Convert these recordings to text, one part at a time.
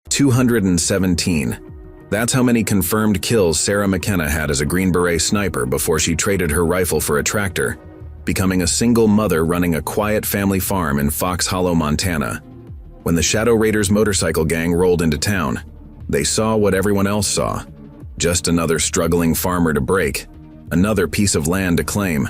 217. That's how many confirmed kills Sarah McKenna had as a Green Beret sniper before she traded her rifle for a tractor, becoming a single mother running a quiet family farm in Fox Hollow, Montana. When the Shadow Raiders motorcycle gang rolled into town, they saw what everyone else saw. Just another struggling farmer to break, another piece of land to claim.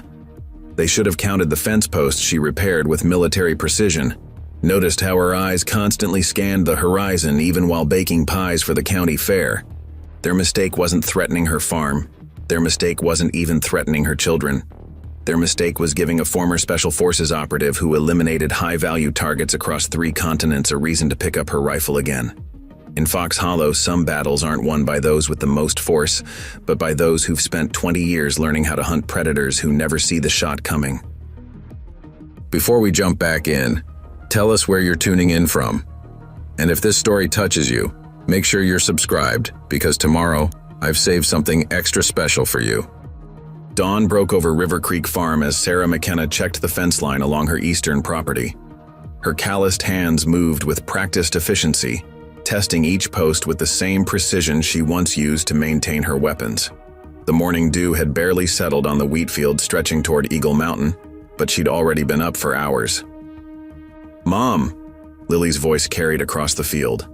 They should have counted the fence posts she repaired with military precision, noticed how her eyes constantly scanned the horizon even while baking pies for the county fair. Their mistake wasn't threatening her farm. Their mistake wasn't even threatening her children. Their mistake was giving a former Special Forces operative who eliminated high-value targets across 3 continents a reason to pick up her rifle again. In Fox Hollow, some battles aren't won by those with the most force, but by those who've spent 20 years learning how to hunt predators who never see the shot coming. Before we jump back in, tell us where you're tuning in from. And if this story touches you, make sure you're subscribed, because tomorrow, I've saved something extra special for you. Dawn broke over River Creek Farm as Sarah McKenna checked the fence line along her eastern property. Her calloused hands moved with practiced efficiency, testing each post with the same precision she once used to maintain her weapons. The morning dew had barely settled on the wheat field stretching toward Eagle Mountain, but she'd already been up for hours. "Mom," Lily's voice carried across the field.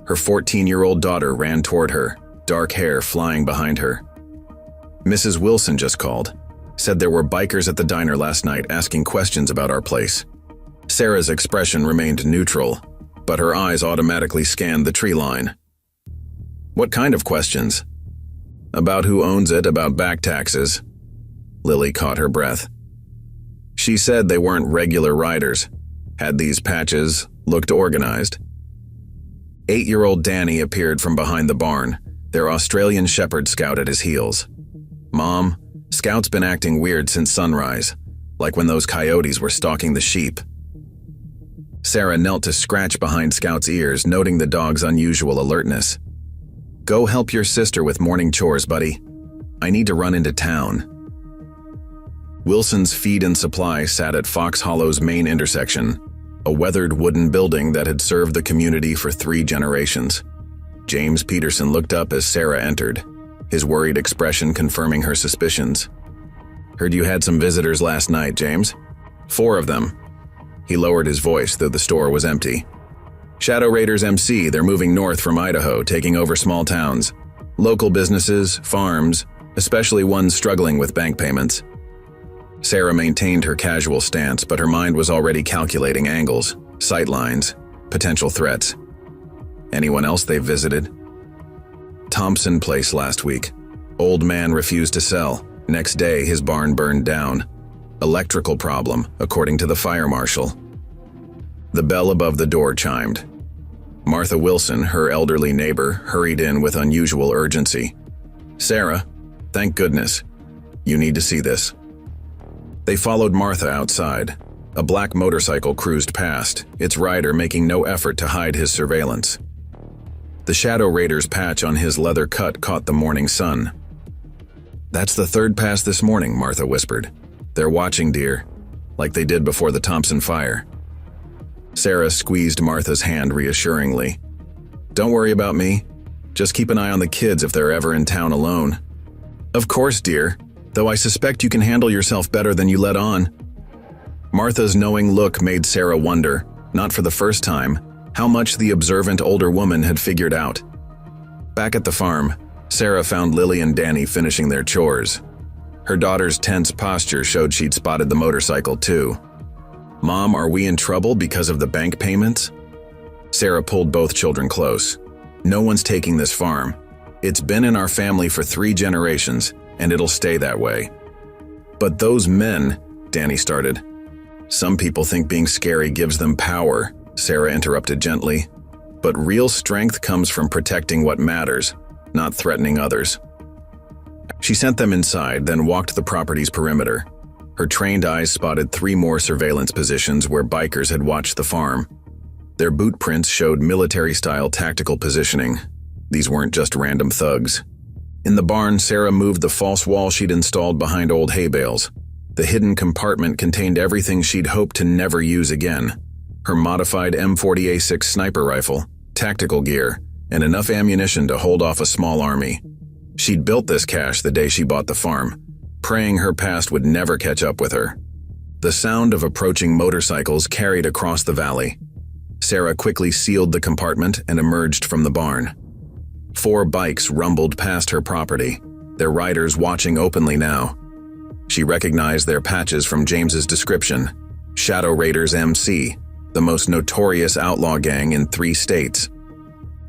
Her 14-year-old daughter ran toward her, dark hair flying behind her. "Mrs. Wilson just called. Said there were bikers at the diner last night asking questions about our place." Sarah's expression remained neutral, but her eyes automatically scanned the tree line. "What kind of questions?" "About who owns it, about back taxes." Lily caught her breath. She said they weren't regular riders. Had these patches, looked organized. 8-year-old Danny appeared from behind the barn, their Australian Shepherd Scout at his heels. "Mom, Scout's been acting weird since sunrise, like when those coyotes were stalking the sheep." Sarah knelt to scratch behind Scout's ears, noting the dog's unusual alertness. "Go help your sister with morning chores, buddy. I need to run into town." Wilson's Feed and Supply sat at Fox Hollow's main intersection, a weathered wooden building that had served the community for 3 generations. James Peterson looked up as Sarah entered, his worried expression confirming her suspicions. "Heard you had some visitors last night, James." "4 of them." He lowered his voice, though the store was empty. "Shadow Raiders MC, they're moving north from Idaho, taking over small towns. Local businesses, farms, especially ones struggling with bank payments." Sarah maintained her casual stance, but her mind was already calculating angles, sight lines, potential threats. "Anyone else they've visited?" "Thompson Place last week. Old man refused to sell. Next day, his barn burned down. Electrical problem, according to the fire marshal." The bell above the door chimed. Martha Wilson, her elderly neighbor, hurried in with unusual urgency. "Sarah, thank goodness. You need to see this." They followed Martha outside. A black motorcycle cruised past, its rider making no effort to hide his surveillance. The Shadow Raiders patch on his leather cut caught the morning sun. "That's the 3rd pass this morning," Martha whispered. "They're watching, dear, like they did before the Thompson fire." Sarah squeezed Martha's hand reassuringly. "Don't worry about me. Just keep an eye on the kids if they're ever in town alone." "Of course, dear, though I suspect you can handle yourself better than you let on." Martha's knowing look made Sarah wonder, not for the first time, how much the observant older woman had figured out. Back at the farm, Sarah found Lily and Danny finishing their chores. Her daughter's tense posture showed she'd spotted the motorcycle too. "Mom, are we in trouble because of the bank payments?" Sarah pulled both children close. "No one's taking this farm. It's been in our family for 3 generations, and it'll stay that way." "But those men," Danny started. "Some people think being scary gives them power," Sarah interrupted gently. "But real strength comes from protecting what matters, not threatening others." She sent them inside, then walked the property's perimeter. Her trained eyes spotted 3 more surveillance positions where bikers had watched the farm. Their boot prints showed military-style tactical positioning. These weren't just random thugs. In the barn, Sarah moved the false wall she'd installed behind old hay bales. The hidden compartment contained everything she'd hoped to never use again: her modified M40A6 sniper rifle, tactical gear, and enough ammunition to hold off a small army. She'd built this cache the day she bought the farm, praying her past would never catch up with her. The sound of approaching motorcycles carried across the valley. Sarah quickly sealed the compartment and emerged from the barn. 4 bikes rumbled past her property, their riders watching openly now. She recognized their patches from James's description: Shadow Raiders MC, the most notorious outlaw gang in 3 states.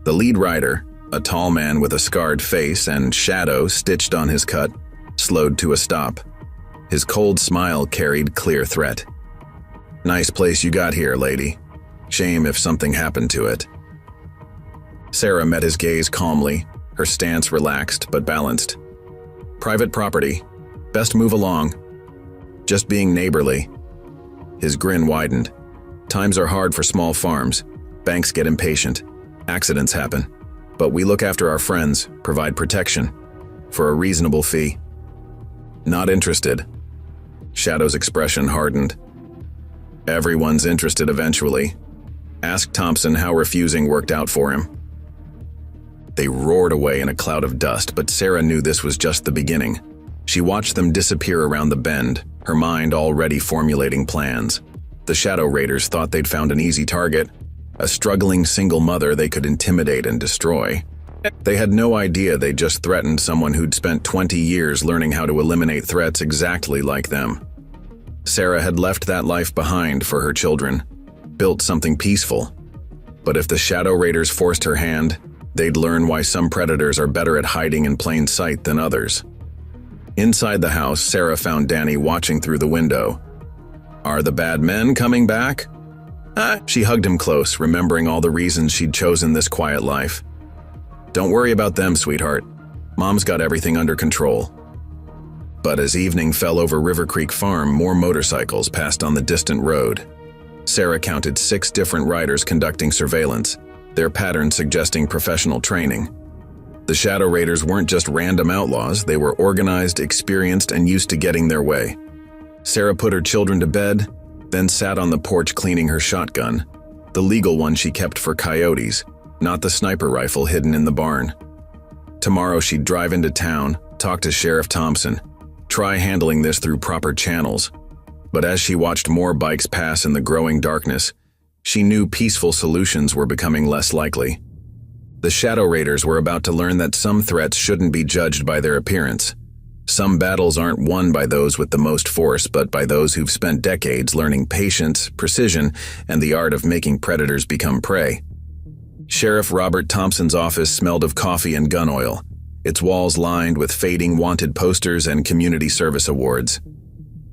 The lead rider, a tall man with a scarred face and shadow stitched on his cut, slowed to a stop. His cold smile carried clear threat. "Nice place you got here, lady. Shame if something happened to it." Sarah met his gaze calmly, her stance relaxed but balanced. "Private property. Best move along. Just being neighborly." His grin widened. "Times are hard for small farms. Banks get impatient. Accidents happen. But we look after our friends, provide protection. For a reasonable fee." "Not interested." Shadow's expression hardened. "Everyone's interested eventually. Ask Thompson how refusing worked out for him." They roared away in a cloud of dust, but Sarah knew this was just the beginning. She watched them disappear around the bend, her mind already formulating plans. The Shadow Raiders thought they'd found an easy target, a struggling single mother they could intimidate and destroy. They had no idea they'd just threatened someone who'd spent 20 years learning how to eliminate threats exactly like them. Sarah had left that life behind for her children, built something peaceful. But if the Shadow Raiders forced her hand, they'd learn why some predators are better at hiding in plain sight than others. Inside the house, Sarah found Danny watching through the window. "Are the bad men coming back?" She hugged him close, remembering all the reasons she'd chosen this quiet life. "Don't worry about them, sweetheart. Mom's got everything under control." But as evening fell over River Creek Farm, more motorcycles passed on the distant road. Sarah counted 6 different riders conducting surveillance, their pattern suggesting professional training. The Shadow Raiders weren't just random outlaws, they were organized, experienced, and used to getting their way. Sarah put her children to bed, then sat on the porch cleaning her shotgun, the legal one she kept for coyotes, not the sniper rifle hidden in the barn. Tomorrow she'd drive into town, talk to Sheriff Thompson, try handling this through proper channels. But as she watched more bikes pass in the growing darkness, she knew peaceful solutions were becoming less likely. The Shadow Raiders were about to learn that some threats shouldn't be judged by their appearance. Some battles aren't won by those with the most force, but by those who've spent decades learning patience, precision, and the art of making predators become prey. Sheriff Robert Thompson's office smelled of coffee and gun oil, its walls lined with fading wanted posters and community service awards.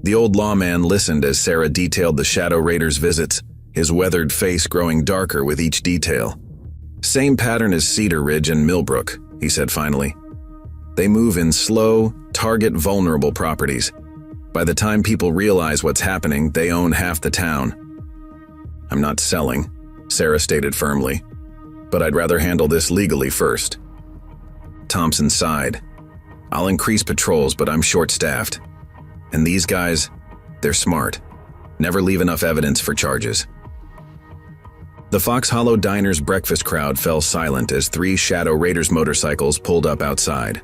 The old lawman listened as Sarah detailed the Shadow Raiders' visits, his weathered face growing darker with each detail. "Same pattern as Cedar Ridge and Millbrook," he said finally. "They move in slow, target vulnerable properties. By the time people realize what's happening, they own half the town." "I'm not selling," Sarah stated firmly, "but I'd rather handle this legally first." Thompson sighed. "I'll increase patrols, but I'm short-staffed. And these guys, they're smart. Never leave enough evidence for charges." The Fox Hollow Diner's breakfast crowd fell silent as 3 Shadow Raiders motorcycles pulled up outside.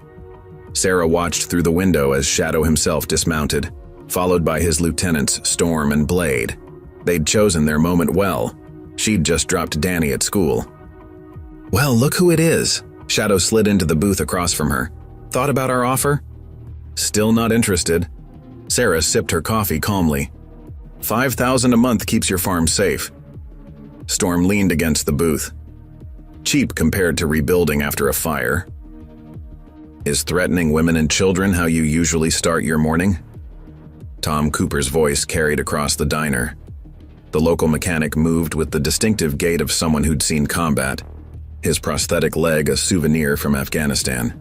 Sarah watched through the window as Shadow himself dismounted, followed by his lieutenants Storm and Blade. They'd chosen their moment well. She'd just dropped Danny at school. "Well, look who it is." Shadow slid into the booth across from her. "Thought about our offer?" "Still not interested." Sarah sipped her coffee calmly. $5,000 a month keeps your farm safe." Storm leaned against the booth. "Cheap compared to rebuilding after a fire." "Is threatening women and children how you usually start your morning?" Tom Cooper's voice carried across the diner. The local mechanic moved with the distinctive gait of someone who'd seen combat, his prosthetic leg a souvenir from Afghanistan.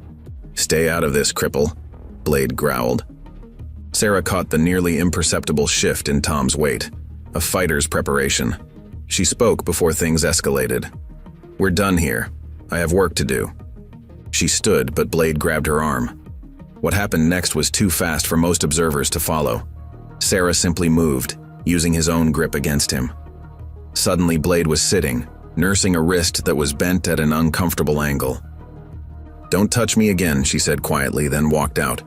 "Stay out of this, cripple," Blade growled. Sarah caught the nearly imperceptible shift in Tom's weight, a fighter's preparation. She spoke before things escalated. "We're done here. I have work to do." She stood, but Blade grabbed her arm. What happened next was too fast for most observers to follow. Sarah simply moved, using his own grip against him. Suddenly, Blade was sitting, nursing a wrist that was bent at an uncomfortable angle. "Don't touch me again," she said quietly, then walked out.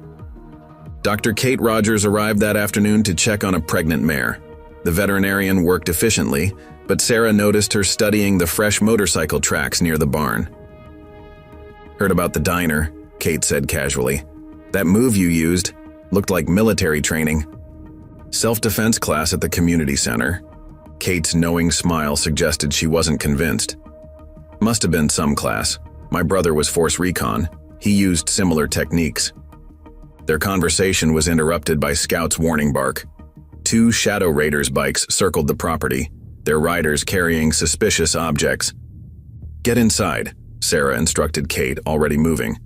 Dr. Kate Rogers arrived that afternoon to check on a pregnant mare. The veterinarian worked efficiently, but Sarah noticed her studying the fresh motorcycle tracks near the barn. "Heard about the diner," Kate said casually. "That move you used looked like military training." "Self-defense class at the community center." Kate's knowing smile suggested she wasn't convinced. "Must have been some class. My brother was force recon. He used similar techniques." Their conversation was interrupted by Scout's warning bark. 2 Shadow Raiders bikes circled the property, their riders carrying suspicious objects. "Get inside," Sarah instructed Kate, already moving.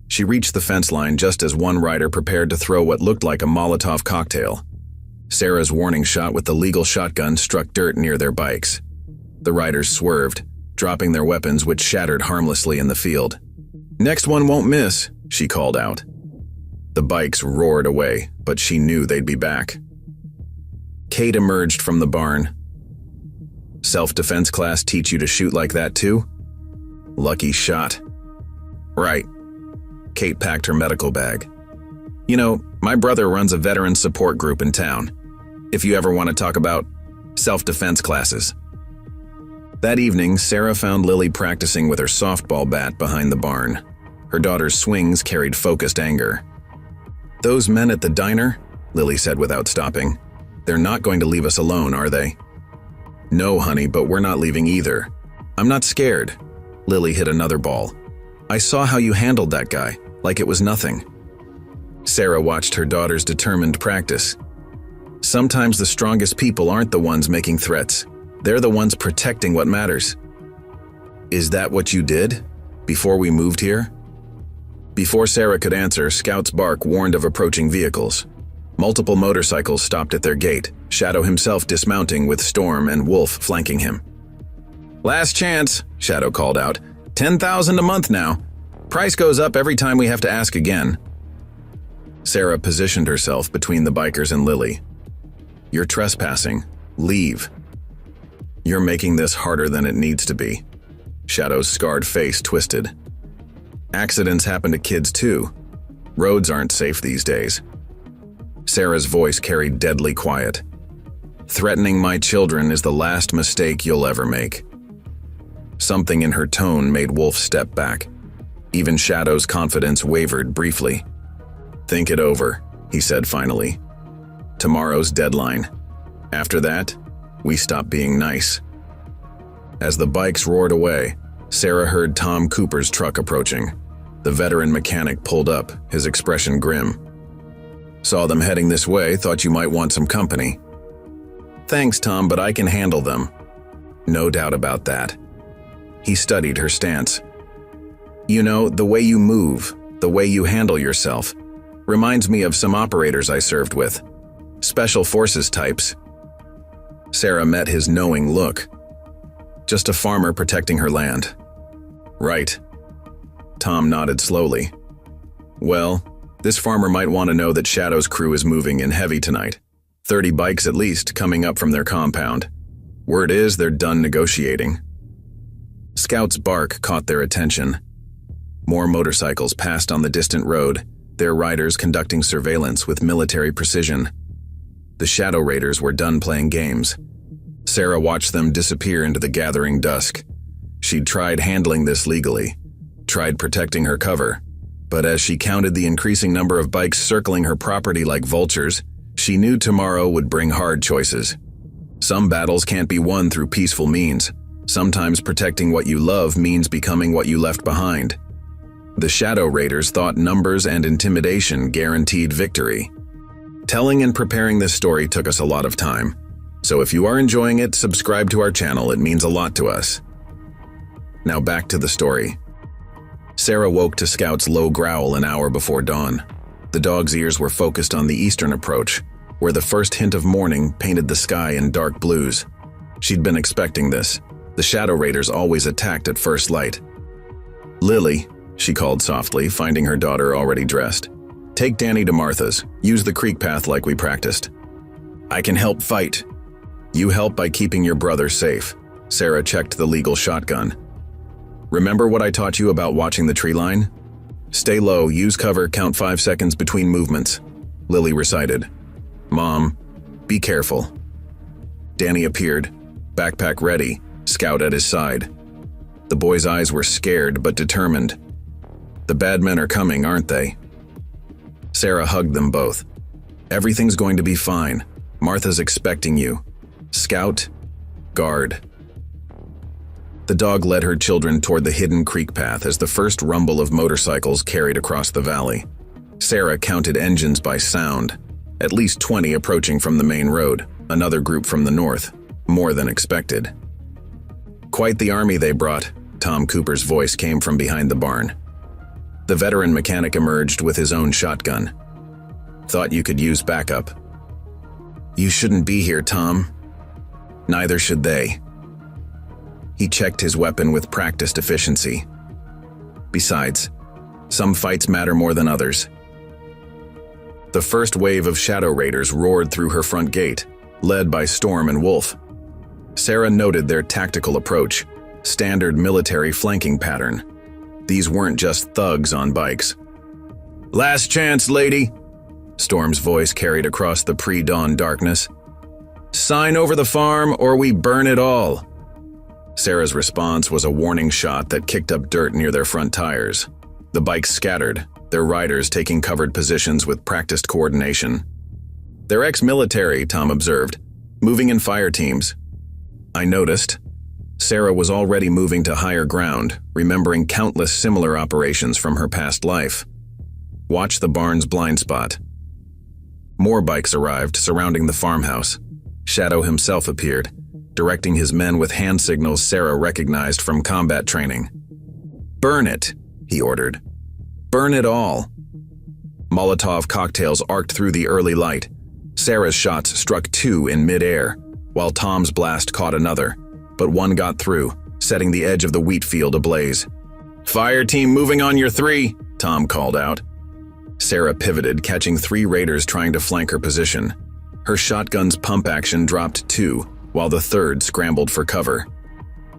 She reached the fence line just as one rider prepared to throw what looked like a Molotov cocktail. Sarah's warning shot with the legal shotgun struck dirt near their bikes. The riders swerved, dropping their weapons, which shattered harmlessly in the field. "Next one won't miss," she called out. The bikes roared away, but she knew they'd be back. Kate emerged from the barn. "Self-defense class teach you to shoot like that too?" "Lucky shot." "Right." Kate packed her medical bag. "You know, my brother runs a veteran support group in town, if you ever want to talk about self-defense classes." That evening, Sarah found Lily practicing with her softball bat behind the barn. Her daughter's swings carried focused anger. "Those men at the diner?" Lily said without stopping. "They're not going to leave us alone, are they?" "No, honey, but we're not leaving either." "I'm not scared." Lily hit another ball. "I saw how you handled that guy, like it was nothing." Sarah watched her daughter's determined practice. Sometimes the strongest people aren't the ones making threats. They're the ones protecting what matters. "Is that what you did? Before we moved here?" Before Sarah could answer, Scout's bark warned of approaching vehicles. Multiple motorcycles stopped at their gate, Shadow himself dismounting with Storm and Wolf flanking him. "Last chance," Shadow called out. 10,000 a month now. Price goes up every time we have to ask again." Sarah positioned herself between the bikers and Lily. "You're trespassing. Leave." "You're making this harder than it needs to be." Shadow's scarred face twisted. "Accidents happen to kids too. Roads aren't safe these days." Sarah's voice carried deadly quiet. "Threatening my children is the last mistake you'll ever make." Something in her tone made Wolf step back. Even Shadow's confidence wavered briefly. "Think it over," he said finally. "Tomorrow's deadline. After that, we stop being nice." As the bikes roared away, Sarah heard Tom Cooper's truck approaching. The veteran mechanic pulled up, his expression grim. "Saw them heading this way, thought you might want some company." "Thanks, Tom, but I can handle them." "No doubt about that." He studied her stance. "You know, the way you move, the way you handle yourself, reminds me of some operators I served with. Special forces types." Sarah met his knowing look. "Just a farmer protecting her land." "Right." Tom nodded slowly. "Well, this farmer might want to know that Shadow's crew is moving in heavy tonight. 30 bikes at least coming up from their compound. Word is they're done negotiating." Scout's bark caught their attention. More motorcycles passed on the distant road, their riders conducting surveillance with military precision. The Shadow Raiders were done playing games. Sarah watched them disappear into the gathering dusk. She'd tried handling this legally, tried protecting her cover, but as she counted the increasing number of bikes circling her property like vultures, she knew tomorrow would bring hard choices. Some battles can't be won through peaceful means. Sometimes protecting what you love means becoming what you left behind. The Shadow Raiders thought numbers and intimidation guaranteed victory. Telling and preparing this story took us a lot of time, so if you are enjoying it, subscribe to our channel, it means a lot to us. Now back to the story. Sarah woke to Scout's low growl an hour before dawn. The dog's ears were focused on the eastern approach, where the first hint of morning painted the sky in dark blues. She'd been expecting this. The Shadow Raiders always attacked at first light. "Lily," she called softly, finding her daughter already dressed. "Take Danny to Martha's. Use the creek path like we practiced." "I can help fight." "You help by keeping your brother safe." Sarah checked the legal shotgun. Remember what I taught you about watching the tree line? Stay low, use cover, count 5 seconds between movements, Lily recited. Mom, be careful. Danny appeared, backpack ready, Scout at his side. The boy's eyes were scared but determined. The bad men are coming, aren't they? Sarah hugged them both. Everything's going to be fine. Martha's expecting you. Scout, guard. The dog led her children toward the hidden creek path as the first rumble of motorcycles carried across the valley. Sarah counted engines by sound, at least 20 approaching from the main road, another group from the north, more than expected. Quite the army they brought, Tom Cooper's voice came from behind the barn. The veteran mechanic emerged with his own shotgun. Thought you could use backup. You shouldn't be here, Tom. Neither should they. He checked his weapon with practiced efficiency. Besides, some fights matter more than others. The first wave of shadow raiders roared through her front gate, led by Storm and Wolf. Sarah noted their tactical approach, standard military flanking pattern. These weren't just thugs on bikes. Last chance, lady, Storm's voice carried across the pre-dawn darkness. Sign over the farm or we burn it all. Sarah's response was a warning shot that kicked up dirt near their front tires. The bikes scattered, their riders taking covered positions with practiced coordination. They're ex-military, Tom observed, moving in fire teams. I noticed. Sarah was already moving to higher ground, remembering countless similar operations from her past life. Watch the barn's blind spot. More bikes arrived, surrounding the farmhouse. Shadow himself appeared, directing his men with hand signals Sarah recognized from combat training. Burn it, he ordered. Burn it all. Molotov cocktails arced through the early light. Sarah's shots struck 2 in mid-air, while Tom's blast caught another, but one got through, setting the edge of the wheat field ablaze. Fire team moving on your 3, Tom called out. Sarah pivoted, catching 3 raiders trying to flank her position. Her shotgun's pump action dropped 2, while the third scrambled for cover.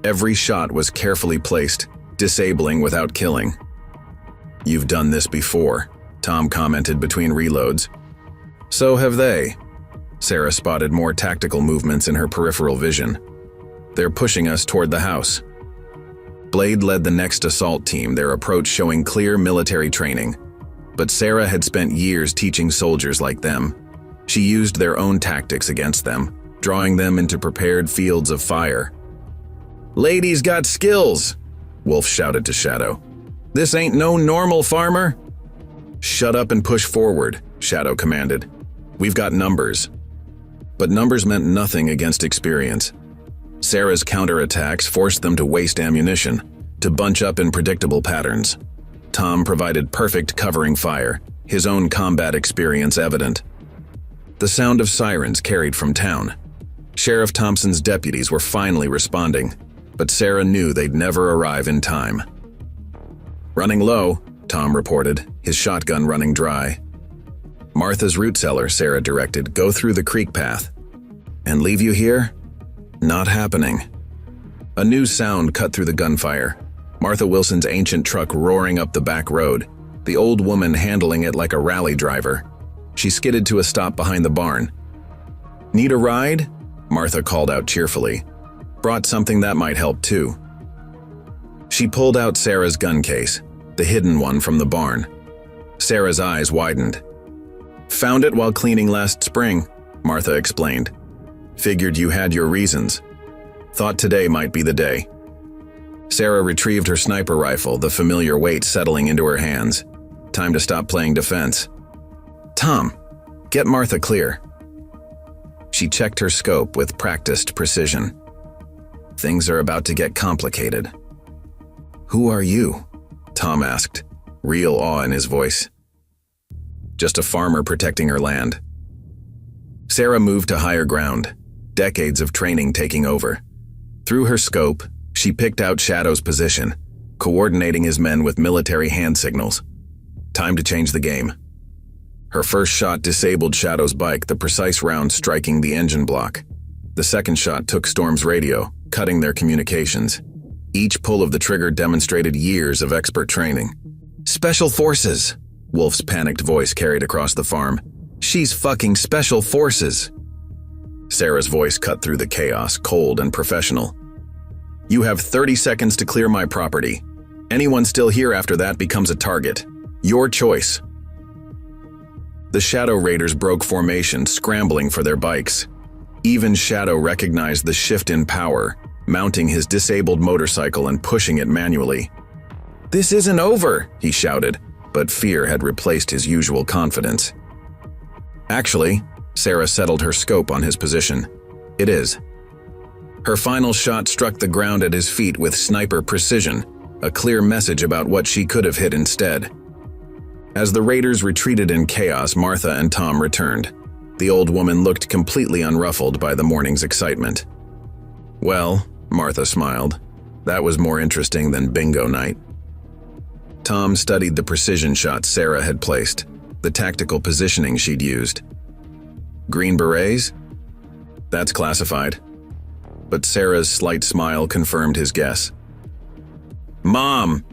Every shot was carefully placed, disabling without killing. You've done this before, Tom commented between reloads. So have they. Sarah spotted more tactical movements in her peripheral vision. They're pushing us toward the house. Blade led the next assault team, their approach showing clear military training. But Sarah had spent years teaching soldiers like them. She used their own tactics against them, drawing them into prepared fields of fire. Lady's got skills, Wolf shouted to Shadow. This ain't no normal farmer. Shut up and push forward, Shadow commanded. We've got numbers. But numbers meant nothing against experience. Sarah's counterattacks forced them to waste ammunition, to bunch up in predictable patterns. Tom provided perfect covering fire, his own combat experience evident. The sound of sirens carried from town. Sheriff Thompson's deputies were finally responding, but Sarah knew they'd never arrive in time. Running low, Tom reported, his shotgun running dry. Martha's root cellar, Sarah directed, go through the creek path. And leave you here? Not happening. A new sound cut through the gunfire. Martha Wilson's ancient truck roaring up the back road, the old woman handling it like a rally driver. She skidded to a stop behind the barn. Need a ride? Martha called out cheerfully. Brought something that might help too. She pulled out Sarah's gun case, the hidden one from the barn. Sarah's eyes widened. Found it while cleaning last spring, Martha explained. Figured you had your reasons. Thought today might be the day. Sarah retrieved her sniper rifle, the familiar weight settling into her hands. Time to stop playing defense. Tom, get Martha clear. She checked her scope with practiced precision. Things are about to get complicated. Who are you? Tom asked, real awe in his voice. Just a farmer protecting her land. Sarah moved to higher ground, decades of training taking over. Through her scope, she picked out Shadow's position, coordinating his men with military hand signals. Time to change the game. Her first shot disabled Shadow's bike, the precise round striking the engine block. The second shot took Storm's radio, cutting their communications. Each pull of the trigger demonstrated years of expert training. "Special Forces," Wolf's panicked voice carried across the farm. "She's fucking Special Forces." Sarah's voice cut through the chaos, cold and professional. "You have 30 seconds to clear my property. Anyone still here after that becomes a target. Your choice." The Shadow Raiders broke formation, scrambling for their bikes. Even Shadow recognized the shift in power, mounting his disabled motorcycle and pushing it manually. "This isn't over," he shouted, but fear had replaced his usual confidence. "Actually," Sarah settled her scope on his position, "it is." Her final shot struck the ground at his feet with sniper precision, a clear message about what she could have hit instead. As the raiders retreated in chaos, Martha and Tom returned. The old woman looked completely unruffled by the morning's excitement. "Well," Martha smiled, "that was more interesting than bingo night." Tom studied the precision shots Sarah had placed, the tactical positioning she'd used. "Green berets? That's classified." But Sarah's slight smile confirmed his guess. "Mom!"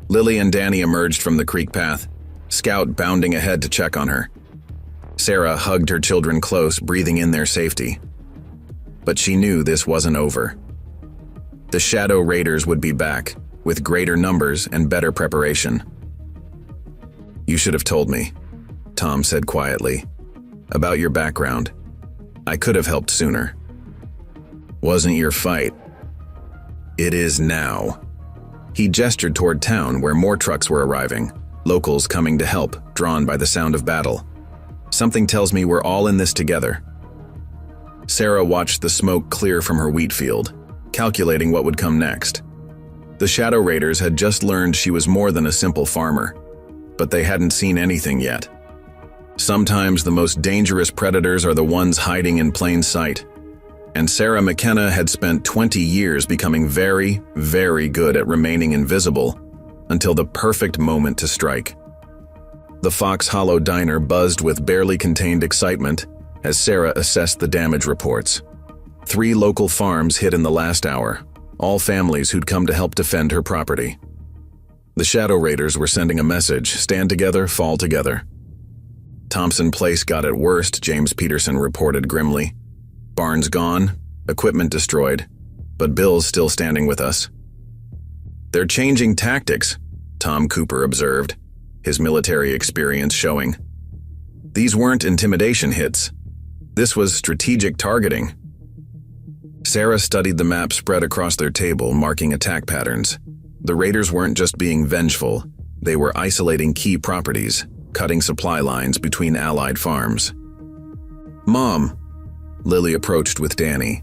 Lily and Danny emerged from the creek path, Scout bounding ahead to check on her. Sarah hugged her children close, breathing in their safety. But she knew this wasn't over. The Shadow Raiders would be back, with greater numbers and better preparation. "You should have told me," Tom said quietly, "about your background. I could have helped sooner." "Wasn't your fight." "It is now." He gestured toward town where more trucks were arriving, locals coming to help, drawn by the sound of battle. "Something tells me we're all in this together." Sarah watched the smoke clear from her wheat field, calculating what would come next. The Shadow Raiders had just learned she was more than a simple farmer, but they hadn't seen anything yet. Sometimes the most dangerous predators are the ones hiding in plain sight. And Sarah McKenna had spent 20 years becoming very, very good at remaining invisible until the perfect moment to strike. The Fox Hollow diner buzzed with barely contained excitement as Sarah assessed the damage reports. 3 local farms hit in the last hour, all families who'd come to help defend her property. The Shadow Raiders were sending a message: stand together, fall together. Thompson Place got it worst, James Peterson reported grimly. Barns gone, equipment destroyed, but Bill's still standing with us. "They're changing tactics," Tom Cooper observed, his military experience showing. "These weren't intimidation hits. This was strategic targeting." Sarah studied the map spread across their table, marking attack patterns. The raiders weren't just being vengeful, they were isolating key properties, cutting supply lines between allied farms. "Mom," Lily approached with Danny.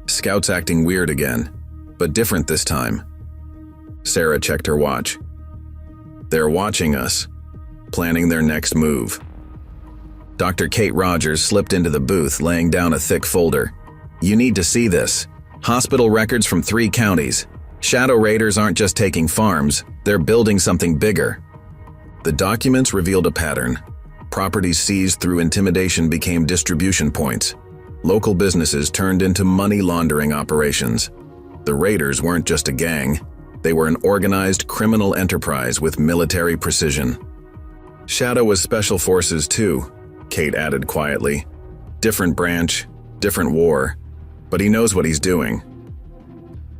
"Scout's acting weird again, but different this time." Sarah checked her watch. "They're watching us, planning their next move." Dr. Kate Rogers slipped into the booth, laying down a thick folder. "You need to see this. Hospital records from 3 counties. Shadow Raiders aren't just taking farms, they're building something bigger." The documents revealed a pattern. Properties seized through intimidation became distribution points. Local businesses turned into money laundering operations. The Raiders weren't just a gang. They were an organized criminal enterprise with military precision. "Shadow was Special Forces too," Kate added quietly. "Different branch, different war, but he knows what he's doing."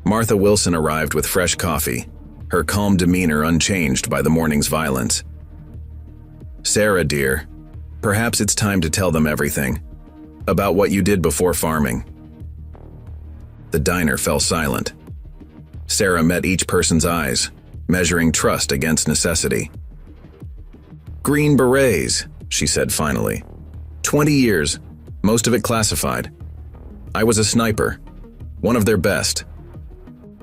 Martha Wilson arrived with fresh coffee, her calm demeanor unchanged by the morning's violence. "Sarah, dear, perhaps it's time to tell them everything. About what you did before farming." The diner fell silent. Sarah met each person's eyes, measuring trust against necessity. "Green berets," she said finally. 20 years, most of it classified. I was a sniper, one of their best."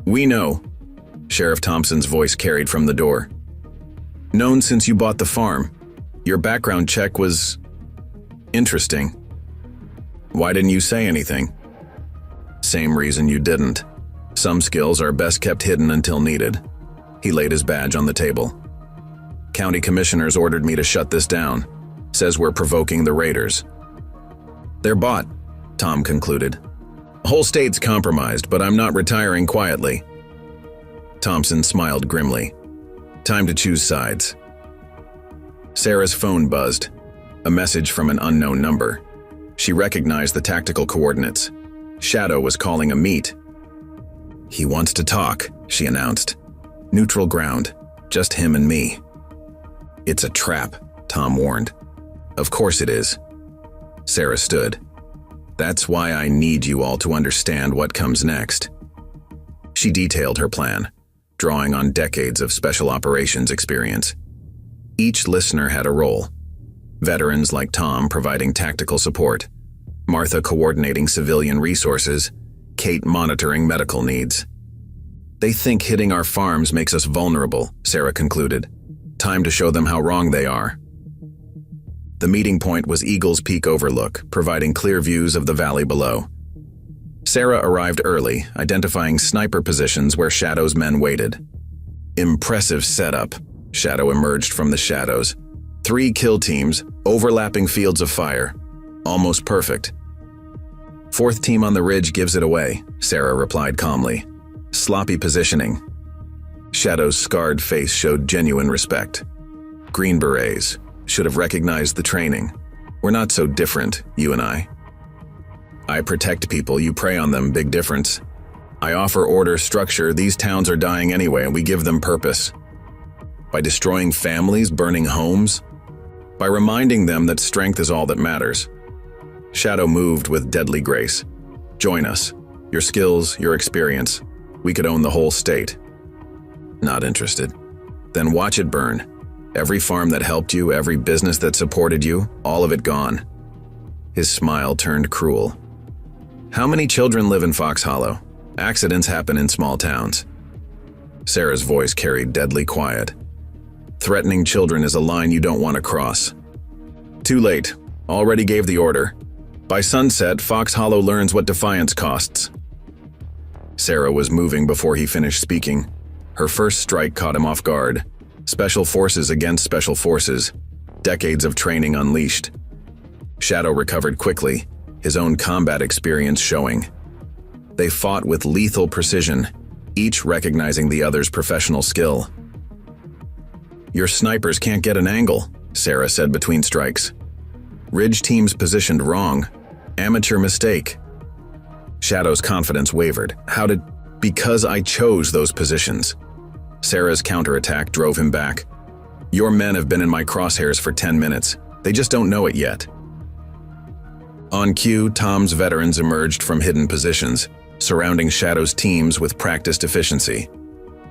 "We know," Sheriff Thompson's voice carried from the door. "Known since you bought the farm. Your background check was interesting." "Why didn't you say anything?" "Same reason you didn't. Some skills are best kept hidden until needed." He laid his badge on the table. "County commissioners ordered me to shut this down. Says we're provoking the raiders." "They're bought," Tom concluded. Whole state's compromised, but I'm not retiring quietly. Thompson smiled grimly. Time to choose sides. Sarah's phone buzzed. A message from an unknown number. She recognized the tactical coordinates. Shadow was calling a meet. He wants to talk, she announced. Neutral ground, just him and me. It's a trap, Tom warned. Of course it is. Sarah stood. That's why I need you all to understand what comes next. She detailed her plan, drawing on decades of special operations experience. Each listener had a role. Veterans like Tom providing tactical support, Martha coordinating civilian resources, Kate monitoring medical needs. They think hitting our farms makes us vulnerable, Sarah concluded. Time to show them how wrong they are. The meeting point was Eagles Peak Overlook, providing clear views of the valley below. Sarah arrived early, identifying sniper positions where Shadow's men waited. Impressive setup. Shadow emerged from the shadows. 3 kill teams, overlapping fields of fire. Almost perfect. 4th team on the ridge gives it away, Sarah replied calmly. Sloppy positioning. Shadow's scarred face showed genuine respect. Green Berets. Should have recognized the training. We're not so different, you and I. I protect people, you prey on them, big difference. I offer order, structure, these towns are dying anyway and we give them purpose. By destroying families, burning homes? By reminding them that strength is all that matters. Shadow moved with deadly grace. Join us. Your skills, your experience. We could own the whole state. Not interested. Then watch it burn. Every farm that helped you, every business that supported you, all of it gone. His smile turned cruel. How many children live in Fox Hollow? Accidents happen in small towns. Sarah's voice carried deadly quiet. Threatening children is a line you don't want to cross. Too late. Already gave the order. By sunset, Fox Hollow learns what defiance costs. Sarah was moving before he finished speaking. Her first strike caught him off guard. Special forces against special forces. Decades of training unleashed. Shadow recovered quickly, his own combat experience showing. They fought with lethal precision, each recognizing the other's professional skill. Your snipers can't get an angle, Sarah said between strikes. Ridge teams positioned wrong. Amateur mistake. Shadow's confidence wavered. Because I chose those positions. Sarah's counterattack drove him back. Your men have been in my crosshairs for 10 minutes. They just don't know it yet. On cue, Tom's veterans emerged from hidden positions, surrounding Shadow's teams with practiced efficiency.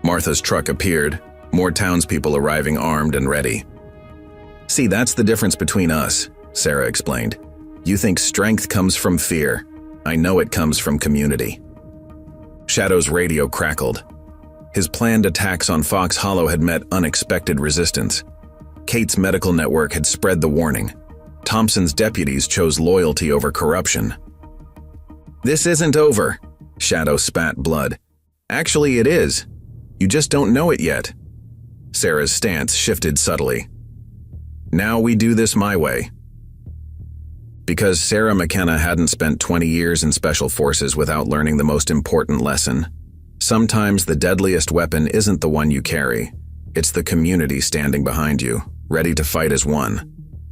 Martha's truck appeared, more townspeople arriving armed and ready. See, that's the difference between us, Sarah explained. You think strength comes from fear. I know it comes from community. Shadow's radio crackled. His planned attacks on Fox Hollow had met unexpected resistance. Kate's medical network had spread the warning. Thompson's deputies chose loyalty over corruption. This isn't over, Shadow spat blood. Actually, it is. You just don't know it yet. Sarah's stance shifted subtly. Now we do this my way. Because Sarah McKenna hadn't spent 20 years in special forces without learning the most important lesson. Sometimes the deadliest weapon isn't the one you carry. It's the community standing behind you, ready to fight as one.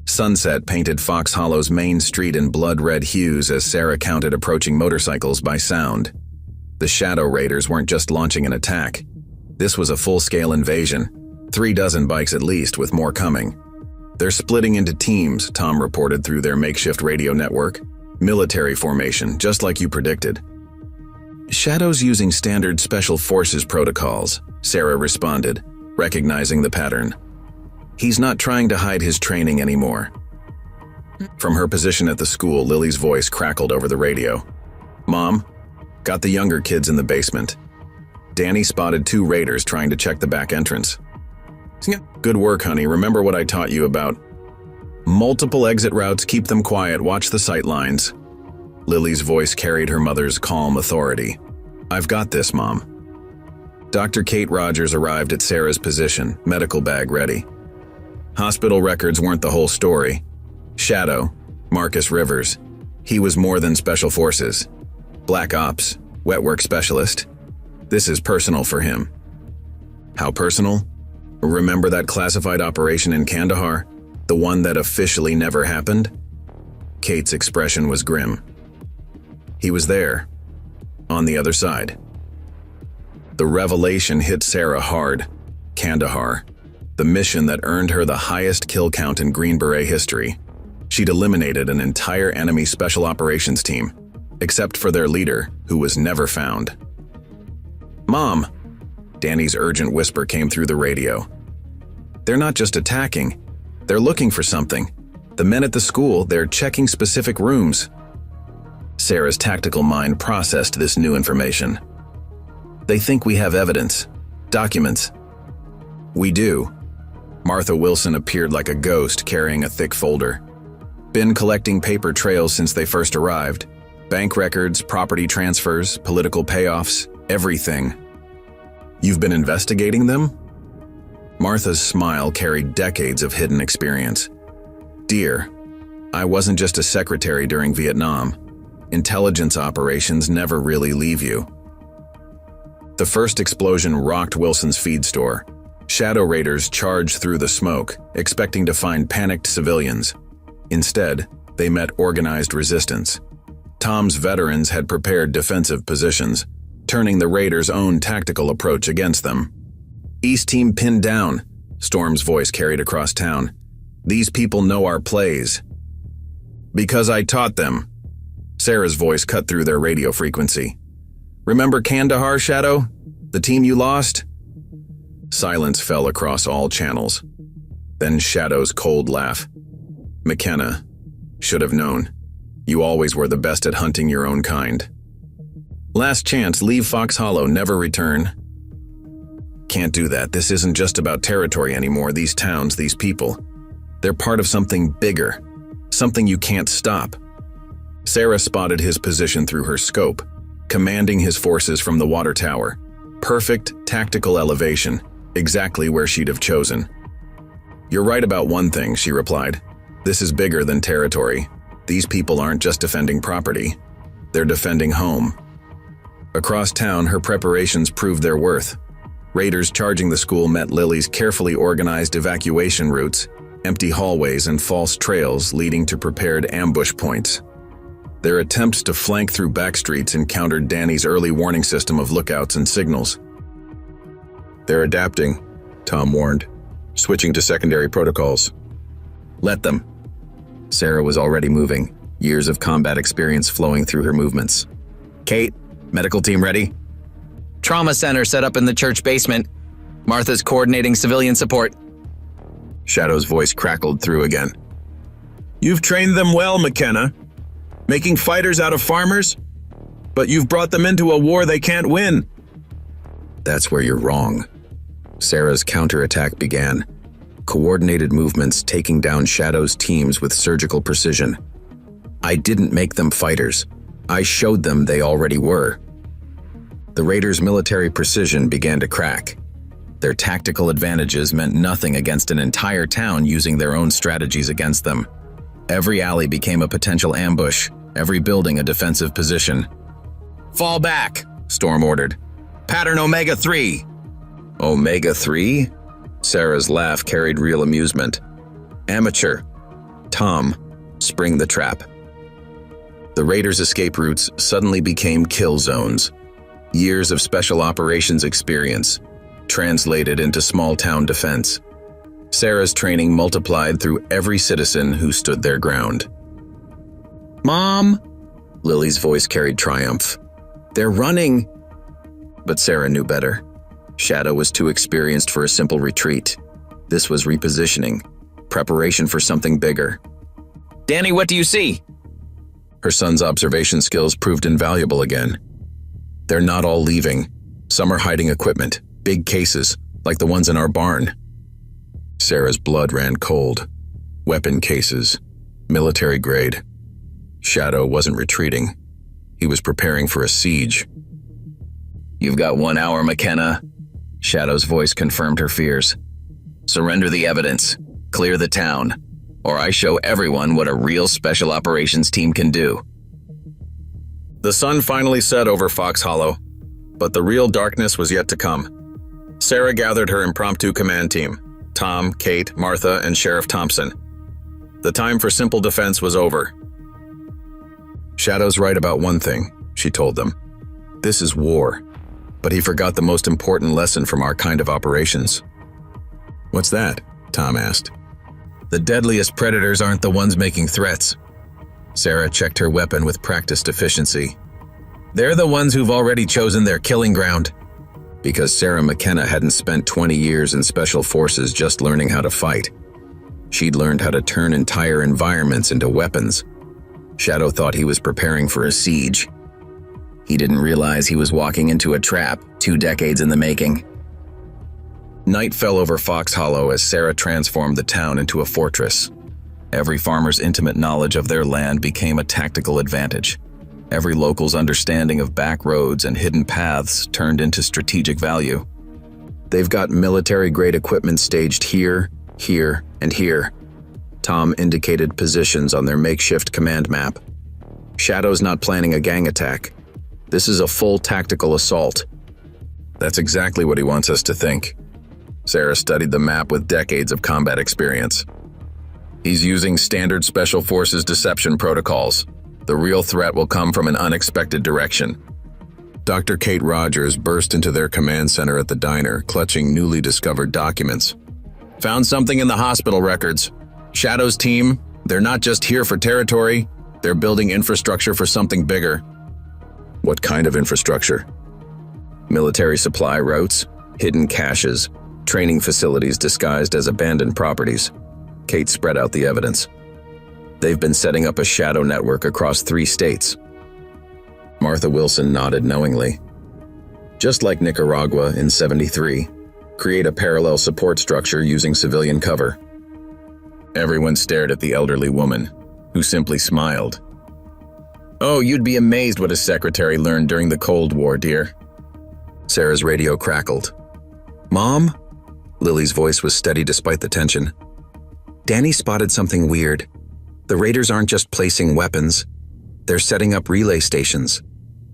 Sunset painted Fox Hollow's main street in blood-red hues as Sarah counted approaching motorcycles by sound. The Shadow Raiders weren't just launching an attack. This was a full-scale invasion. 3 dozen bikes at least, with more coming. They're splitting into teams, Tom reported through their makeshift radio network. Military formation, just like you predicted. Shadow's using standard special forces protocols, Sarah responded, recognizing the pattern. He's not trying to hide his training anymore. From her position at the school, Lily's voice crackled over the radio. Mom, got the younger kids in the basement. Danny spotted 2 raiders trying to check the back entrance. Good work, honey. Remember what I taught you about. Multiple exit routes, keep them quiet, watch the sight lines. Lily's voice carried her mother's calm authority. I've got this, Mom. Dr. Kate Rogers arrived at Sarah's position, medical bag ready. Hospital records weren't the whole story. Shadow, Marcus Rivers, he was more than special forces. Black Ops, wet work specialist. This is personal for him. How personal? Remember that classified operation in Kandahar? The one that officially never happened? Kate's expression was grim. He was there, on the other side. The revelation hit Sarah hard. Kandahar, the mission that earned her the highest kill count in Green Beret history. She'd eliminated an entire enemy special operations team, except for their leader, who was never found. "Mom!" Danny's urgent whisper came through the radio. "They're not just attacking. They're looking for something. The men at the school, they're checking specific rooms." Sarah's tactical mind processed this new information. "They think we have evidence. Documents." "We do." Martha Wilson appeared like a ghost carrying a thick folder. "Been collecting paper trails since they first arrived. Bank records, property transfers, political payoffs, everything." "You've been investigating them?" Martha's smile carried decades of hidden experience. "Dear, I wasn't just a secretary during Vietnam. Intelligence operations never really leave you." The first explosion rocked Wilson's feed store. Shadow raiders charged through the smoke, expecting to find panicked civilians. Instead, they met organized resistance. Tom's veterans had prepared defensive positions, turning the raiders' own tactical approach against them. "East team pinned down," Storm's voice carried across town. "These people know our plays." "Because I taught them." Sarah's voice cut through their radio frequency. "Remember Kandahar, Shadow? The team you lost?" Silence fell across all channels. Then Shadow's cold laugh. "McKenna, should have known. You always were the best at hunting your own kind. Last chance, leave Fox Hollow, never return." "Can't do that. This isn't just about territory anymore, these towns, these people. They're part of something bigger, something you can't stop." Sarah spotted his position through her scope, commanding his forces from the water tower. Perfect tactical elevation, exactly where she'd have chosen. "You're right about one thing," she replied. "This is bigger than territory. These people aren't just defending property. They're defending home." Across town, her preparations proved their worth. Raiders charging the school met Lily's carefully organized evacuation routes, empty hallways and false trails leading to prepared ambush points. Their attempts to flank through backstreets encountered Danny's early warning system of lookouts and signals. "They're adapting," Tom warned, switching to secondary protocols. "Let them." Sarah was already moving, years of combat experience flowing through her movements. "Kate, medical team ready?" "Trauma center set up in the church basement. Martha's coordinating civilian support." Shadow's voice crackled through again. "You've trained them well, McKenna. Making fighters out of farmers? But you've brought them into a war they can't win." "That's where you're wrong." Sarah's counterattack began. Coordinated movements taking down Shadow's teams with surgical precision. "I didn't make them fighters. I showed them they already were." The Raiders' military precision began to crack. Their tactical advantages meant nothing against an entire town using their own strategies against them. Every alley became a potential ambush, every building a defensive position. "Fall back," Storm ordered. "Pattern Omega-3." "Omega-3?" Sarah's laugh carried real amusement. "Amateur. Tom, spring the trap." The Raiders' escape routes suddenly became kill zones. Years of special operations experience, translated into small-town defense. Sarah's training multiplied through every citizen who stood their ground. "Mom!" Lily's voice carried triumph. "They're running!" But Sarah knew better. Shadow was too experienced for a simple retreat. This was repositioning, preparation for something bigger. "Danny, what do you see?" Her son's observation skills proved invaluable again. "They're not all leaving. Some are hiding equipment, big cases, like the ones in our barn." Sarah's blood ran cold. Weapon cases, military grade. Shadow wasn't retreating. He was preparing for a siege. "You've got 1 hour, McKenna." Shadow's voice confirmed her fears. "Surrender the evidence, clear the town, or I show everyone what a real special operations team can do." The sun finally set over Fox Hollow, but the real darkness was yet to come. Sarah gathered her impromptu command team: Tom, Kate, Martha, and Sheriff Thompson. The time for simple defense was over. "Shadow's right about one thing," she told them. "This is war." But he forgot the most important lesson from our kind of operations. "What's that?" Tom asked. "The deadliest predators aren't the ones making threats." Sarah checked her weapon with practiced efficiency. "They're the ones who've already chosen their killing ground." Because Sarah McKenna hadn't spent 20 years in special forces just learning how to fight. She'd learned how to turn entire environments into weapons. Shadow thought he was preparing for a siege. He didn't realize he was walking into a trap 2 decades in the making. Night fell over Fox Hollow as Sarah transformed the town into a fortress. Every farmer's intimate knowledge of their land became a tactical advantage. Every local's understanding of back roads and hidden paths turned into strategic value. "They've got military-grade equipment staged here, here, and here." Tom indicated positions on their makeshift command map. "Shadow's not planning a gang attack. This is a full tactical assault." "That's exactly what he wants us to think." Sarah studied the map with decades of combat experience. "He's using standard Special Forces deception protocols. The real threat will come from an unexpected direction." Dr. Kate Rogers burst into their command center at the diner, clutching newly discovered documents. "Found something in the hospital records. Shadow's team, they're not just here for territory, they're building infrastructure for something bigger." "What kind of infrastructure?" "Military supply routes, hidden caches, training facilities disguised as abandoned properties." Kate spread out the evidence. "They've been setting up a shadow network across 3 states. Martha Wilson nodded knowingly. "Just like Nicaragua in '73, create a parallel support structure using civilian cover." Everyone stared at the elderly woman, who simply smiled. "Oh, you'd be amazed what his secretary learned during the Cold War, dear." Sarah's radio crackled. "Mom?" Lily's voice was steady despite the tension. "Danny spotted something weird. The raiders aren't just placing weapons. They're setting up relay stations.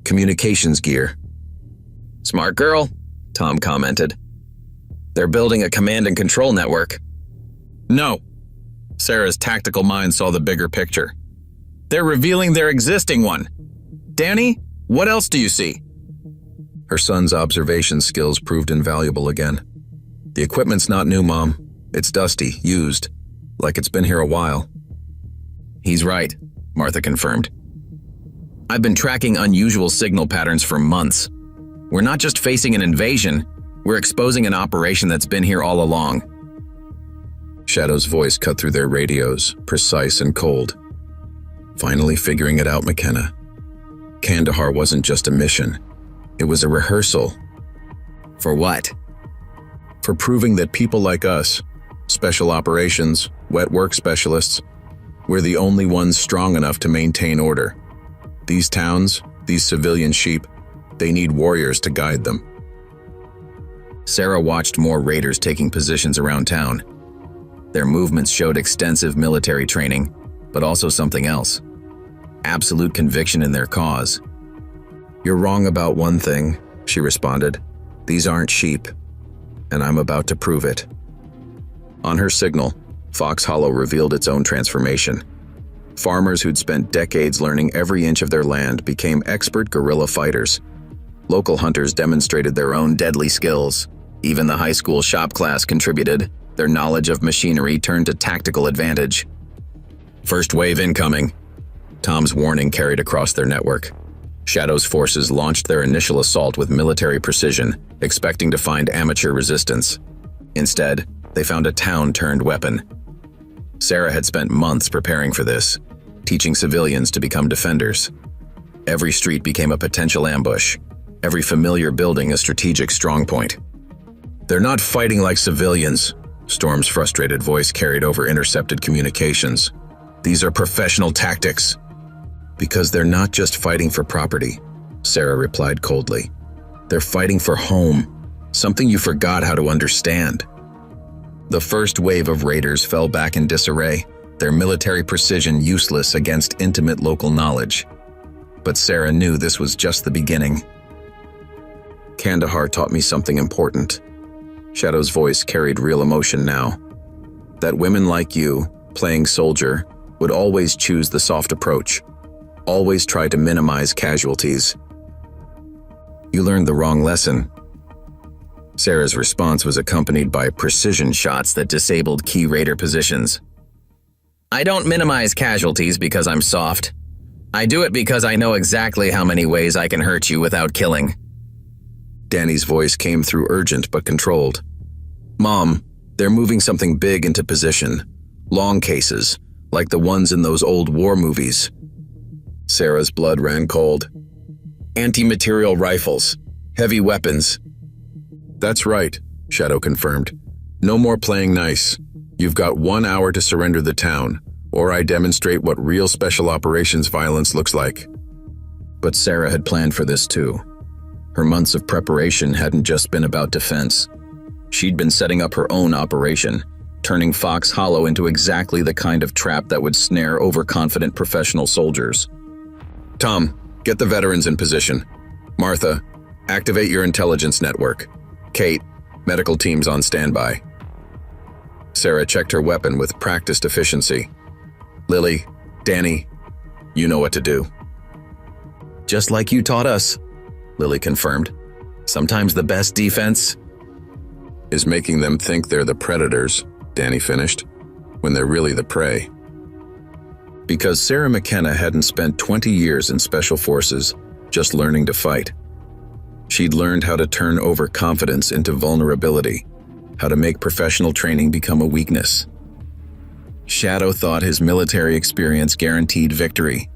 Communications gear." "Smart girl," Tom commented. "They're building a command and control network." "No." Sarah's tactical mind saw the bigger picture. "They're revealing their existing one. Danny, what else do you see?" Her son's observation skills proved invaluable again. "The equipment's not new, Mom. It's dusty, used, like it's been here a while." "He's right," Martha confirmed. "I've been tracking unusual signal patterns for months. We're not just facing an invasion, we're exposing an operation that's been here all along." Shadow's voice cut through their radios, precise and cold. "Finally figuring it out, McKenna. Kandahar wasn't just a mission. It was a rehearsal." "For what?" "For proving that people like us, special operations, wet work specialists, we're the only ones strong enough to maintain order. These towns, these civilian sheep, they need warriors to guide them." Sarah watched more raiders taking positions around town. Their movements showed extensive military training, but also something else: absolute conviction in their cause. "You're wrong about one thing," she responded. "These aren't sheep, and I'm about to prove it." On her signal, Fox Hollow revealed its own transformation. Farmers who'd spent decades learning every inch of their land became expert guerrilla fighters. Local hunters demonstrated their own deadly skills. Even the high school shop class contributed. Their knowledge of machinery turned to tactical advantage. "First wave incoming," Tom's warning carried across their network. Shadow's forces launched their initial assault with military precision, expecting to find amateur resistance. Instead, they found a town-turned weapon. Sarah had spent months preparing for this, teaching civilians to become defenders. Every street became a potential ambush, every familiar building a strategic strongpoint. "They're not fighting like civilians," Storm's frustrated voice carried over intercepted communications. "These are professional tactics." "Because they're not just fighting for property," Sarah replied coldly. "They're fighting for home, something you forgot how to understand." The first wave of raiders fell back in disarray, their military precision useless against intimate local knowledge. But Sarah knew this was just the beginning. Kandahar taught me something important. Shadow's voice carried real emotion now. That women like you, playing soldier, would always choose the soft approach, always try to minimize casualties. You learned the wrong lesson. Sarah's response was accompanied by precision shots that disabled key raider positions. I don't minimize casualties because I'm soft. I do it because I know exactly how many ways I can hurt you without killing. Danny's voice came through urgent but controlled. Mom, they're moving something big into position. Long cases, like the ones in those old war movies. Sarah's blood ran cold. Anti-material rifles, heavy weapons. That's right, Shadow confirmed. No more playing nice. You've got 1 hour to surrender the town, or I demonstrate what real special operations violence looks like. But Sarah had planned for this too. Her months of preparation hadn't just been about defense. She'd been setting up her own operation, turning Fox Hollow into exactly the kind of trap that would snare overconfident professional soldiers. Tom, get the veterans in position. Martha, activate your intelligence network. Kate, medical teams on standby. Sarah checked her weapon with practiced efficiency. Lily, Danny, you know what to do. Just like you taught us, Lily confirmed. Sometimes the best defense is making them think they're the predators, Danny finished, when they're really the prey. Because Sarah McKenna hadn't spent 20 years in special forces just learning to fight. She'd learned how to turn overconfidence into vulnerability, how to make professional training become a weakness. Shadow thought his military experience guaranteed victory.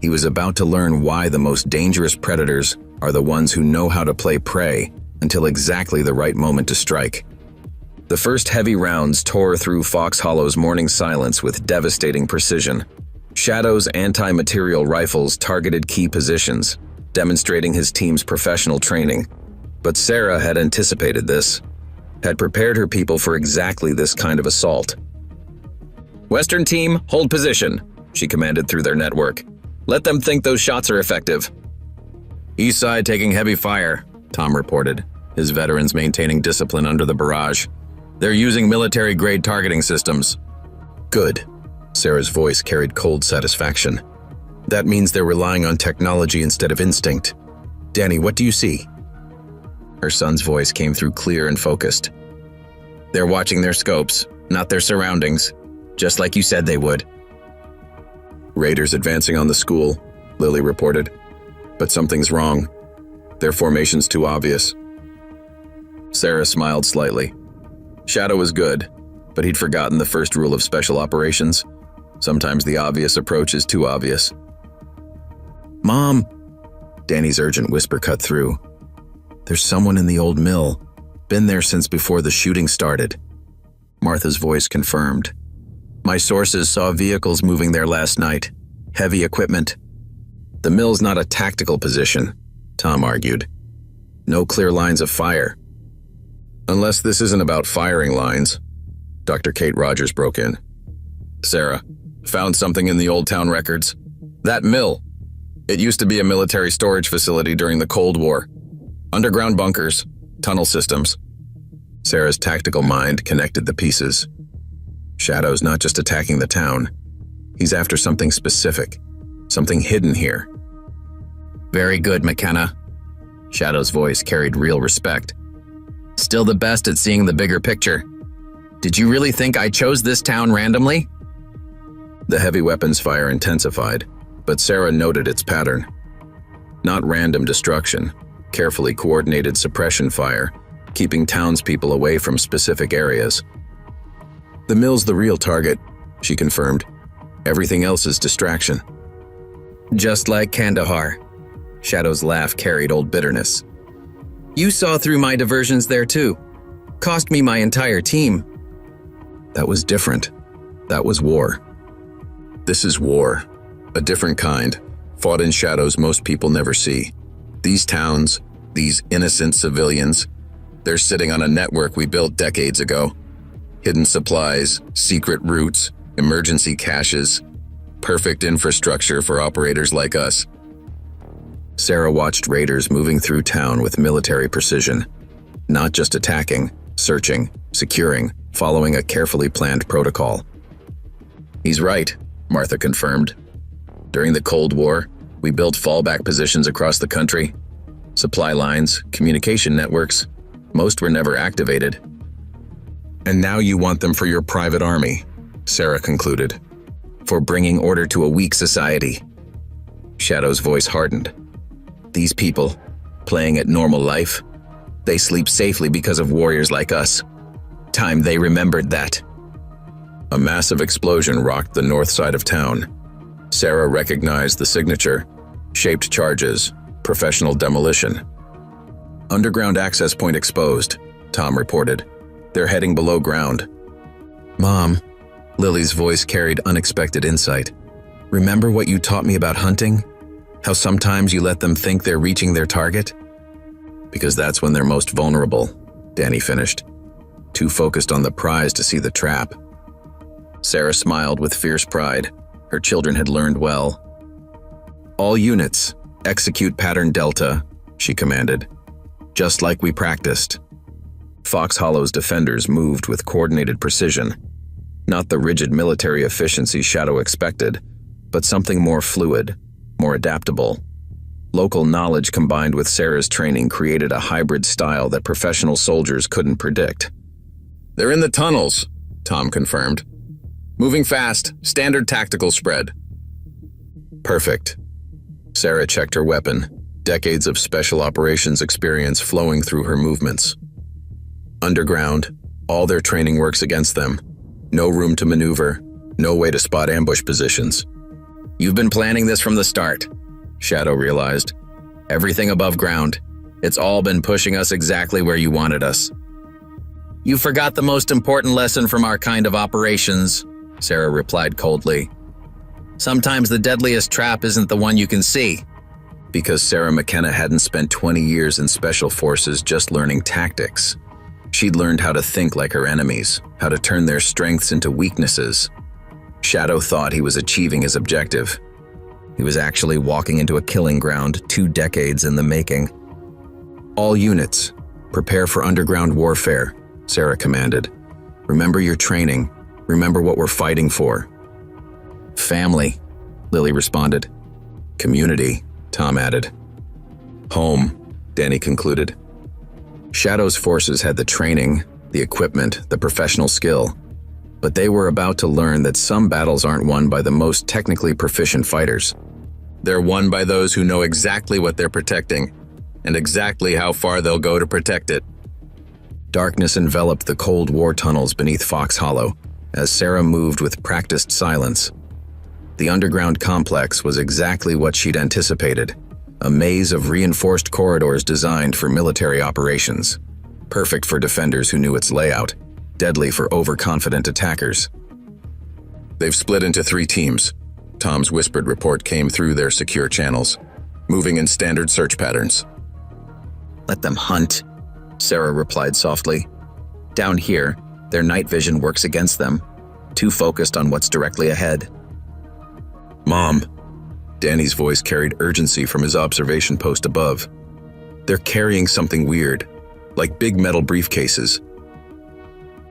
He was about to learn why the most dangerous predators are the ones who know how to play prey until exactly the right moment to strike. The first heavy rounds tore through Fox Hollow's morning silence with devastating precision. Shadow's anti-material rifles targeted key positions, demonstrating his team's professional training. But Sarah had anticipated this, had prepared her people for exactly this kind of assault. Western team, hold position, she commanded through their network. Let them think those shots are effective. East side taking heavy fire, Tom reported, his veterans maintaining discipline under the barrage. They're using military-grade targeting systems. Good. Sarah's voice carried cold satisfaction. That means they're relying on technology instead of instinct. Danny, what do you see? Her son's voice came through clear and focused. They're watching their scopes, not their surroundings, just like you said they would. Raiders advancing on the school, Lily reported. But something's wrong. Their formation's too obvious. Sarah smiled slightly. Shadow was good, but he'd forgotten the first rule of special operations. Sometimes the obvious approach is too obvious. Mom! Danny's urgent whisper cut through. There's someone in the old mill. Been there since before the shooting started. Martha's voice confirmed. My sources saw vehicles moving there last night. Heavy equipment. The mill's not a tactical position, Tom argued. No clear lines of fire. Unless this isn't about firing lines, Dr. Kate Rogers broke in. Sarah, found something in the Old Town records. That mill. It used to be a military storage facility during the Cold War. Underground bunkers, tunnel systems. Sarah's tactical mind connected the pieces. Shadow's not just attacking the town. He's after something specific, something hidden here. Very good, McKenna. Shadow's voice carried real respect. Still the best at seeing the bigger picture. Did you really think I chose this town randomly? The heavy weapons fire intensified, but Sarah noted its pattern. Not random destruction, carefully coordinated suppression fire, keeping townspeople away from specific areas. The mill's the real target, she confirmed. Everything else is distraction. Just like Kandahar. Shadow's laugh carried old bitterness. You saw through my diversions there too. Cost me my entire team. That was different. That was war. This is war. A different kind, fought in shadows most people never see. These towns, these innocent civilians, they're sitting on a network we built decades ago. Hidden supplies, secret routes, emergency caches, perfect infrastructure for operators like us. Sarah watched raiders moving through town with military precision, not just attacking, searching, securing, following a carefully planned protocol. He's right, Martha confirmed. During the Cold War, we built fallback positions across the country. Supply lines, communication networks, most were never activated. And now you want them for your private army, Sarah concluded. For bringing order to a weak society. Shadow's voice hardened. These people, playing at normal life, they sleep safely because of warriors like us. Time they remembered that. A massive explosion rocked the north side of town. Sarah recognized the signature, shaped charges, professional demolition. Underground access point exposed, Tom reported. They're heading below ground. Mom, Lily's voice carried unexpected insight. Remember what you taught me about hunting? How sometimes you let them think they're reaching their target? Because that's when they're most vulnerable, Danny finished, too focused on the prize to see the trap. Sarah smiled with fierce pride. Her children had learned well. All units, execute pattern Delta, she commanded. Just like we practiced. Fox Hollow's defenders moved with coordinated precision. Not the rigid military efficiency Shadow expected, but something more fluid, more adaptable. Local knowledge combined with Sarah's training created a hybrid style that professional soldiers couldn't predict. They're in the tunnels, Tom confirmed. Moving fast, standard tactical spread. Perfect. Sarah checked her weapon, decades of special operations experience flowing through her movements. Underground, all their training works against them. No room to maneuver, no way to spot ambush positions. You've been planning this from the start, Shadow realized. Everything above ground. It's all been pushing us exactly where you wanted us. You forgot the most important lesson from our kind of operations, Sarah replied coldly. Sometimes the deadliest trap isn't the one you can see. Because Sarah McKenna hadn't spent 20 years in special forces just learning tactics. She'd learned how to think like her enemies, how to turn their strengths into weaknesses. Shadow thought he was achieving his objective. He was actually walking into a killing ground 2 decades in the making. All units, prepare for underground warfare, Sarah commanded. Remember your training. Remember what we're fighting for. Family, Lily responded. Community, Tom added. Home, Danny concluded. Shadow's forces had the training, the equipment, the professional skill, but they were about to learn that some battles aren't won by the most technically proficient fighters. They're won by those who know exactly what they're protecting, and exactly how far they'll go to protect it. Darkness enveloped the Cold War tunnels beneath Fox Hollow, as Sarah moved with practiced silence. The underground complex was exactly what she'd anticipated, a maze of reinforced corridors designed for military operations. Perfect for defenders who knew its layout, deadly for overconfident attackers. They've split into 3 teams. Tom's whispered report came through their secure channels, moving in standard search patterns. Let them hunt, Sarah replied softly. Down here, their night vision works against them, too focused on what's directly ahead. Mom, Danny's voice carried urgency from his observation post above. They're carrying something weird, like big metal briefcases.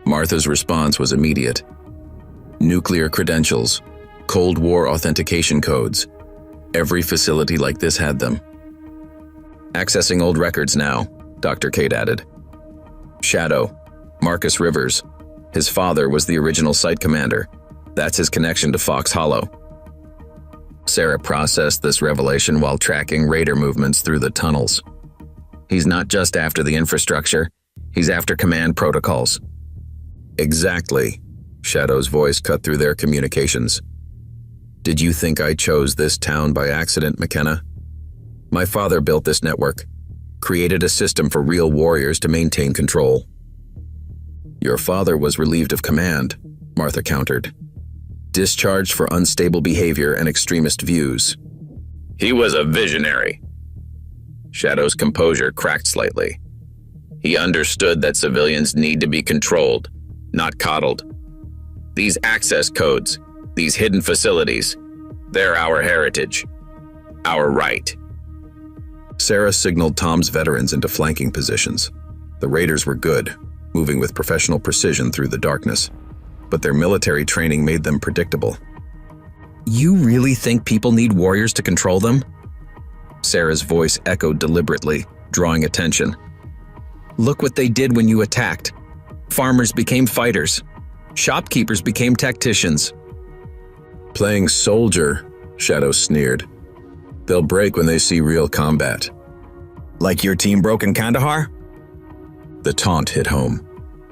Martha's response was immediate. Nuclear credentials, Cold War authentication codes. Every facility like this had them. Accessing old records now, Dr. Kate added. Shadow, Marcus Rivers. His father was the original site commander. That's his connection to Fox Hollow. Sarah processed this revelation while tracking raider movements through the tunnels. He's not just after the infrastructure, he's after command protocols. Exactly, Shadow's voice cut through their communications. Did you think I chose this town by accident, McKenna? My father built this network, created a system for real warriors to maintain control. Your father was relieved of command, Martha countered. Discharged for unstable behavior and extremist views. He was a visionary. Shadow's composure cracked slightly. He understood that civilians need to be controlled, not coddled. These access codes, these hidden facilities, they're our heritage, our right. Sarah signaled Tom's veterans into flanking positions. The raiders were good, moving with professional precision through the darkness, but their military training made them predictable. You really think people need warriors to control them? Sarah's voice echoed deliberately, drawing attention. Look what they did when you attacked. Farmers became fighters. Shopkeepers became tacticians. Playing soldier, Shadow sneered. They'll break when they see real combat. Like your team broke in Kandahar? The taunt hit home.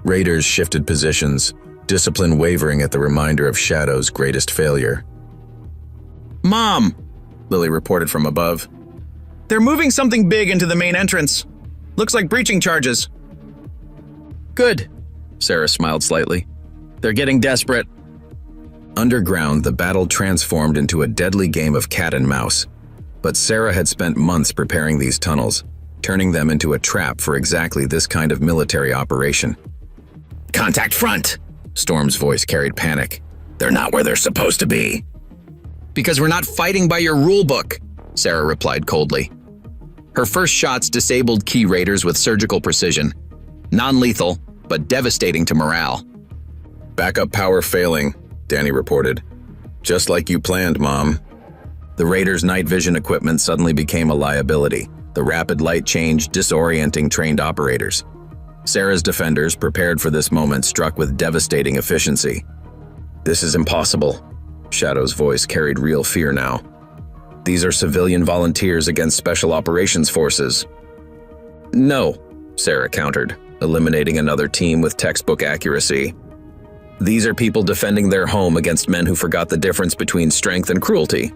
Raiders shifted positions, discipline wavering at the reminder of Shadow's greatest failure. Mom, Lily reported from above. They're moving something big into the main entrance. Looks like breaching charges. Good, Sarah smiled slightly. They're getting desperate. Underground, the battle transformed into a deadly game of cat and mouse. But Sarah had spent months preparing these tunnels, turning them into a trap for exactly this kind of military operation. Contact front! Storm's voice carried panic. They're not where they're supposed to be. Because we're not fighting by your rulebook, Sarah replied coldly. Her first shots disabled key raiders with surgical precision. Non-lethal, but devastating to morale. Backup power failing, Danny reported. Just like you planned, Mom. The raiders' night vision equipment suddenly became a liability. The rapid light change disorienting trained operators. Sarah's defenders, prepared for this moment, struck with devastating efficiency. This is impossible. Shadow's voice carried real fear now. These are civilian volunteers against special operations forces. No, Sarah countered, eliminating another team with textbook accuracy. These are people defending their home against men who forgot the difference between strength and cruelty.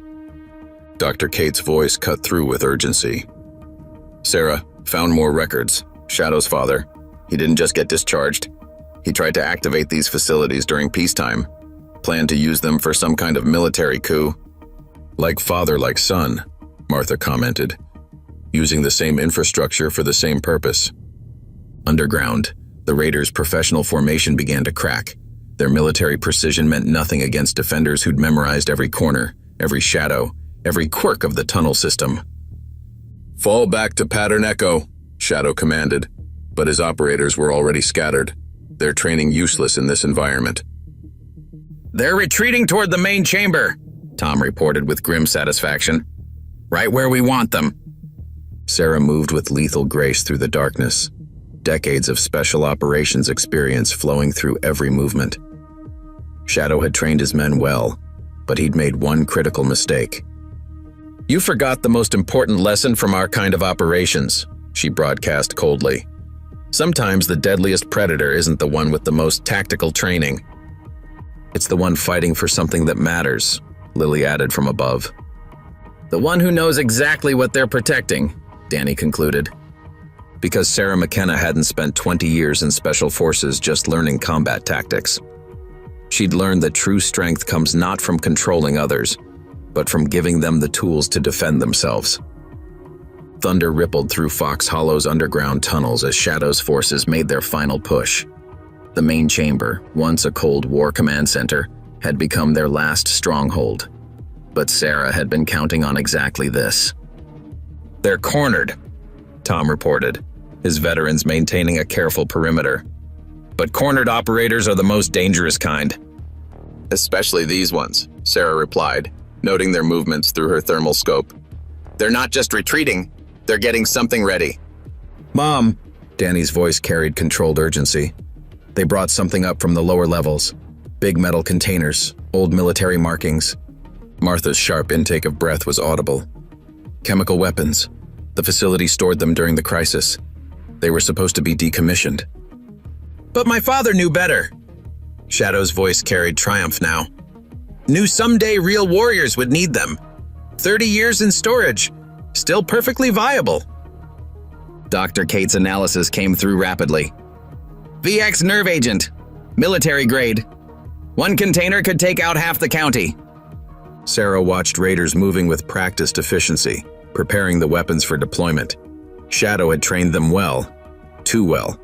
Dr. Kate's voice cut through with urgency. Sarah, found more records. Shadow's father. He didn't just get discharged. He tried to activate these facilities during peacetime. Planned to use them for some kind of military coup. Like father, like son, Martha commented. Using the same infrastructure for the same purpose. Underground, the raiders' professional formation began to crack. Their military precision meant nothing against defenders who'd memorized every corner, every shadow, every quirk of the tunnel system. Fall back to pattern echo, Shadow commanded, but his operators were already scattered. Their training useless in this environment. They're retreating toward the main chamber, Tom reported with grim satisfaction. Right where we want them. Sarah moved with lethal grace through the darkness. Decades of special operations experience flowing through every movement. Shadow had trained his men well, but he'd made one critical mistake. You forgot the most important lesson from our kind of operations, she broadcast coldly. Sometimes the deadliest predator isn't the one with the most tactical training. It's the one fighting for something that matters, Lily added from above. The one who knows exactly what they're protecting, Danny concluded. Because Sarah McKenna hadn't spent 20 years in special forces just learning combat tactics. She'd learned that true strength comes not from controlling others, but from giving them the tools to defend themselves. Thunder rippled through Fox Hollow's underground tunnels as Shadow's forces made their final push. The main chamber, once a Cold War command center, had become their last stronghold. But Sarah had been counting on exactly this. They're cornered, Tom reported, his veterans maintaining a careful perimeter. But cornered operators are the most dangerous kind. Especially these ones, Sarah replied, noting their movements through her thermal scope. They're not just retreating, they're getting something ready. Mom, Danny's voice carried controlled urgency. They brought something up from the lower levels. Big metal containers, old military markings. Martha's sharp intake of breath was audible. Chemical weapons. The facility stored them during the crisis. They were supposed to be decommissioned. But my father knew better. Shadow's voice carried triumph now. Knew someday real warriors would need them. 30 years in storage. Still perfectly viable. Dr. Kate's analysis came through rapidly. VX nerve agent. Military grade. One container could take out half the county. Sarah watched raiders moving with practiced efficiency, preparing the weapons for deployment. Shadow had trained them well. Too well.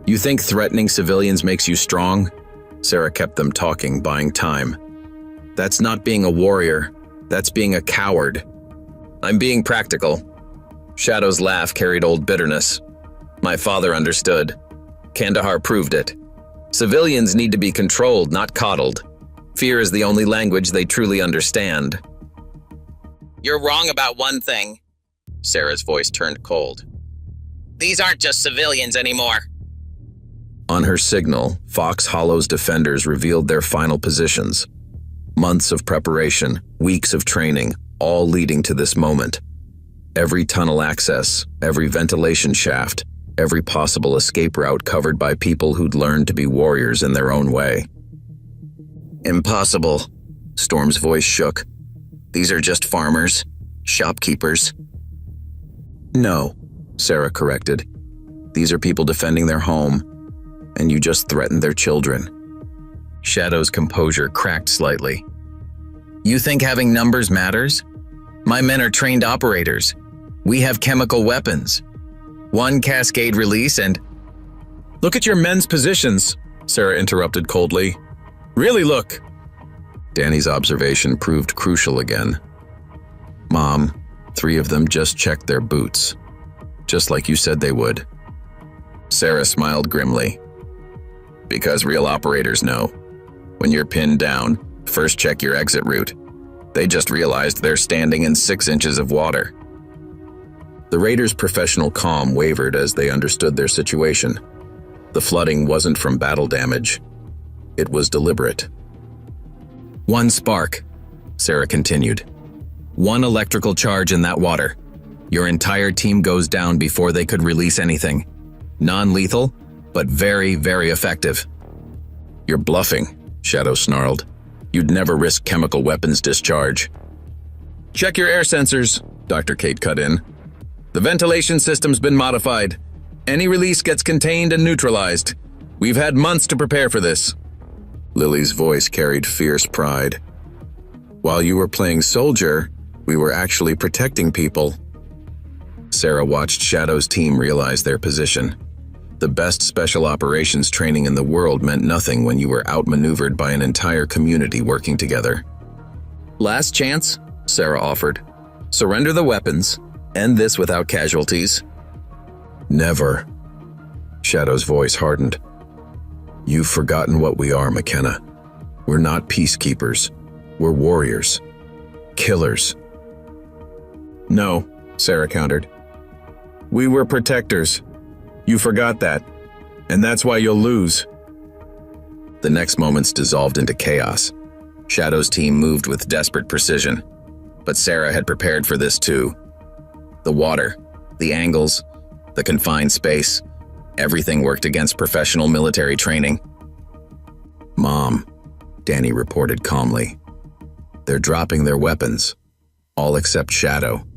You think threatening civilians makes you strong? Sarah kept them talking, buying time. That's not being a warrior. That's being a coward. I'm being practical. Shadow's laugh carried old bitterness. My father understood. Kandahar proved it. Civilians need to be controlled, not coddled. Fear is the only language they truly understand. You're wrong about one thing. Sarah's voice turned cold. These aren't just civilians anymore. On her signal, Fox Hollow's defenders revealed their final positions. Months of preparation, weeks of training, all leading to this moment. Every tunnel access, every ventilation shaft, every possible escape route covered by people who'd learned to be warriors in their own way. Impossible. Storm's voice shook. These are just farmers, shopkeepers. No, Sarah corrected. These are people defending their home, and you just threatened their children. Shadow's composure cracked slightly. You think having numbers matters? My men are trained operators. We have chemical weapons. One cascade release and… Look at your men's positions, Sarah interrupted coldly. Really look. Danny's observation proved crucial again. Mom, 3 of them just checked their boots, just like you said they would. Sarah smiled grimly. Because real operators know. When you're pinned down, first check your exit route. They just realized they're standing in 6 inches of water. The raiders' professional calm wavered as they understood their situation. The flooding wasn't from battle damage. It was deliberate. One spark, Sarah continued. One electrical charge in that water. Your entire team goes down before they could release anything. Non-lethal, but very, very effective. You're bluffing, Shadow snarled. You'd never risk chemical weapons discharge. Check your air sensors, Dr. Kate cut in. The ventilation system's been modified. Any release gets contained and neutralized. We've had months to prepare for this. Lily's voice carried fierce pride. While you were playing soldier, we were actually protecting people. Sarah watched Shadow's team realize their position. The best special operations training in the world meant nothing when you were outmaneuvered by an entire community working together. Last chance, Sarah offered. Surrender the weapons. End this without casualties. Never. Shadow's voice hardened. You've forgotten what we are, McKenna. We're not peacekeepers. We're warriors. Killers. No, Sarah countered. We were protectors. You forgot that. And that's why you'll lose. The next moments dissolved into chaos. Shadow's team moved with desperate precision. But Sarah had prepared for this too. The water, the angles, the confined space, everything worked against professional military training. Mom, Danny reported calmly. They're dropping their weapons, all except Shadow.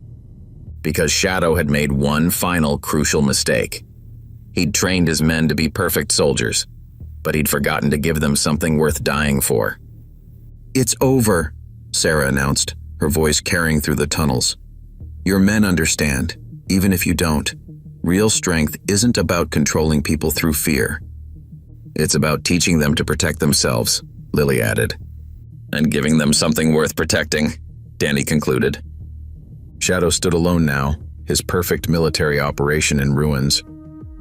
Because Shadow had made one final crucial mistake. He'd trained his men to be perfect soldiers, but he'd forgotten to give them something worth dying for. It's over, Sarah announced, her voice carrying through the tunnels. Your men understand, even if you don't. Real strength isn't about controlling people through fear. It's about teaching them to protect themselves, Lily added. And giving them something worth protecting, Danny concluded. Shadow stood alone now, his perfect military operation in ruins.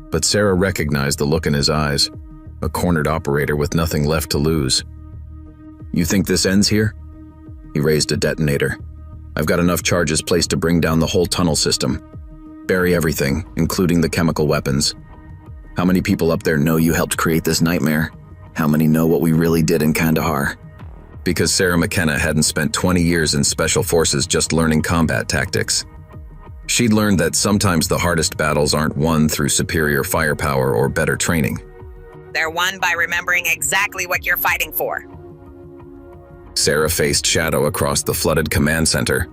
But Sarah recognized the look in his eyes, a cornered operator with nothing left to lose. You think this ends here? He raised a detonator. I've got enough charges placed to bring down the whole tunnel system. Bury everything, including the chemical weapons. How many people up there know you helped create this nightmare? How many know what we really did in Kandahar? Because Sarah McKenna hadn't spent 20 years in special forces just learning combat tactics. She'd learned that sometimes the hardest battles aren't won through superior firepower or better training. They're won by remembering exactly what you're fighting for. Sarah faced Shadow across the flooded command center,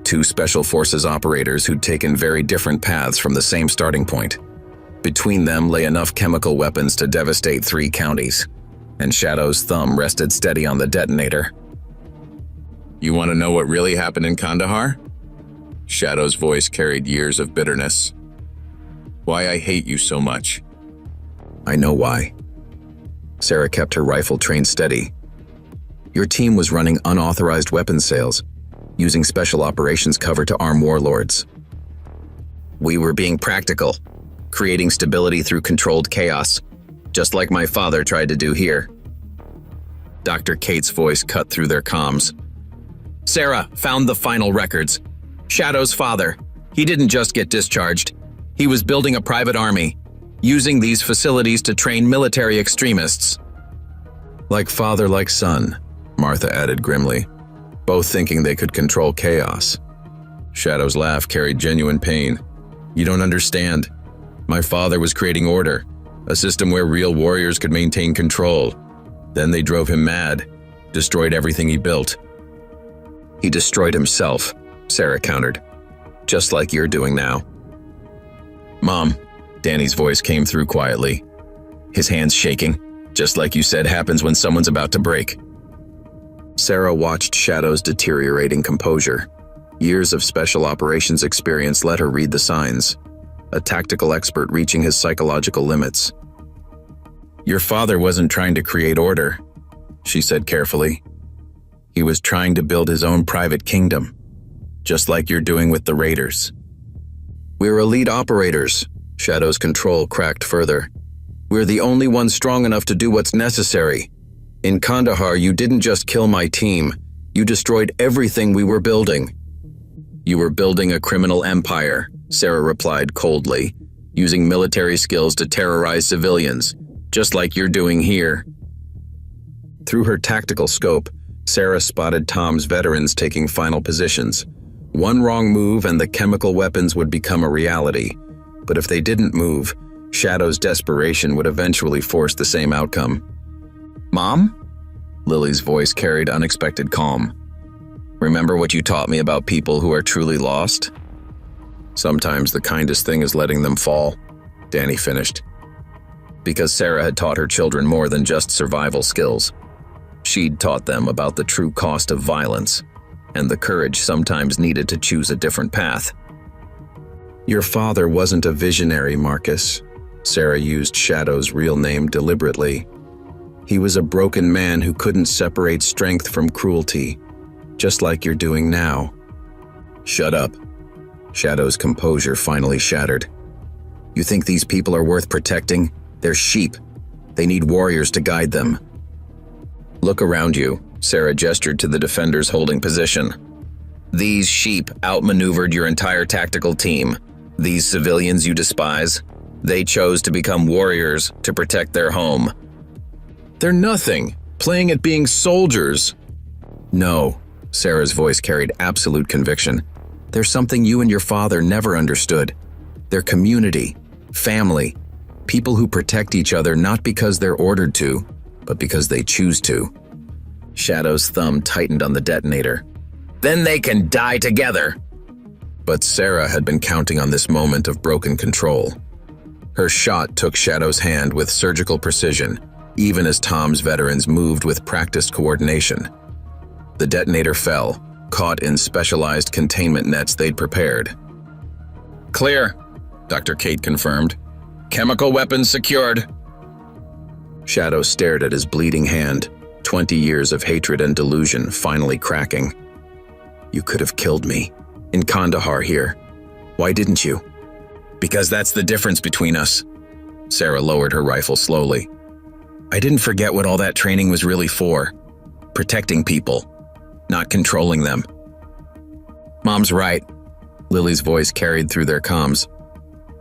2 special forces operators who'd taken very different paths from the same starting point. Between them lay enough chemical weapons to devastate 3 counties, and Shadow's thumb rested steady on the detonator. You want to know what really happened in Kandahar? Shadow's voice carried years of bitterness. Why I hate you so much. I know why. Sarah kept her rifle trained steady. Your team was running unauthorized weapons sales, using special operations cover to arm warlords. We were being practical, creating stability through controlled chaos, just like my father tried to do here. Dr. Kate's voice cut through their comms. Sarah found the final records. Shadow's father. He didn't just get discharged. He was building a private army, using these facilities to train military extremists. Like father, like son, Martha added grimly, both thinking they could control chaos. Shadow's laugh carried genuine pain. You don't understand. My father was creating order, a system where real warriors could maintain control. Then they drove him mad, destroyed everything he built. He destroyed himself, Sarah countered, just like you're doing now. Mom, Danny's voice came through quietly, his hands shaking, just like you said happens when someone's about to break. Sarah watched Shadow's deteriorating composure. Years of special operations experience let her read the signs, a tactical expert reaching his psychological limits. Your father wasn't trying to create order, she said carefully. He was trying to build his own private kingdom, just like you're doing with the Raiders. We're elite operators, Shadow's control cracked further. We're the only ones strong enough to do what's necessary. In Kandahar, you didn't just kill my team, you destroyed everything we were building. You were building a criminal empire, Sarah replied coldly, using military skills to terrorize civilians, just like you're doing here. Through her tactical scope, Sarah spotted Tom's veterans taking final positions. One wrong move and the chemical weapons would become a reality. But if they didn't move, Shadow's desperation would eventually force the same outcome. Mom? Lily's voice carried unexpected calm. Remember what you taught me about people who are truly lost? Sometimes the kindest thing is letting them fall, Danny finished. Because Sarah had taught her children more than just survival skills. She'd taught them about the true cost of violence, and the courage sometimes needed to choose a different path. Your father wasn't a visionary, Marcus. Sarah used Shadow's real name deliberately. He was a broken man who couldn't separate strength from cruelty, just like you're doing now. Shut up. Shadow's composure finally shattered. You think these people are worth protecting? They're sheep. They need warriors to guide them. Look around you, Sarah gestured to the defenders holding position. These sheep outmaneuvered your entire tactical team. These civilians you despise, they chose to become warriors to protect their home. They're nothing, playing at being soldiers. No, Sarah's voice carried absolute conviction. There's something you and your father never understood. They're community, family, people who protect each other not because they're ordered to, but because they choose to. Shadow's thumb tightened on the detonator. Then they can die together. But Sarah had been counting on this moment of broken control. Her shot took Shadow's hand with surgical precision, even as Tom's veterans moved with practiced coordination. The detonator fell, caught in specialized containment nets they'd prepared. Clear, Dr. Kate confirmed. Chemical weapons secured. Shadow stared at his bleeding hand, 20 years of hatred and delusion finally cracking. You could have killed me. In Kandahar here. Why didn't you? Because that's the difference between us. Sarah lowered her rifle slowly. I didn't forget what all that training was really for. Protecting people, not controlling them. Mom's right. Lily's voice carried through their comms.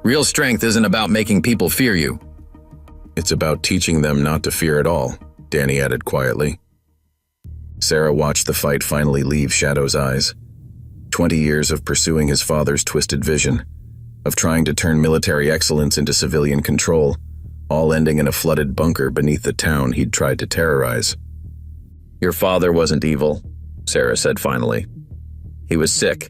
Real strength isn't about making people fear you. It's about teaching them not to fear at all, Danny added quietly. Sarah watched the fight finally leave Shadow's eyes. 20 years of pursuing his father's twisted vision, of trying to turn military excellence into civilian control, all ending in a flooded bunker beneath the town he'd tried to terrorize. Your father wasn't evil, Sarah said finally. He was sick,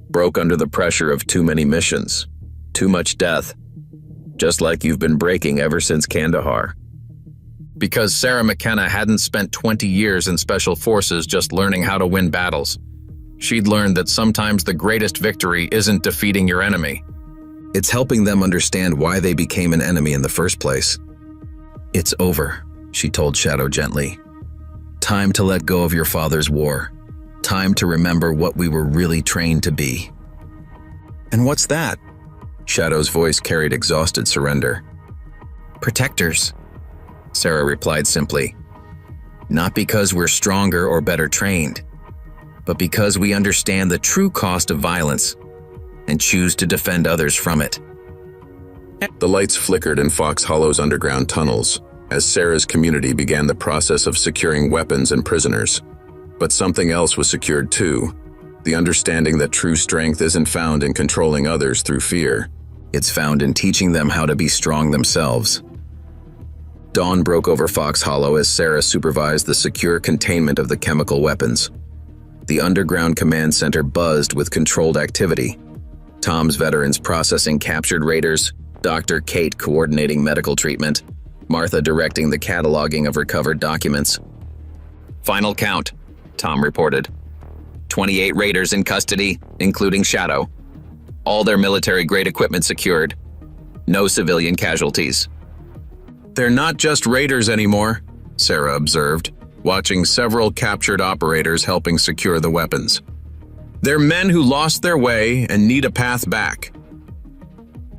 broke under the pressure of too many missions, too much death, just like you've been breaking ever since Kandahar. Because Sarah McKenna hadn't spent 20 years in special forces just learning how to win battles. She'd learned that sometimes the greatest victory isn't defeating your enemy. It's helping them understand why they became an enemy in the first place. It's over, she told Shadow gently. Time to let go of your father's war. Time to remember what we were really trained to be. And what's that? Shadow's voice carried exhausted surrender. Protectors, Sarah replied simply. Not because we're stronger or better trained, but because we understand the true cost of violence and choose to defend others from it. The lights flickered in Fox Hollow's underground tunnels as Sarah's community began the process of securing weapons and prisoners. But something else was secured too, the understanding that true strength isn't found in controlling others through fear. It's found in teaching them how to be strong themselves. Dawn broke over Fox Hollow as Sarah supervised the secure containment of the chemical weapons. The underground command center buzzed with controlled activity. Tom's veterans processing captured raiders, Dr. Kate coordinating medical treatment, Martha directing the cataloging of recovered documents. Final count, Tom reported. 28 raiders in custody, including Shadow. All their military-grade equipment secured. No civilian casualties. They're not just raiders anymore, Sarah observed, watching several captured operators helping secure the weapons. They're men who lost their way and need a path back.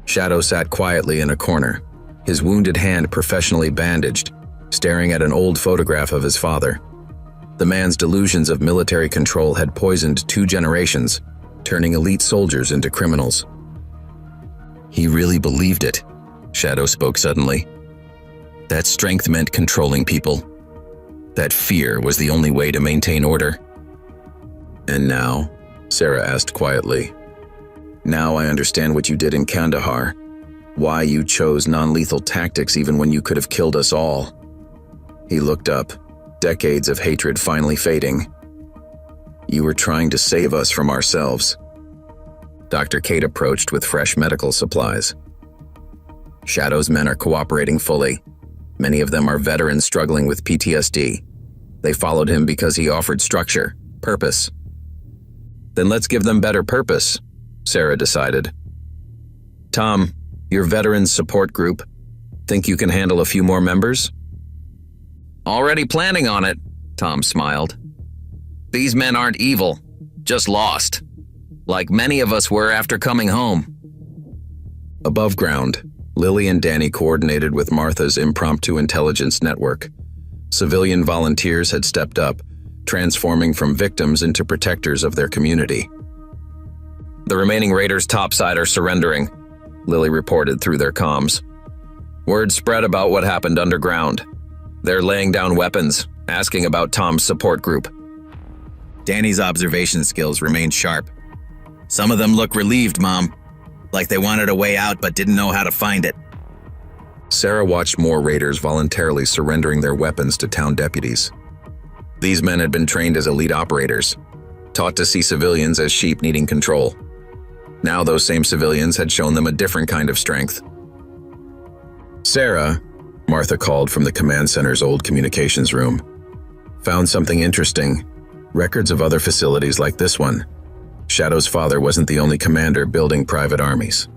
Shadow sat quietly in a corner, his wounded hand professionally bandaged, staring at an old photograph of his father. The man's delusions of military control had poisoned 2 generations, turning elite soldiers into criminals. He really believed it, Shadow spoke suddenly. That strength meant controlling people. That fear was the only way to maintain order. And now, Sarah asked quietly, now I understand what you did in Kandahar, why you chose non-lethal tactics even when you could have killed us all. He looked up, decades of hatred finally fading. You were trying to save us from ourselves. Dr. Kate approached with fresh medical supplies. Shadow's men are cooperating fully. Many of them are veterans struggling with PTSD. They followed him because he offered structure, purpose. Then let's give them better purpose, Sarah decided. Tom, your veterans support group, think you can handle a few more members? Already planning on it, Tom smiled. These men aren't evil, just lost, like many of us were after coming home. Above ground, Lily and Danny coordinated with Martha's impromptu intelligence network. Civilian volunteers had stepped up, transforming from victims into protectors of their community. The remaining raiders topside are surrendering, Lily reported through their comms. Word spread about what happened underground. They're laying down weapons, asking about Tom's support group. Danny's observation skills remained sharp. Some of them look relieved, Mom, like they wanted a way out but didn't know how to find it. Sarah watched more raiders voluntarily surrendering their weapons to town deputies. These men had been trained as elite operators, taught to see civilians as sheep needing control. Now those same civilians had shown them a different kind of strength. Sarah, Martha called from the command center's old communications room, found something interesting, records of other facilities like this one. Shadow's father wasn't the only commander building private armies.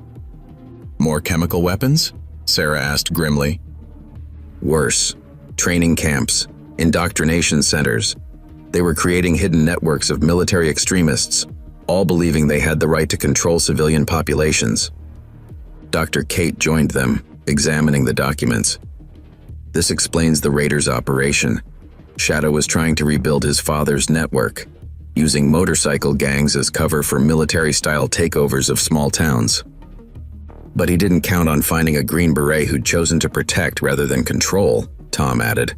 More chemical weapons? Sarah asked grimly. Worse, training camps, indoctrination centers. They were creating hidden networks of military extremists, all believing they had the right to control civilian populations. Dr. Kate joined them, examining the documents. This explains the raiders' operation. Shadow was trying to rebuild his father's network, using motorcycle gangs as cover for military-style takeovers of small towns. But he didn't count on finding a Green Beret who'd chosen to protect rather than control, Tom added.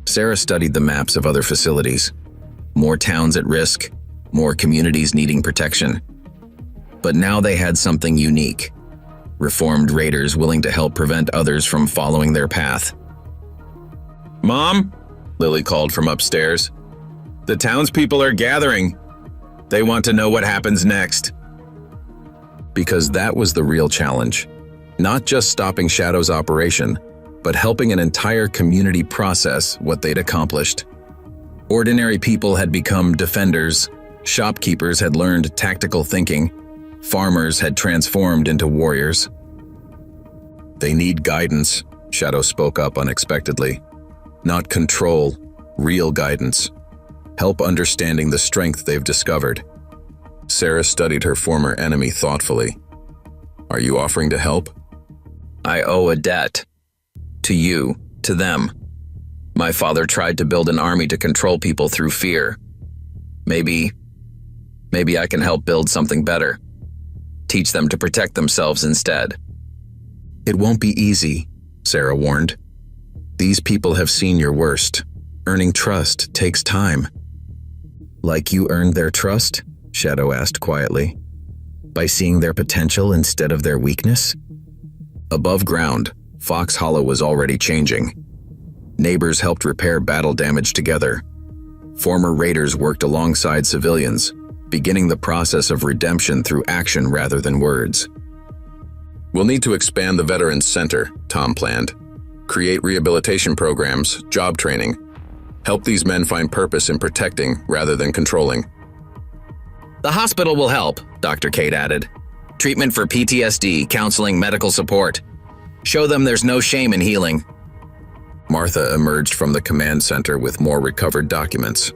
Sarah studied the maps of other facilities. More towns at risk, more communities needing protection. But now they had something unique. Reformed raiders willing to help prevent others from following their path. Mom, Lily called from upstairs. The townspeople are gathering. They want to know what happens next. Because that was the real challenge. Not just stopping Shadow's operation, but helping an entire community process what they'd accomplished. Ordinary people had become defenders, shopkeepers had learned tactical thinking, farmers had transformed into warriors. They need guidance, Shadow spoke up unexpectedly. Not control, real guidance. Help understanding the strength they've discovered. Sarah studied her former enemy thoughtfully. Are you offering to help? I owe a debt. To you, to them. My father tried to build an army to control people through fear. Maybe I can help build something better. Teach them to protect themselves instead. It won't be easy, Sarah warned. These people have seen your worst. Earning trust takes time. Like you earned their trust? Shadow asked quietly. By seeing their potential instead of their weakness? Above ground, Fox Hollow was already changing. Neighbors helped repair battle damage together. Former raiders worked alongside civilians, beginning the process of redemption through action rather than words. We'll need to expand the Veterans Center, Tom planned. Create rehabilitation programs, job training. Help these men find purpose in protecting rather than controlling. The hospital will help, Dr. Kate added. Treatment for PTSD, counseling, medical support. Show them there's no shame in healing. Martha emerged from the command center with more recovered documents.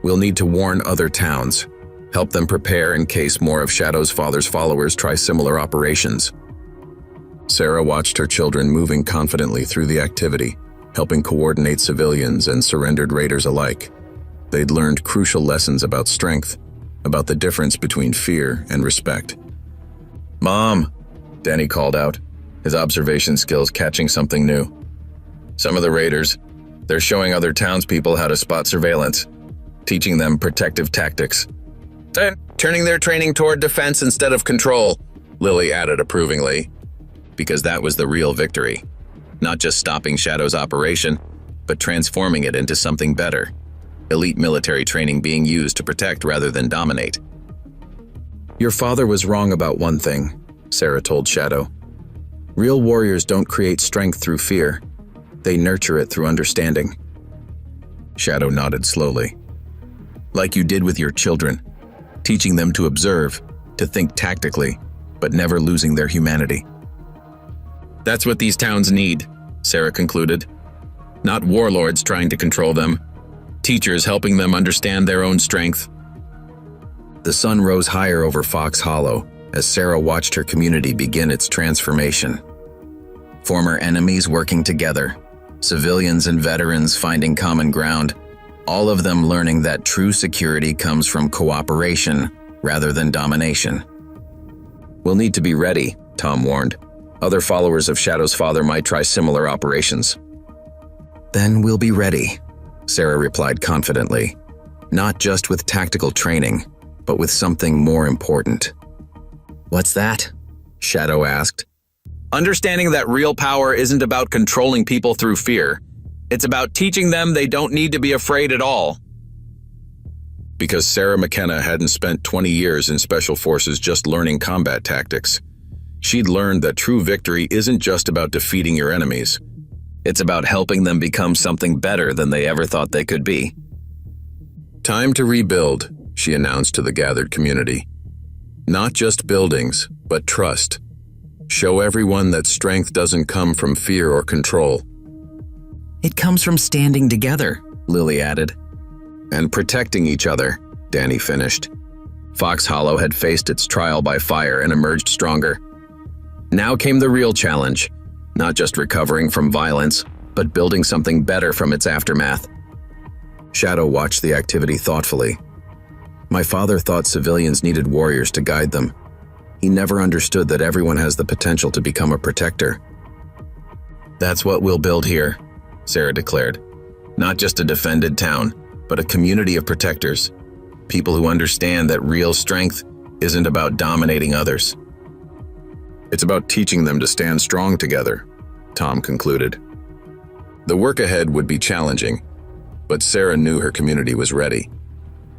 We'll need to warn other towns. Help them prepare in case more of Shadow's father's followers try similar operations. Sarah watched her children moving confidently through the activity, helping coordinate civilians and surrendered raiders alike. They'd learned crucial lessons about strength, about the difference between fear and respect. "Mom," Danny called out, his observation skills catching something new. "Some of the raiders, they're showing other townspeople how to spot surveillance, teaching them protective tactics. Turning their training toward defense instead of control," Lily added approvingly, because that was the real victory. Not just stopping Shadow's operation, but transforming it into something better. Elite military training being used to protect rather than dominate. "Your father was wrong about one thing," Sarah told Shadow. "Real warriors don't create strength through fear. They nurture it through understanding." Shadow nodded slowly. "Like you did with your children, teaching them to observe, to think tactically, but never losing their humanity." "That's what these towns need," Sarah concluded. "Not warlords trying to control them. Teachers helping them understand their own strength." The sun rose higher over Fox Hollow as Sarah watched her community begin its transformation. Former enemies working together, civilians and veterans finding common ground, all of them learning that true security comes from cooperation rather than domination. "We'll need to be ready," Tom warned. "Other followers of Shadow's father might try similar operations." "Then we'll be ready," Sarah replied confidently. "Not just with tactical training, but with something more important." "What's that?" Shadow asked. "Understanding that real power isn't about controlling people through fear. It's about teaching them they don't need to be afraid at all." Because Sarah McKenna hadn't spent 20 years in Special Forces just learning combat tactics. She'd learned that true victory isn't just about defeating your enemies. It's about helping them become something better than they ever thought they could be. "Time to rebuild," she announced to the gathered community. "Not just buildings, but trust. Show everyone that strength doesn't come from fear or control." "It comes from standing together," Lily added. "And protecting each other," Danny finished. Fox Hollow had faced its trial by fire and emerged stronger. Now came the real challenge, not just recovering from violence, but building something better from its aftermath. Shadow watched the activity thoughtfully. "My father thought civilians needed warriors to guide them. He never understood that everyone has the potential to become a protector." "That's what we'll build here," Sarah declared. "Not just a defended town, but a community of protectors. People who understand that real strength isn't about dominating others. It's about teaching them to stand strong together," Tom concluded. The work ahead would be challenging, but Sarah knew her community was ready.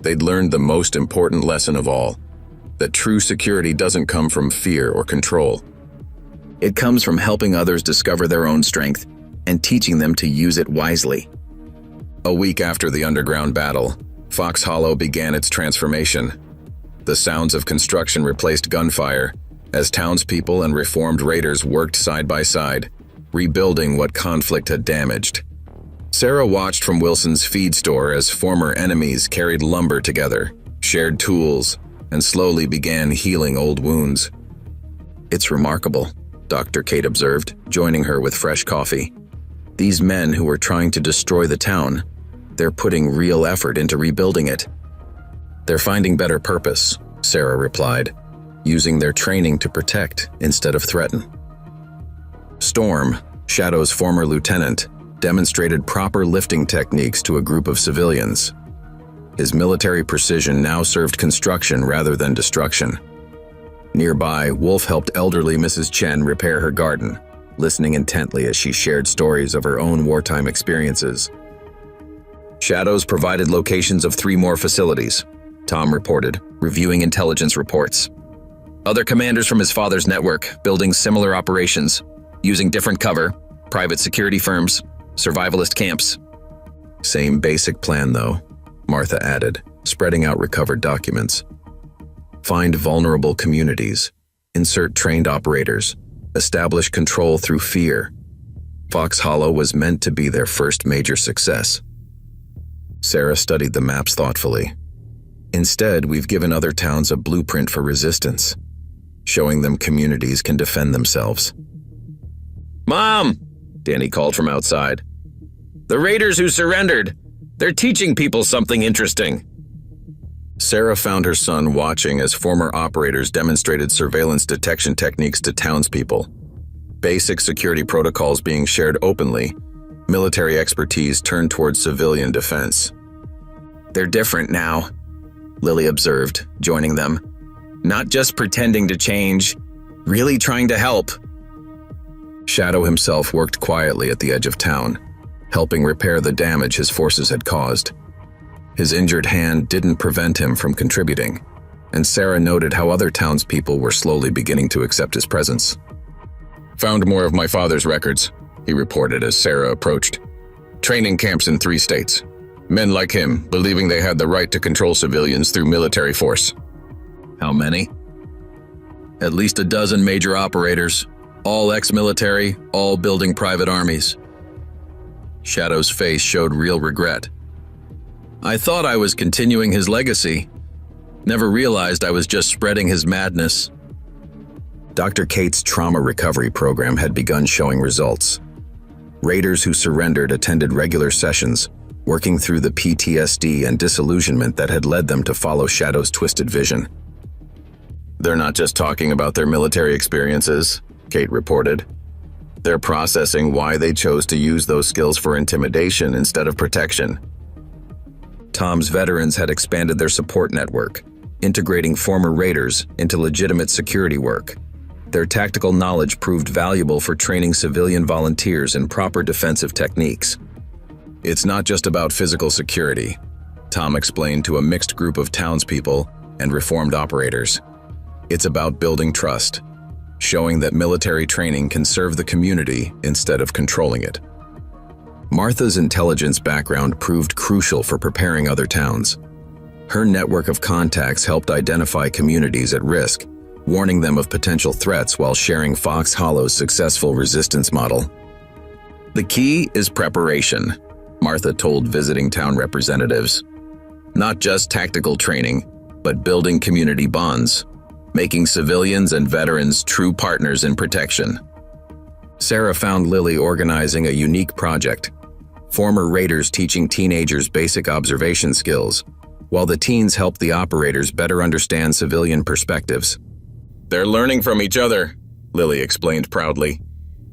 They'd learned the most important lesson of all, that true security doesn't come from fear or control. It comes from helping others discover their own strength and teaching them to use it wisely. A week after the underground battle, Fox Hollow began its transformation. The sounds of construction replaced gunfire as townspeople and reformed raiders worked side by side, rebuilding what conflict had damaged. Sarah watched from Wilson's feed store as former enemies carried lumber together, shared tools, and slowly began healing old wounds. It's remarkable, Dr. Kate observed, joining her with fresh coffee. These men who were trying to destroy the town, they're putting real effort into rebuilding it. They're finding better purpose, Sarah replied, using their training to protect instead of threaten. Storm, Shadow's former lieutenant, demonstrated proper lifting techniques to a group of civilians. His military precision now served construction rather than destruction. Nearby, Wolf helped elderly Mrs. Chen repair her garden, listening intently as she shared stories of her own wartime experiences. Shadows provided locations of 3 more facilities, Tom reported, reviewing intelligence reports. Other commanders from his father's network building similar operations, using different cover, private security firms, survivalist camps. Same basic plan, though, Martha added, spreading out recovered documents. Find vulnerable communities, insert trained operators, establish control through fear. Fox Hollow was meant to be their first major success. Sarah studied the maps thoughtfully. Instead, we've given other towns a blueprint for resistance, showing them communities can defend themselves. Mom! Danny called from outside. The raiders who surrendered, they're teaching people something interesting. Sarah found her son watching as former operators demonstrated surveillance detection techniques to townspeople. Basic security protocols being shared openly, military expertise turned towards civilian defense. They're different now, Lily observed, joining them. Not just pretending to change, really trying to help. Shadow himself worked quietly at the edge of town, helping repair the damage his forces had caused. His injured hand didn't prevent him from contributing, and Sarah noted how other townspeople were slowly beginning to accept his presence. Found more of my father's records, he reported as Sarah approached. Training camps in 3 states. Men like him, believing they had the right to control civilians through military force. How many? At least a dozen major operators, all ex-military, all building private armies. Shadow's face showed real regret. I thought I was continuing his legacy. Never realized I was just spreading his madness. Dr. Kate's trauma recovery program had begun showing results. Raiders who surrendered attended regular sessions, working through the PTSD and disillusionment that had led them to follow Shadow's twisted vision. They're not just talking about their military experiences, Kate reported. They're processing why they chose to use those skills for intimidation instead of protection. Tom's veterans had expanded their support network, integrating former raiders into legitimate security work. Their tactical knowledge proved valuable for training civilian volunteers in proper defensive techniques. It's not just about physical security, Tom explained to a mixed group of townspeople and reformed operators. It's about building trust, showing that military training can serve the community instead of controlling it. Martha's intelligence background proved crucial for preparing other towns. Her network of contacts helped identify communities at risk, warning them of potential threats while sharing Fox Hollow's successful resistance model. The key is preparation, Martha told visiting town representatives. Not just tactical training, but building community bonds, making civilians and veterans true partners in protection. Sarah found Lily organizing a unique project, former raiders teaching teenagers basic observation skills, while the teens helped the operators better understand civilian perspectives. They're learning from each other, Lily explained proudly.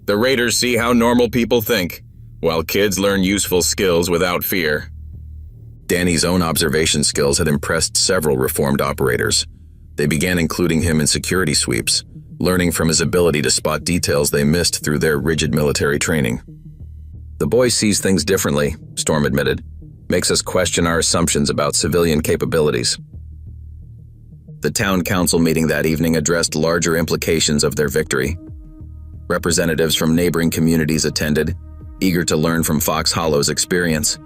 The raiders see how normal people think, while kids learn useful skills without fear. Danny's own observation skills had impressed several reformed operators. They began including him in security sweeps, learning from his ability to spot details they missed through their rigid military training. The boy sees things differently, Storm admitted. Makes us question our assumptions about civilian capabilities. The town council meeting that evening addressed larger implications of their victory. Representatives from neighboring communities attended, eager to learn from Fox Hollow's experience.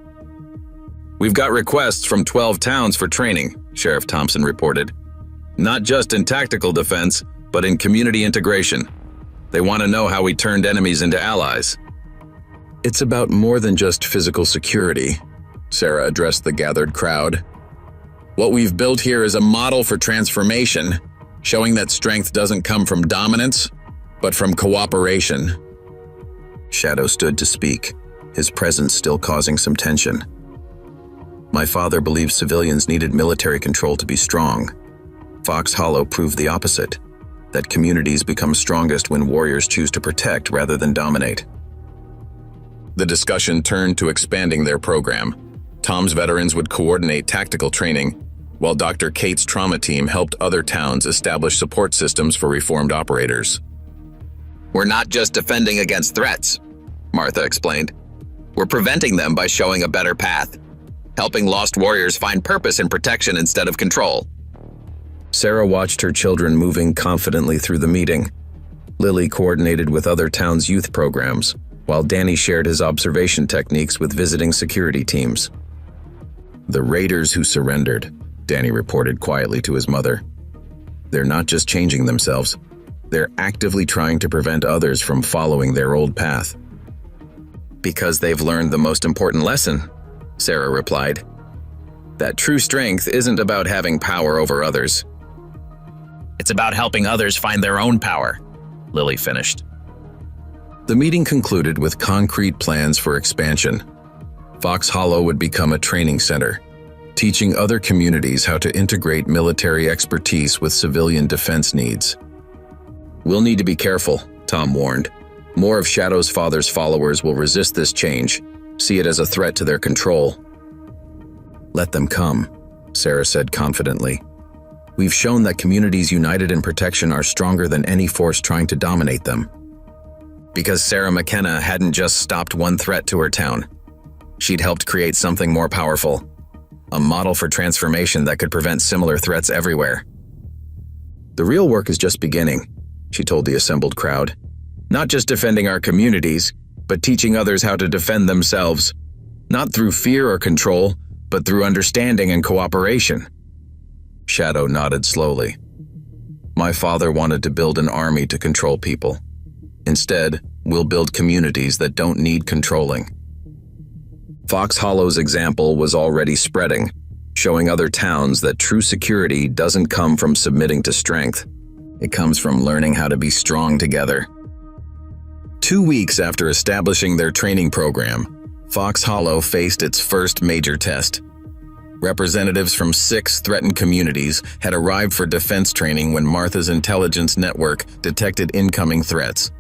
We've got requests from 12 towns for training, Sheriff Thompson reported. Not just in tactical defense, but in community integration. They want to know how we turned enemies into allies. It's about more than just physical security, Sarah addressed the gathered crowd. What we've built here is a model for transformation, showing that strength doesn't come from dominance, but from cooperation. Shadow stood to speak, his presence still causing some tension. My father believed civilians needed military control to be strong. Fox Hollow proved the opposite, that communities become strongest when warriors choose to protect rather than dominate. The discussion turned to expanding their program. Tom's veterans would coordinate tactical training, while Dr. Kate's trauma team helped other towns establish support systems for reformed operators. We're not just defending against threats, Martha explained. We're preventing them by showing a better path, helping lost warriors find purpose in protection instead of control. Sarah watched her children moving confidently through the meeting. Lily coordinated with other towns' youth programs, while Danny shared his observation techniques with visiting security teams. The raiders who surrendered, Danny reported quietly to his mother. They're not just changing themselves, they're actively trying to prevent others from following their old path. Because they've learned the most important lesson, Sarah replied. That true strength isn't about having power over others. It's about helping others find their own power, Lily finished. The meeting concluded with concrete plans for expansion. Fox Hollow would become a training center, teaching other communities how to integrate military expertise with civilian defense needs. We'll need to be careful, Tom warned. More of Shadow's father's followers will resist this change, see it as a threat to their control. Let them come, Sarah said confidently. We've shown that communities united in protection are stronger than any force trying to dominate them. Because Sarah McKenna hadn't just stopped one threat to her town. She'd helped create something more powerful, a model for transformation that could prevent similar threats everywhere. The real work is just beginning, she told the assembled crowd. Not just defending our communities, but teaching others how to defend themselves, not through fear or control, but through understanding and cooperation. Shadow nodded slowly. My father wanted to build an army to control people. Instead, we'll build communities that don't need controlling. Fox Hollow's example was already spreading, showing other towns that true security doesn't come from submitting to strength. It comes from learning how to be strong together. 2 weeks after establishing their training program, Fox Hollow faced its first major test. Representatives from 6 threatened communities had arrived for defense training when Martha's intelligence network detected incoming threats.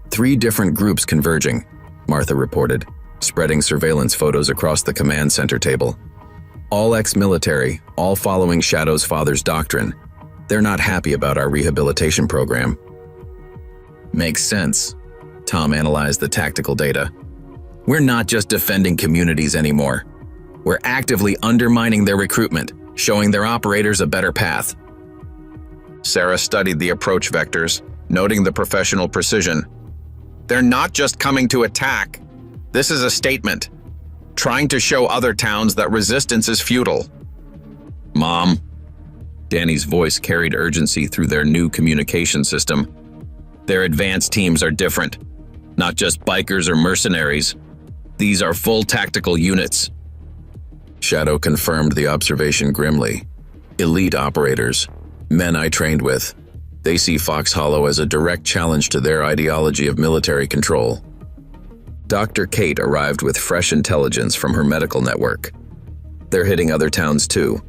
3 different groups converging, Martha reported, spreading surveillance photos across the command center table. All ex-military, all following Shadow's father's doctrine. They're not happy about our rehabilitation program. Makes sense. Tom analyzed the tactical data. We're not just defending communities anymore. We're actively undermining their recruitment, showing their operators a better path. Sarah studied the approach vectors, noting the professional precision. They're not just coming to attack. This is a statement, trying to show other towns that resistance is futile. Mom, Danny's voice carried urgency through their new communication system. Their advanced teams are different, not just bikers or mercenaries. These are full tactical units. Shadow confirmed the observation grimly. Elite operators, men I trained with. They see Fox Hollow as a direct challenge to their ideology of military control. Dr. Kate arrived with fresh intelligence from her medical network. They're hitting other towns too,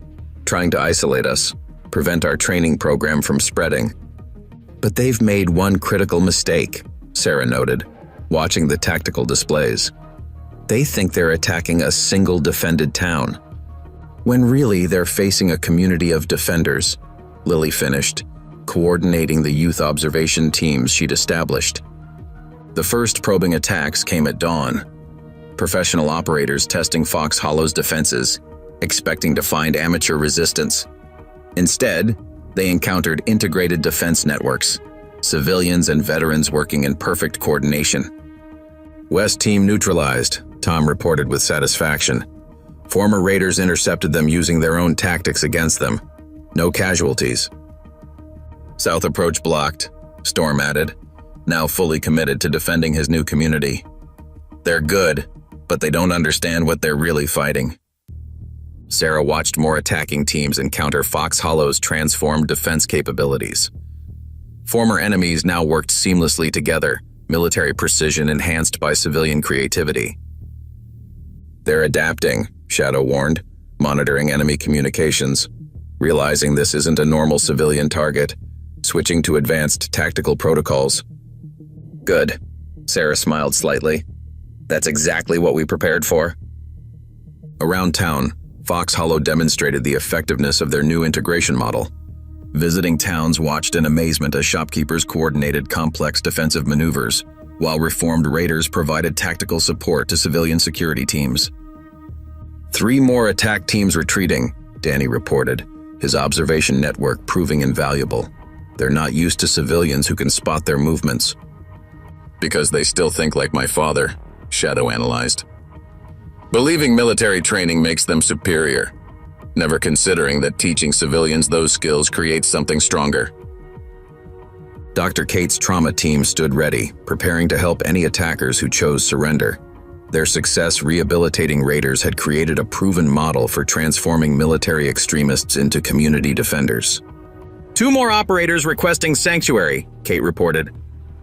trying to isolate us, prevent our training program from spreading. But they've made one critical mistake, Sarah noted, watching the tactical displays. They think they're attacking a single defended town, when really they're facing a community of defenders, Lily finished, coordinating the youth observation teams she'd established. The first probing attacks came at dawn. Professional operators testing Fox Hollow's defenses, expecting to find amateur resistance. Instead, they encountered integrated defense networks, civilians and veterans working in perfect coordination. West team neutralized, Tom reported with satisfaction. Former raiders intercepted them using their own tactics against them. No casualties. South approach blocked, Storm added, now fully committed to defending his new community. They're good, but they don't understand what they're really fighting. Sarah watched more attacking teams encounter Fox Hollow's transformed defense capabilities. Former enemies now worked seamlessly together, military precision enhanced by civilian creativity. "They're adapting," Shadow warned, monitoring enemy communications. Realizing this isn't a normal civilian target, switching to advanced tactical protocols. "Good," Sarah smiled slightly. "That's exactly what we prepared for." Around town, Fox Hollow demonstrated the effectiveness of their new integration model. Visiting towns watched in amazement as shopkeepers coordinated complex defensive maneuvers, while reformed raiders provided tactical support to civilian security teams. "3 more attack teams retreating," Danny reported, his observation network proving invaluable. "They're not used to civilians who can spot their movements." "Because they still think like my father," Shadow analyzed. "Believing military training makes them superior, never considering that teaching civilians those skills creates something stronger." Dr. Kate's trauma team stood ready, preparing to help any attackers who chose surrender. Their success rehabilitating raiders had created a proven model for transforming military extremists into community defenders. 2 more operators requesting sanctuary, Kate reported.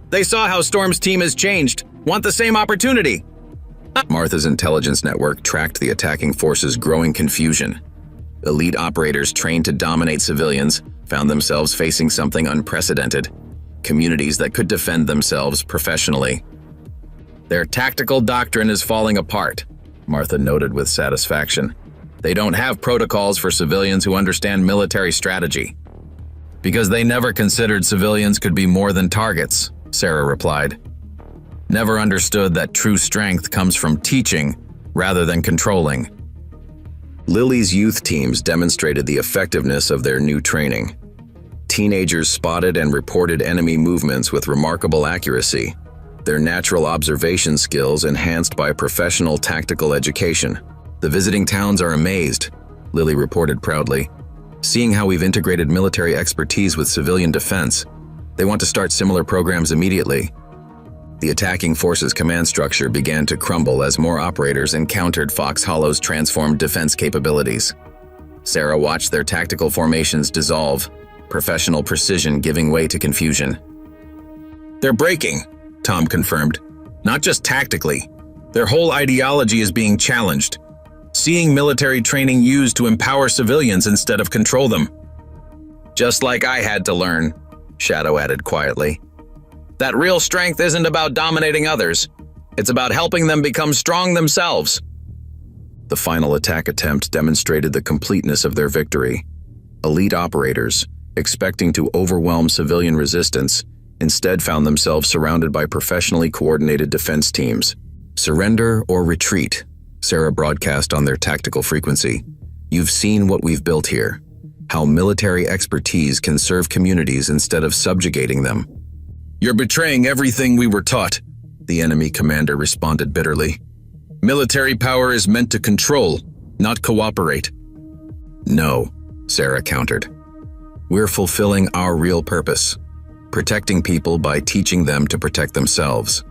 "They saw how Storm's team has changed. Want the same opportunity." Martha's intelligence network tracked the attacking force's growing confusion. Elite operators trained to dominate civilians found themselves facing something unprecedented: communities that could defend themselves professionally. "Their tactical doctrine is falling apart," Martha noted with satisfaction. "They don't have protocols for civilians who understand military strategy." "Because they never considered civilians could be more than targets," Sarah replied. "Never understood that true strength comes from teaching rather than controlling." Lily's youth teams demonstrated the effectiveness of their new training. Teenagers spotted and reported enemy movements with remarkable accuracy, their natural observation skills enhanced by professional tactical education. "The visiting towns are amazed," Lily reported proudly. "Seeing how we've integrated military expertise with civilian defense, they want to start similar programs immediately." The attacking force's command structure began to crumble as more operators encountered Fox Hollow's transformed defense capabilities. Sarah watched their tactical formations dissolve, professional precision giving way to confusion. "They're breaking," Tom confirmed. "Not just tactically. Their whole ideology is being challenged. Seeing military training used to empower civilians instead of control them." "Just like I had to learn," Shadow added quietly. "That real strength isn't about dominating others. It's about helping them become strong themselves." The final attack attempt demonstrated the completeness of their victory. Elite operators, expecting to overwhelm civilian resistance, instead found themselves surrounded by professionally coordinated defense teams. "Surrender or retreat," Sarah broadcast on their tactical frequency. "You've seen what we've built here, how military expertise can serve communities instead of subjugating them." "You're betraying everything we were taught," the enemy commander responded bitterly. "Military power is meant to control, not cooperate." "No," Sarah countered. "We're fulfilling our real purpose, protecting people by teaching them to protect themselves."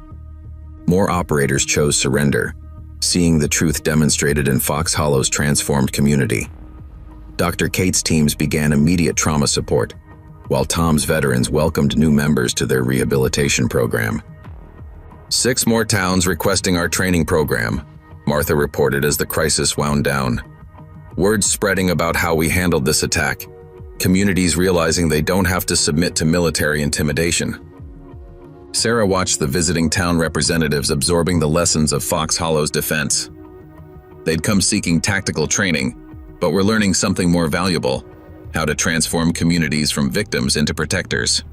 More operators chose surrender, seeing the truth demonstrated in Fox Hollow's transformed community. Dr. Kate's teams began immediate trauma support, while Tom's veterans welcomed new members to their rehabilitation program. 6 more towns requesting our training program, Martha reported as the crisis wound down. Word spreading about how we handled this attack, communities realizing they don't have to submit to military intimidation. Sarah watched the visiting town representatives absorbing the lessons of Fox Hollow's defense. They'd come seeking tactical training, but were learning something more valuable: how to transform communities from victims into protectors.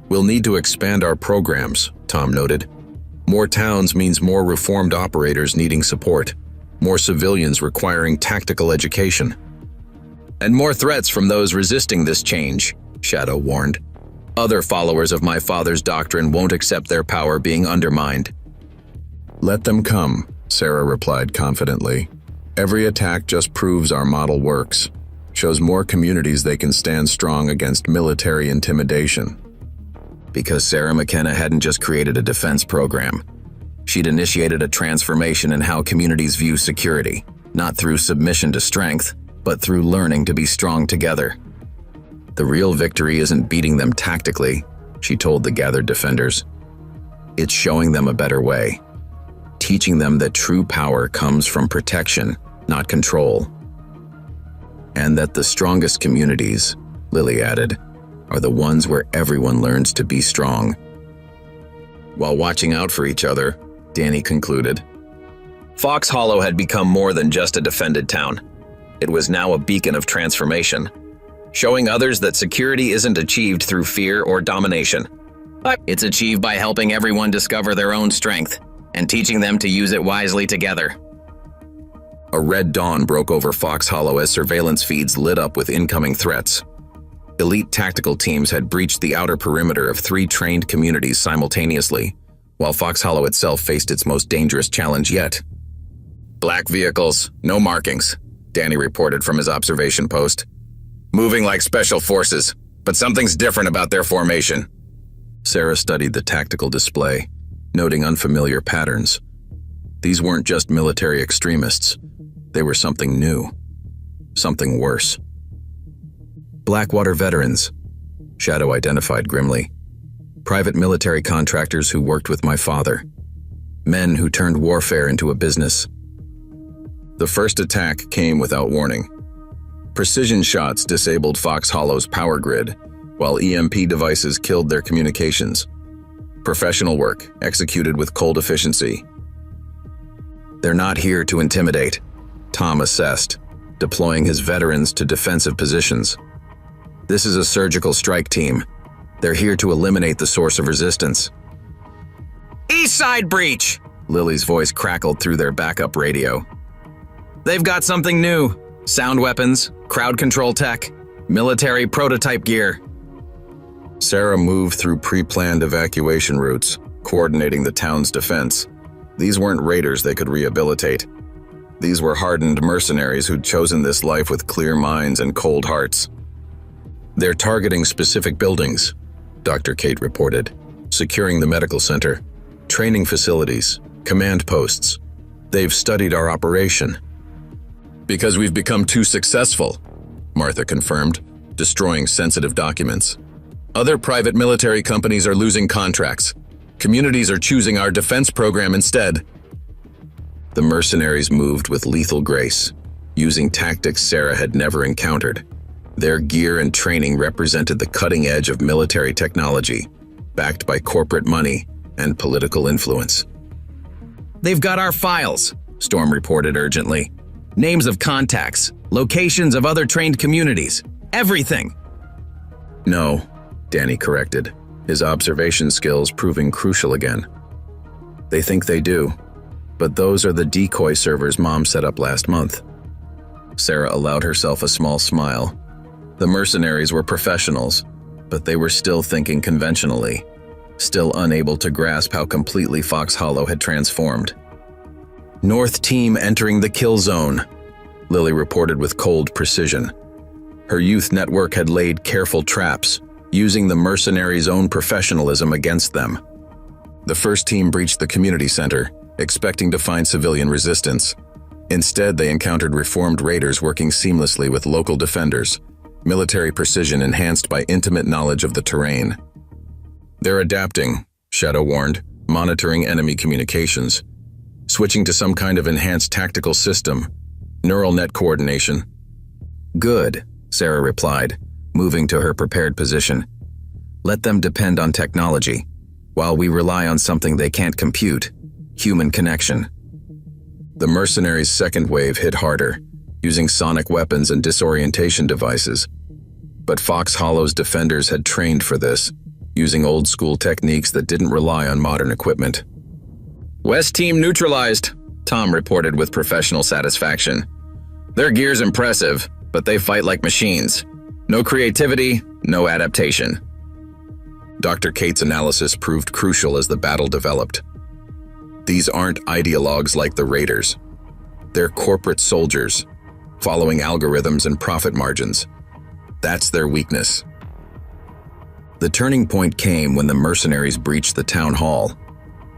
"We'll need to expand our programs," Tom noted. "More towns means more reformed operators needing support, more civilians requiring tactical education." "And more threats from those resisting this change," Shadow warned. "Other followers of my father's doctrine won't accept their power being undermined." "Let them come," Sarah replied confidently. "Every attack just proves our model works, shows more communities they can stand strong against military intimidation." Because Sarah McKenna hadn't just created a defense program. She'd initiated a transformation in how communities view security, not through submission to strength, but through learning to be strong together. The real victory isn't beating them tactically, she told the gathered defenders. It's showing them a better way, teaching them that true power comes from protection, not control. And that the strongest communities, Lily added, are the ones where everyone learns to be strong. While watching out for each other, Danny concluded. Fox Hollow had become more than just a defended town. It was now a beacon of transformation, showing others that security isn't achieved through fear or domination. It's achieved by helping everyone discover their own strength and teaching them to use it wisely together. A red dawn broke over Fox Hollow as surveillance feeds lit up with incoming threats. Elite tactical teams had breached the outer perimeter of 3 trained communities simultaneously, while Fox Hollow itself faced its most dangerous challenge yet. Black vehicles, no markings, Danny reported from his observation post. Moving like special forces, but something's different about their formation. Sarah studied the tactical display, noting unfamiliar patterns. These weren't just military extremists. They were something new, something worse. Blackwater veterans, Shadow identified grimly. Private military contractors who worked with my father. Men who turned warfare into a business. The first attack came without warning. Precision shots disabled Fox Hollow's power grid, while EMP devices killed their communications. Professional work, executed with cold efficiency. They're not here to intimidate, Tom assessed, deploying his veterans to defensive positions. This is a surgical strike team. They're here to eliminate the source of resistance. East Side breach! Lily's voice crackled through their backup radio. They've got something new. Sound weapons, crowd control tech, military prototype gear. Sarah moved through pre-planned evacuation routes, coordinating the town's defense. These weren't raiders they could rehabilitate. These were hardened mercenaries who'd chosen this life with clear minds and cold hearts. They're targeting specific buildings, Dr. Kate reported, securing the medical center, training facilities, command posts. They've studied our operation. Because we've become too successful, Martha confirmed, destroying sensitive documents. Other private military companies are losing contracts. Communities are choosing our defense program instead. The mercenaries moved with lethal grace, using tactics Sarah had never encountered. Their gear and training represented the cutting edge of military technology, backed by corporate money and political influence. They've got our files, Storm reported urgently. Names of contacts, locations of other trained communities, everything. No, Danny corrected, his observation skills proving crucial again. They think they do, but those are the decoy servers Mom set up last month. Sarah allowed herself a small smile. The mercenaries were professionals, but they were still thinking conventionally, still unable to grasp how completely Fox Hollow had transformed. North team entering the kill zone, Lily reported with cold precision. Her youth network had laid careful traps, using the mercenaries' own professionalism against them. The first team breached the community center, expecting to find civilian resistance. Instead, they encountered reformed raiders working seamlessly with local defenders, military precision enhanced by intimate knowledge of the terrain. They're adapting, Shadow warned, monitoring enemy communications, switching to some kind of enhanced tactical system, neural net coordination. Good, Sarah replied, moving to her prepared position. Let them depend on technology, while we rely on something they can't compute, human connection. The mercenaries' second wave hit harder, using sonic weapons and disorientation devices. But Fox Hollow's defenders had trained for this, using old-school techniques that didn't rely on modern equipment. West team neutralized, Tom reported with professional satisfaction. Their gear's impressive, but they fight like machines. No creativity, no adaptation. Dr. Kate's analysis proved crucial as the battle developed. These aren't ideologues like the Raiders. They're corporate soldiers, following algorithms and profit margins. That's their weakness. The turning point came when the mercenaries breached the town hall.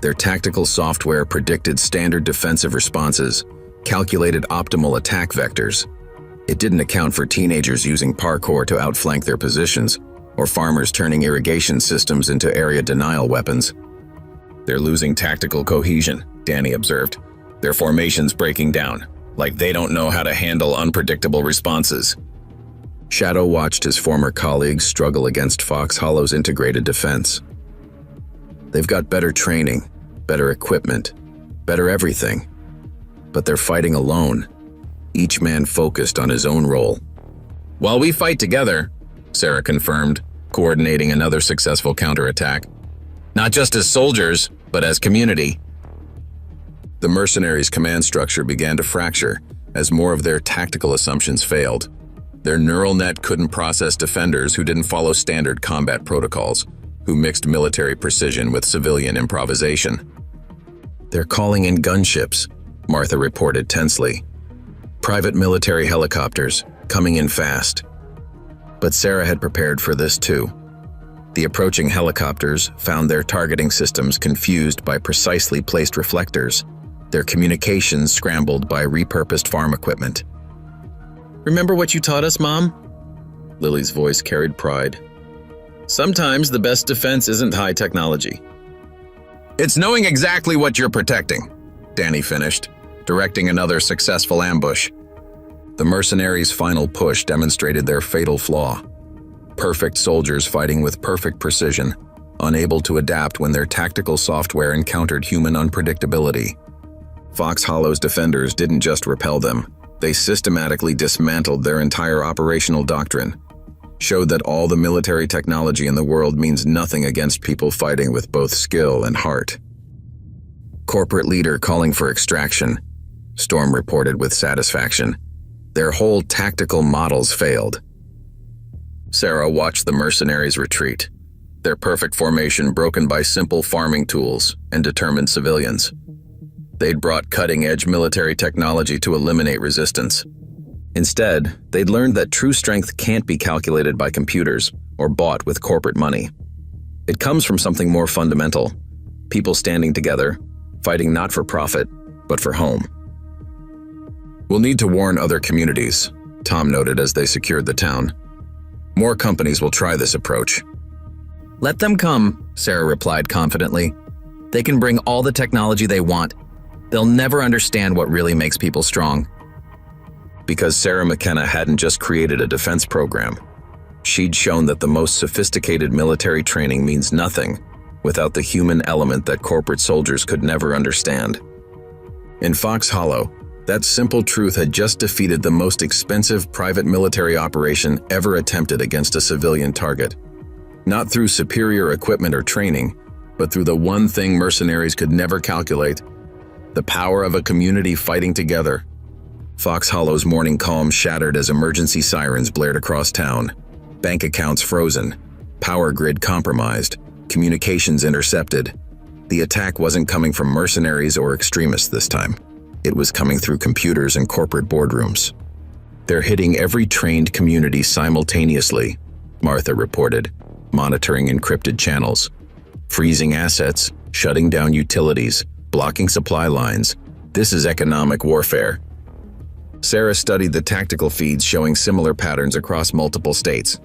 Their tactical software predicted standard defensive responses, calculated optimal attack vectors. It didn't account for teenagers using parkour to outflank their positions, or farmers turning irrigation systems into area denial weapons. They're losing tactical cohesion, Danny observed. Their formations breaking down, like they don't know how to handle unpredictable responses. Shadow watched his former colleagues struggle against Fox Hollow's integrated defense. They've got better training, better equipment, better everything. But they're fighting alone, each man focused on his own role. While we fight together, Sarah confirmed, coordinating another successful counterattack. Not just as soldiers, but as community. The mercenaries' command structure began to fracture as more of their tactical assumptions failed. Their neural net couldn't process defenders who didn't follow standard combat protocols, who mixed military precision with civilian improvisation. They're calling in gunships, Martha reported tensely. Private military helicopters, coming in fast. But Sarah had prepared for this too. The approaching helicopters found their targeting systems confused by precisely placed reflectors, their communications scrambled by repurposed farm equipment. Remember what you taught us, Mom? Lily's voice carried pride. Sometimes the best defense isn't high technology. It's knowing exactly what you're protecting, Danny finished, directing another successful ambush. The mercenaries' final push demonstrated their fatal flaw. Perfect soldiers fighting with perfect precision, unable to adapt when their tactical software encountered human unpredictability. Fox Hollow's defenders didn't just repel them, they systematically dismantled their entire operational doctrine, showed that all the military technology in the world means nothing against people fighting with both skill and heart. Corporate leader calling for extraction, Storm reported with satisfaction. Their whole tactical models failed. Sarah watched the mercenaries retreat, their perfect formation broken by simple farming tools and determined civilians. They'd brought cutting-edge military technology to eliminate resistance. Instead, they'd learned that true strength can't be calculated by computers or bought with corporate money. It comes from something more fundamental, people standing together, fighting not for profit, but for home. We'll need to warn other communities, Tom noted as they secured the town. More companies will try this approach. Let them come, Sarah replied confidently. They can bring all the technology they want. They'll never understand what really makes people strong. Because Sarah McKenna hadn't just created a defense program. She'd shown that the most sophisticated military training means nothing without the human element that corporate soldiers could never understand. In Fox Hollow, that simple truth had just defeated the most expensive private military operation ever attempted against a civilian target. Not through superior equipment or training, but through the one thing mercenaries could never calculate: the power of a community fighting together. Fox Hollow's morning calm shattered as emergency sirens blared across town. Bank accounts frozen, power grid compromised, communications intercepted. The attack wasn't coming from mercenaries or extremists this time. It was coming through computers and corporate boardrooms. They're hitting every trained community simultaneously, Martha reported, monitoring encrypted channels. Freezing assets, shutting down utilities, blocking supply lines. This is economic warfare. Sarah studied the tactical feeds showing similar patterns across multiple states.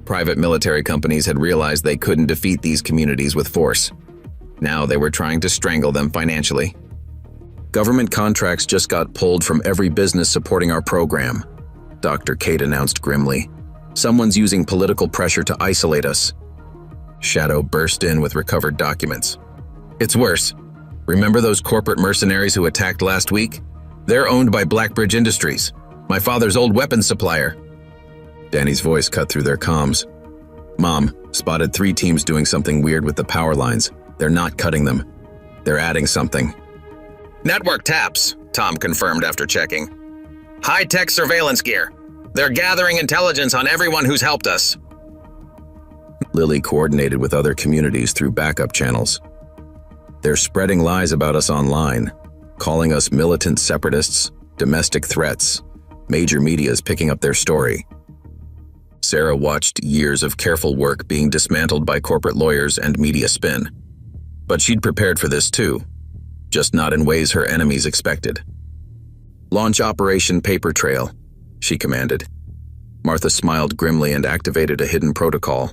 Private military companies had realized they couldn't defeat these communities with force. Now they were trying to strangle them financially. Government contracts just got pulled from every business supporting our program, Dr. Kate announced grimly. Someone's using political pressure to isolate us. Shadow burst in with recovered documents. It's worse. Remember those corporate mercenaries who attacked last week? They're owned by Blackbridge Industries, my father's old weapons supplier. Danny's voice cut through their comms. Mom, spotted 3 teams doing something weird with the power lines. They're not cutting them. They're adding something. Network taps, Tom confirmed after checking. High-tech surveillance gear. They're gathering intelligence on everyone who's helped us. Lily coordinated with other communities through backup channels. They're spreading lies about us online, calling us militant separatists, domestic threats. Major media is picking up their story. Sarah watched years of careful work being dismantled by corporate lawyers and media spin. But she'd prepared for this too, just not in ways her enemies expected. "Launch Operation Paper Trail," she commanded. Martha smiled grimly and activated a hidden protocol.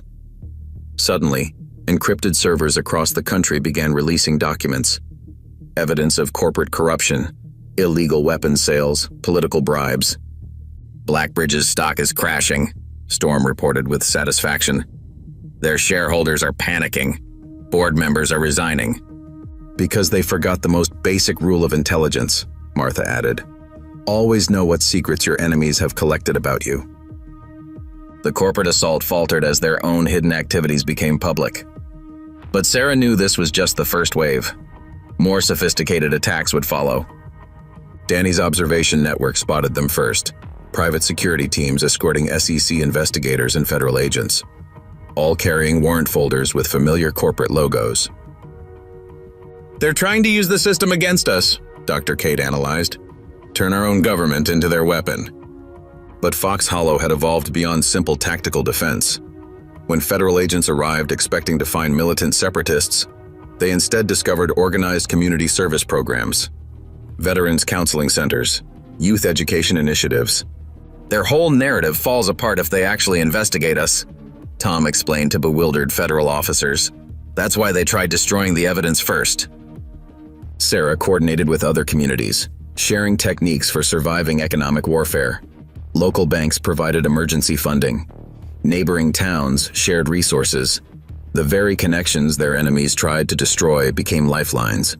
Suddenly, encrypted servers across the country began releasing documents. Evidence of corporate corruption, illegal weapons sales, political bribes. Blackbridge's stock is crashing, Storm reported with satisfaction. Their shareholders are panicking. Board members are resigning. "Because they forgot the most basic rule of intelligence," Martha added. "Always know what secrets your enemies have collected about you." The corporate assault faltered as their own hidden activities became public. But Sarah knew this was just the first wave. More sophisticated attacks would follow. Danny's observation network spotted them first. Private security teams escorting SEC investigators and federal agents, all carrying warrant folders with familiar corporate logos. They're trying to use the system against us, Dr. Kate analyzed. Turn our own government into their weapon. But Fox Hollow had evolved beyond simple tactical defense. When federal agents arrived expecting to find militant separatists, they instead discovered organized community service programs, veterans counseling centers, youth education initiatives. Their whole narrative falls apart if they actually investigate us, Tom explained to bewildered federal officers. That's why they tried destroying the evidence first. Sarah coordinated with other communities, sharing techniques for surviving economic warfare. Local banks provided emergency funding. Neighboring towns shared resources. The very connections their enemies tried to destroy became lifelines.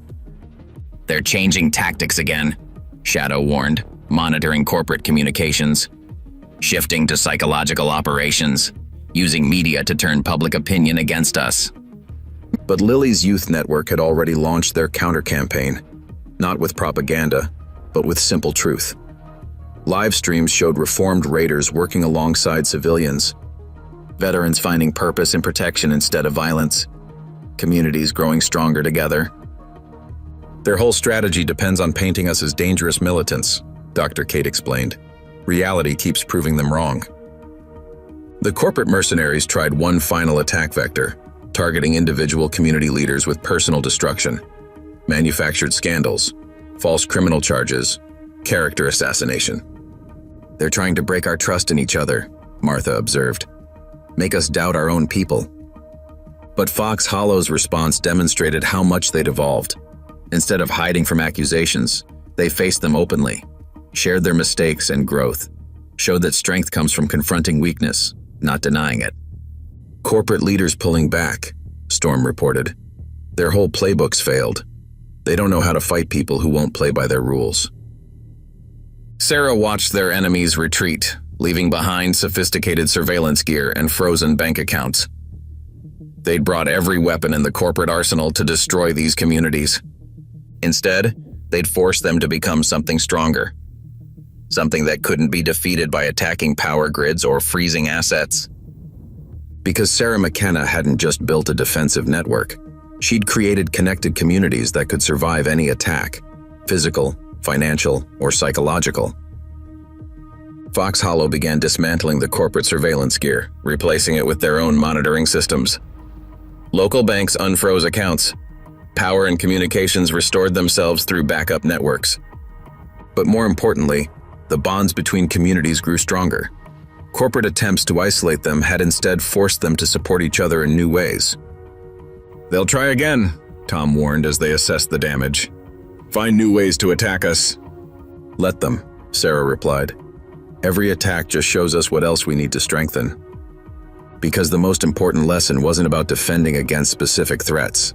They're changing tactics again, Shadow warned, monitoring corporate communications. Shifting to psychological operations, using media to turn public opinion against us. But Lily's youth network had already launched their counter-campaign, not with propaganda, but with simple truth. Live streams showed reformed raiders working alongside civilians, veterans finding purpose in protection instead of violence, communities growing stronger together. "Their whole strategy depends on painting us as dangerous militants," Dr. Kate explained. "Reality keeps proving them wrong." The corporate mercenaries tried one final attack vector, targeting individual community leaders with personal destruction, manufactured scandals, false criminal charges, character assassination. "They're trying to break our trust in each other," Martha observed. "Make us doubt our own people." But Fox Hollow's response demonstrated how much they'd evolved. Instead of hiding from accusations, they faced them openly, shared their mistakes and growth, showed that strength comes from confronting weakness, not denying it. "Corporate leaders pulling back," Storm reported. "Their whole playbooks failed. They don't know how to fight people who won't play by their rules." Sarah watched their enemies retreat, leaving behind sophisticated surveillance gear and frozen bank accounts. They'd brought every weapon in the corporate arsenal to destroy these communities. Instead, they'd forced them to become something stronger. Something that couldn't be defeated by attacking power grids or freezing assets. Because Sarah McKenna hadn't just built a defensive network, she'd created connected communities that could survive any attack, physical, financial, or psychological. Fox Hollow began dismantling the corporate surveillance gear, replacing it with their own monitoring systems. Local banks unfroze accounts. Power and communications restored themselves through backup networks. But more importantly, the bonds between communities grew stronger. Corporate attempts to isolate them had instead forced them to support each other in new ways. "They'll try again," Tom warned as they assessed the damage. "Find new ways to attack us." "Let them," Sarah replied. "Every attack just shows us what else we need to strengthen." Because the most important lesson wasn't about defending against specific threats.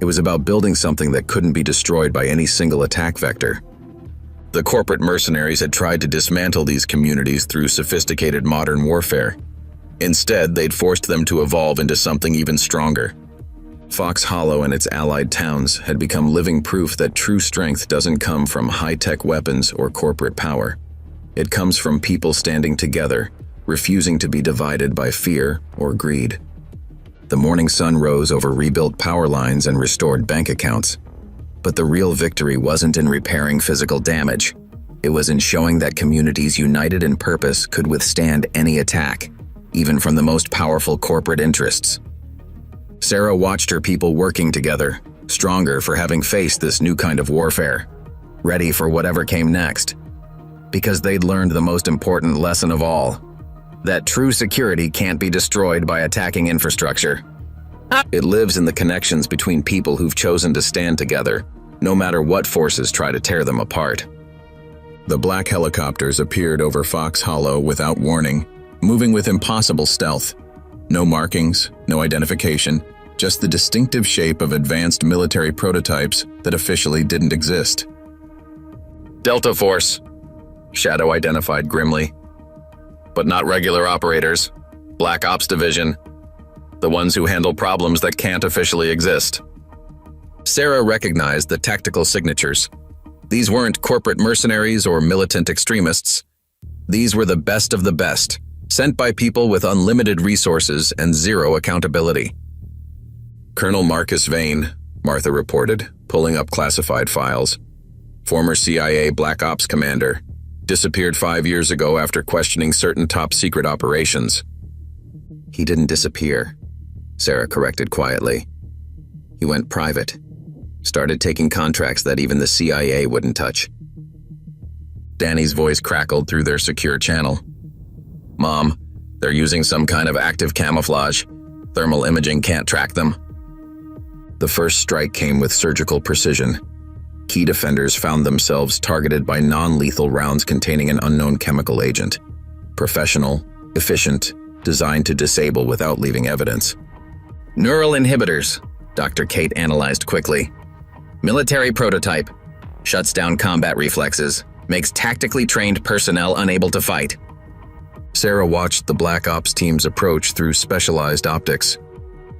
It was about building something that couldn't be destroyed by any single attack vector. The corporate mercenaries had tried to dismantle these communities through sophisticated modern warfare. Instead, they'd forced them to evolve into something even stronger. Fox Hollow and its allied towns had become living proof that true strength doesn't come from high-tech weapons or corporate power. It comes from people standing together, refusing to be divided by fear or greed. The morning sun rose over rebuilt power lines and restored bank accounts. But the real victory wasn't in repairing physical damage. It was in showing that communities united in purpose could withstand any attack, even from the most powerful corporate interests. Sarah watched her people working together, stronger for having faced this new kind of warfare, ready for whatever came next, Because they'd learned the most important lesson of all, that true security can't be destroyed by attacking infrastructure. It lives in the connections between people who've chosen to stand together, no matter what forces try to tear them apart. The black helicopters appeared over Fox Hollow without warning, moving with impossible stealth. No markings, no identification, just the distinctive shape of advanced military prototypes that officially didn't exist. Delta Force, Shadow identified grimly. But not regular operators. Black Ops Division. The ones who handle problems that can't officially exist. Sarah recognized the tactical signatures. These weren't corporate mercenaries or militant extremists. These were the best of the best, sent by people with unlimited resources and zero accountability. Colonel Marcus Vane, Martha reported, pulling up classified files. Former CIA Black Ops commander. Disappeared 5 years ago after questioning certain top-secret operations. He didn't disappear, Sarah corrected quietly. He went private. Started taking contracts that even the CIA wouldn't touch. Danny's voice crackled through their secure channel. Mom, they're using some kind of active camouflage. Thermal imaging can't track them. The first strike came with surgical precision. Key defenders found themselves targeted by non-lethal rounds containing an unknown chemical agent. Professional, efficient, designed to disable without leaving evidence. Neural inhibitors, Dr. Kate analyzed quickly. Military prototype. Shuts down combat reflexes. Makes tactically trained personnel unable to fight. Sarah watched the Black Ops teams approach through specialized optics.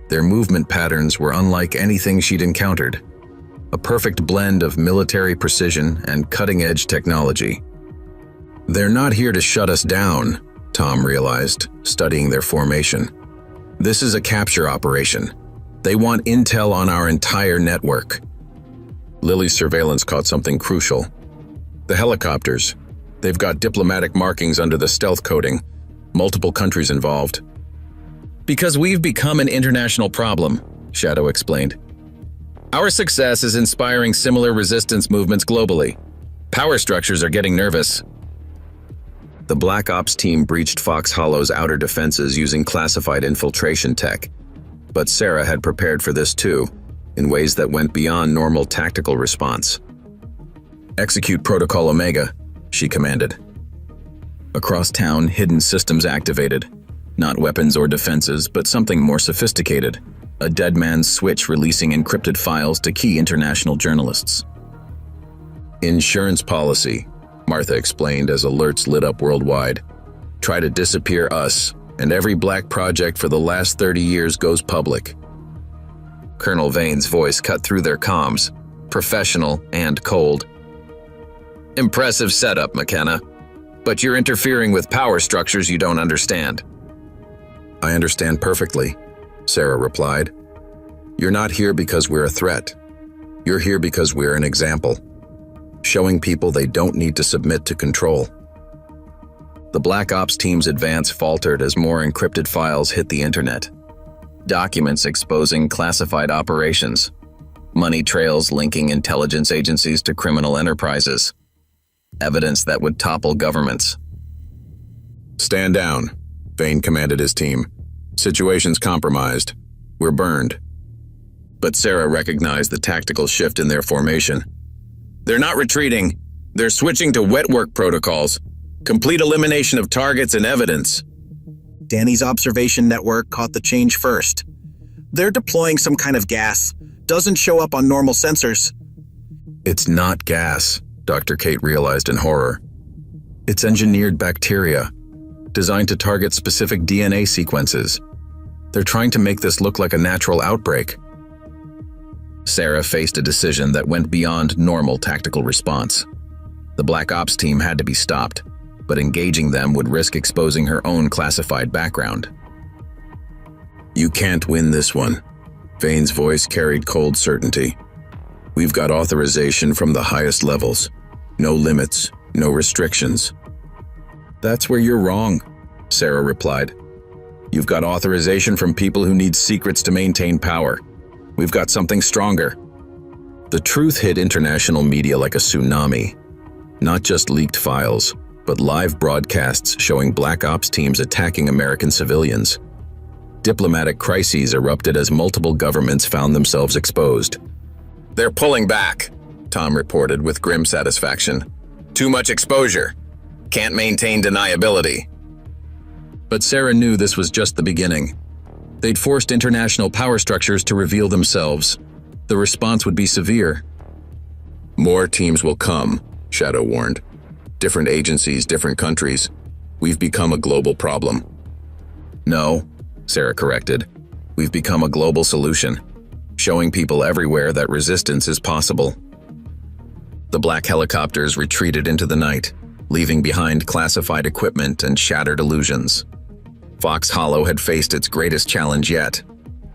Their movement patterns were unlike anything she'd encountered. A perfect blend of military precision and cutting-edge technology. They're not here to shut us down, Tom realized, studying their formation. This is a capture operation. They want intel on our entire network. Lily's surveillance caught something crucial. The helicopters. They've got diplomatic markings under the stealth coating. Multiple countries involved. Because we've become an international problem, Shadow explained. Our success is inspiring similar resistance movements globally. Power structures are getting nervous. The Black Ops team breached Fox Hollow's outer defenses using classified infiltration tech. But Sarah had prepared for this too, in ways that went beyond normal tactical response. Execute Protocol Omega, she commanded. Across town, hidden systems activated. Not weapons or defenses, but something more sophisticated. A dead man's switch releasing encrypted files to key international journalists. Insurance policy, Martha explained as alerts lit up worldwide. Try to disappear us, and every black project for the last 30 years goes public. Colonel Vane's voice cut through their comms, professional and cold. Impressive setup, McKenna. But you're interfering with power structures you don't understand. I understand perfectly, Sarah replied. You're not here because we're a threat. You're here because we're an example, showing people they don't need to submit to control. The Black Ops team's advance faltered as more encrypted files hit the internet. Documents exposing classified operations, money trails linking intelligence agencies to criminal enterprises, evidence that would topple governments. Stand down, Vane commanded his team. Situation's compromised. We're burned. But Sarah recognized the tactical shift in their formation. They're not retreating. They're switching to wet work protocols. Complete elimination of targets and evidence. Danny's observation network caught the change first. They're deploying some kind of gas. Doesn't show up on normal sensors. It's not gas, Dr. Kate realized in horror. It's engineered bacteria, designed to target specific DNA sequences. They're trying to make this look like a natural outbreak. Sarah faced a decision that went beyond normal tactical response. The Black Ops team had to be stopped, but engaging them would risk exposing her own classified background. You can't win this one. Vane's voice carried cold certainty. We've got authorization from the highest levels. No limits, no restrictions. That's where you're wrong, Sarah replied. You've got authorization from people who need secrets to maintain power. We've got something stronger. The truth hit international media like a tsunami. Not just leaked files, but live broadcasts showing Black Ops teams attacking American civilians. Diplomatic crises erupted as multiple governments found themselves exposed. They're pulling back, Tom reported with grim satisfaction. Too much exposure. Can't maintain deniability. But Sarah knew this was just the beginning. They'd forced international power structures to reveal themselves. The response would be severe. More teams will come, Shadow warned. Different agencies, different countries. We've become a global problem. No, Sarah corrected. We've become a global solution, showing people everywhere that resistance is possible. The black helicopters retreated into the night, leaving behind classified equipment and shattered illusions. Fox Hollow had faced its greatest challenge yet,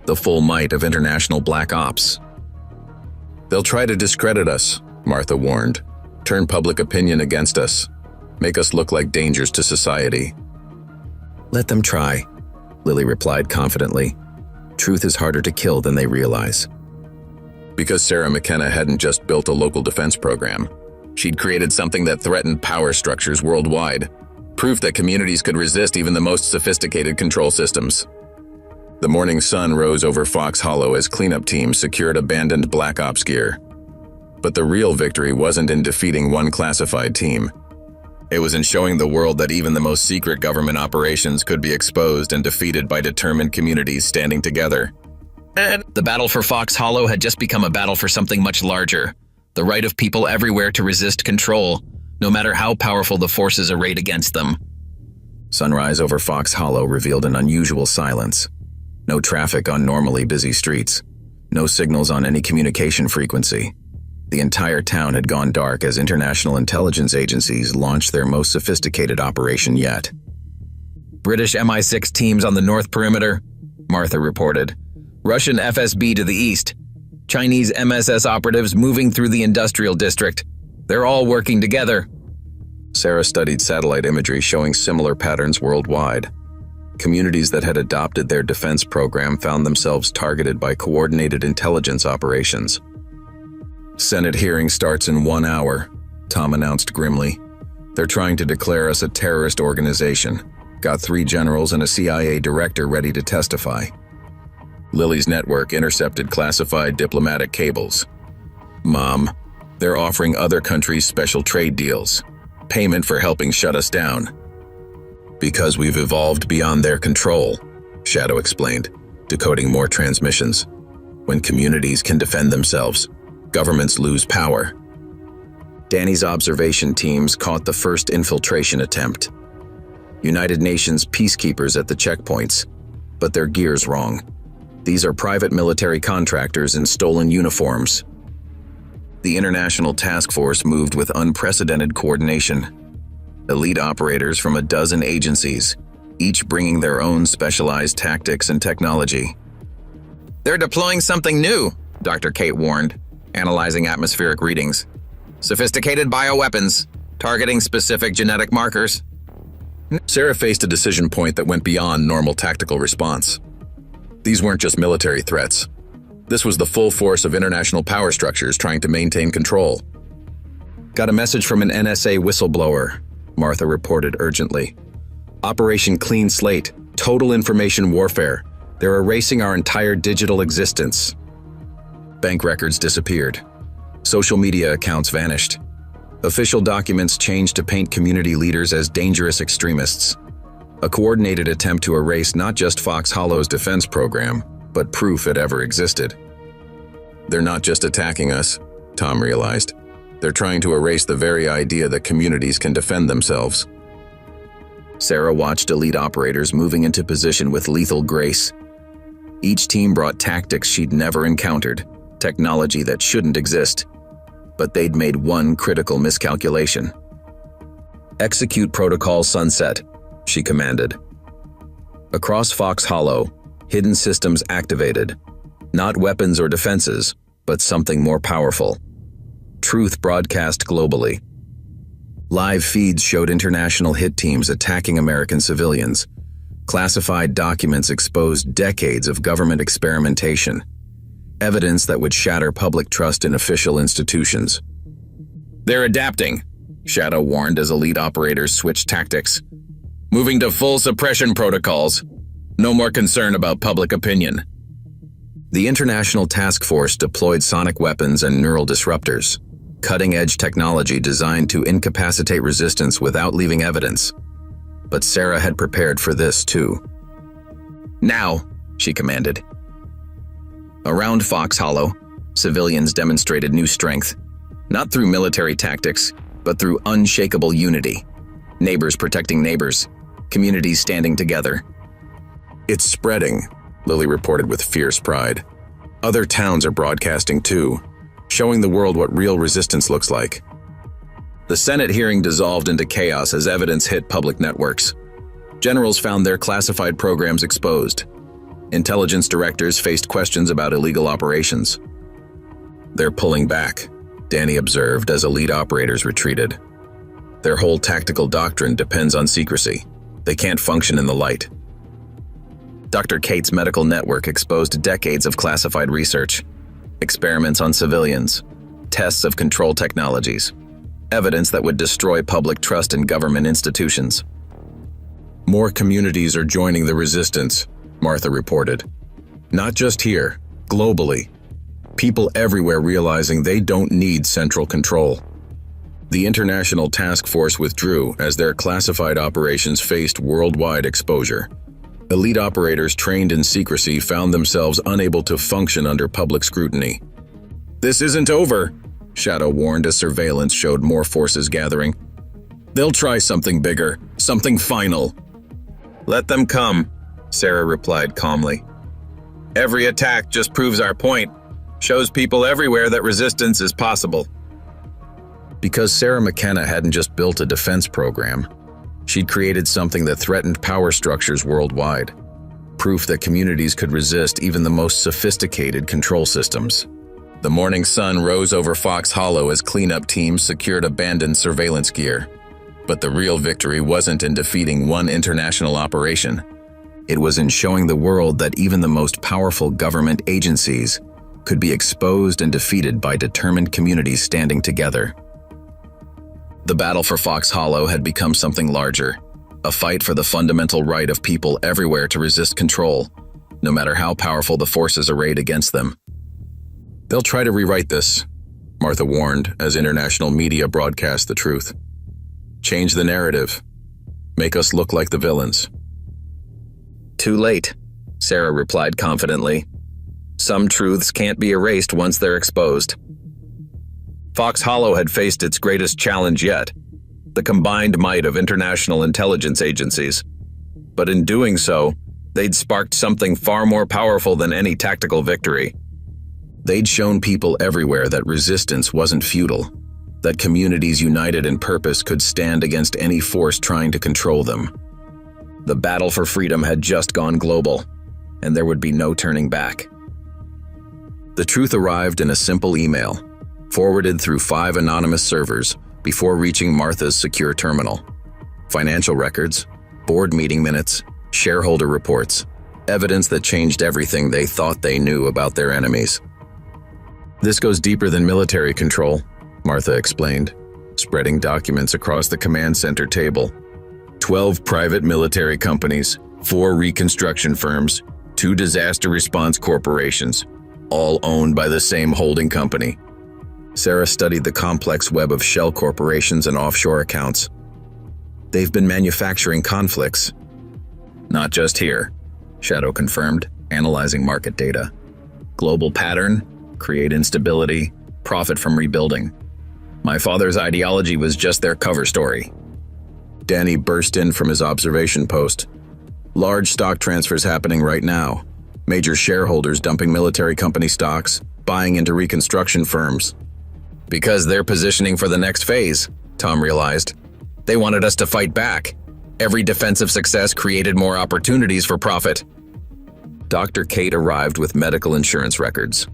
the full might of international Black Ops. They'll try to discredit us, Martha warned. Turn public opinion against us. Make us look like dangers to society. Let them try, Lily replied confidently. Truth is harder to kill than they realize. Because Sarah McKenna hadn't just built a local defense program. She'd created something that threatened power structures worldwide. Proof that communities could resist even the most sophisticated control systems. The morning sun rose over Fox Hollow as cleanup teams secured abandoned Black Ops gear. But the real victory wasn't in defeating one classified team. It was in showing the world that even the most secret government operations could be exposed and defeated by determined communities standing together. And the battle for Fox Hollow had just become a battle for something much larger. The right of people everywhere to resist control, no matter how powerful the forces arrayed against them. Sunrise over Fox Hollow revealed an unusual silence. No traffic on normally busy streets. No signals on any communication frequency. The entire town had gone dark as international intelligence agencies launched their most sophisticated operation yet. British MI6 teams on the north perimeter, Martha reported. Russian FSB to the east. Chinese MSS operatives moving through the industrial district. They're all working together. Sarah studied satellite imagery showing similar patterns worldwide. Communities that had adopted their defense program found themselves targeted by coordinated intelligence operations. Senate hearing starts in 1 hour, Tom announced grimly. They're trying to declare us a terrorist organization. Got 3 generals and a CIA director ready to testify. Lily's network intercepted classified diplomatic cables. Mom, they're offering other countries special trade deals. Payment for helping shut us down. Because we've evolved beyond their control, Shadow explained, decoding more transmissions. When communities can defend themselves, governments lose power. Danny's observation teams caught the first infiltration attempt. United Nations peacekeepers at the checkpoints, but their gear's wrong. These are private military contractors in stolen uniforms. The International Task Force moved with unprecedented coordination. Elite operators from a dozen agencies, each bringing their own specialized tactics and technology. They're deploying something new, Dr. Kate warned, analyzing atmospheric readings. Sophisticated bioweapons, targeting specific genetic markers. Sarah faced a decision point that went beyond normal tactical response. These weren't just military threats. This was the full force of international power structures trying to maintain control. Got a message from an NSA whistleblower, Martha reported urgently. Operation Clean Slate, total information warfare. They're erasing our entire digital existence. Bank records disappeared. Social media accounts vanished. Official documents changed to paint community leaders as dangerous extremists. A coordinated attempt to erase not just Fox Hollow's defense program, but proof it ever existed. They're not just attacking us, Tom realized. They're trying to erase the very idea that communities can defend themselves. Sarah watched elite operators moving into position with lethal grace. Each team brought tactics she'd never encountered, technology that shouldn't exist. But they'd made one critical miscalculation. Execute Protocol Sunset, she commanded. Across Fox Hollow, hidden systems activated. Not weapons or defenses, but something more powerful. Truth broadcast globally. Live feeds showed international hit teams attacking American civilians. Classified documents exposed decades of government experimentation. Evidence that would shatter public trust in official institutions. They're adapting, Shadow warned as elite operators switched tactics. Moving to full suppression protocols. No more concern about public opinion. The International Task Force deployed sonic weapons and neural disruptors, cutting-edge technology designed to incapacitate resistance without leaving evidence. But Sarah had prepared for this too. Now, she commanded. Around Fox Hollow, civilians demonstrated new strength, not through military tactics, but through unshakable unity. Neighbors protecting neighbors, communities standing together. It's spreading, Lily reported with fierce pride. Other towns are broadcasting too, showing the world what real resistance looks like. The Senate hearing dissolved into chaos as evidence hit public networks. Generals found their classified programs exposed. Intelligence directors faced questions about illegal operations. They're pulling back, Danny observed as elite operators retreated. Their whole tactical doctrine depends on secrecy. They can't function in the light. Dr. Kate's medical network exposed decades of classified research, experiments on civilians, tests of control technologies, evidence that would destroy public trust in government institutions. More communities are joining the resistance, Martha reported. Not just here, globally. People everywhere realizing they don't need central control. The International Task Force withdrew as their classified operations faced worldwide exposure. Elite operators trained in secrecy found themselves unable to function under public scrutiny. This isn't over, Shadow warned as surveillance showed more forces gathering. They'll try something bigger, something final. Let them come, Sarah replied calmly. Every attack just proves our point, shows people everywhere that resistance is possible. Because Sarah McKenna hadn't just built a defense program, she'd created something that threatened power structures worldwide. Proof that communities could resist even the most sophisticated control systems. The morning sun rose over Fox Hollow as cleanup teams secured abandoned surveillance gear. But the real victory wasn't in defeating one international operation. It was in showing the world that even the most powerful government agencies could be exposed and defeated by determined communities standing together. The battle for Fox Hollow had become something larger, a fight for the fundamental right of people everywhere to resist control, no matter how powerful the forces arrayed against them. They'll try to rewrite this, Martha warned as international media broadcast the truth. Change the narrative. Make us look like the villains. Too late, Sarah replied confidently. Some truths can't be erased once they're exposed. Fox Hollow had faced its greatest challenge yet, the combined might of international intelligence agencies. But in doing so, they'd sparked something far more powerful than any tactical victory. They'd shown people everywhere that resistance wasn't futile, that communities united in purpose could stand against any force trying to control them. The battle for freedom had just gone global, and there would be no turning back. The truth arrived in a simple email, forwarded through 5 anonymous servers before reaching Martha's secure terminal. Financial records, board meeting minutes, shareholder reports, evidence that changed everything they thought they knew about their enemies. This goes deeper than military control, Martha explained, spreading documents across the command center table. 12 private military companies, 4 reconstruction firms, 2 disaster response corporations, all owned by the same holding company. Sarah studied the complex web of shell corporations and offshore accounts. They've been manufacturing conflicts. Not just here, Shadow confirmed, analyzing market data. Global pattern, create instability, profit from rebuilding. My father's ideology was just their cover story. Danny burst in from his observation post. Large stock transfers happening right now. Major shareholders dumping military company stocks, buying into reconstruction firms. Because they're positioning for the next phase, Tom realized. They wanted us to fight back. Every defensive success created more opportunities for profit. Dr. Kate arrived with medical insurance records.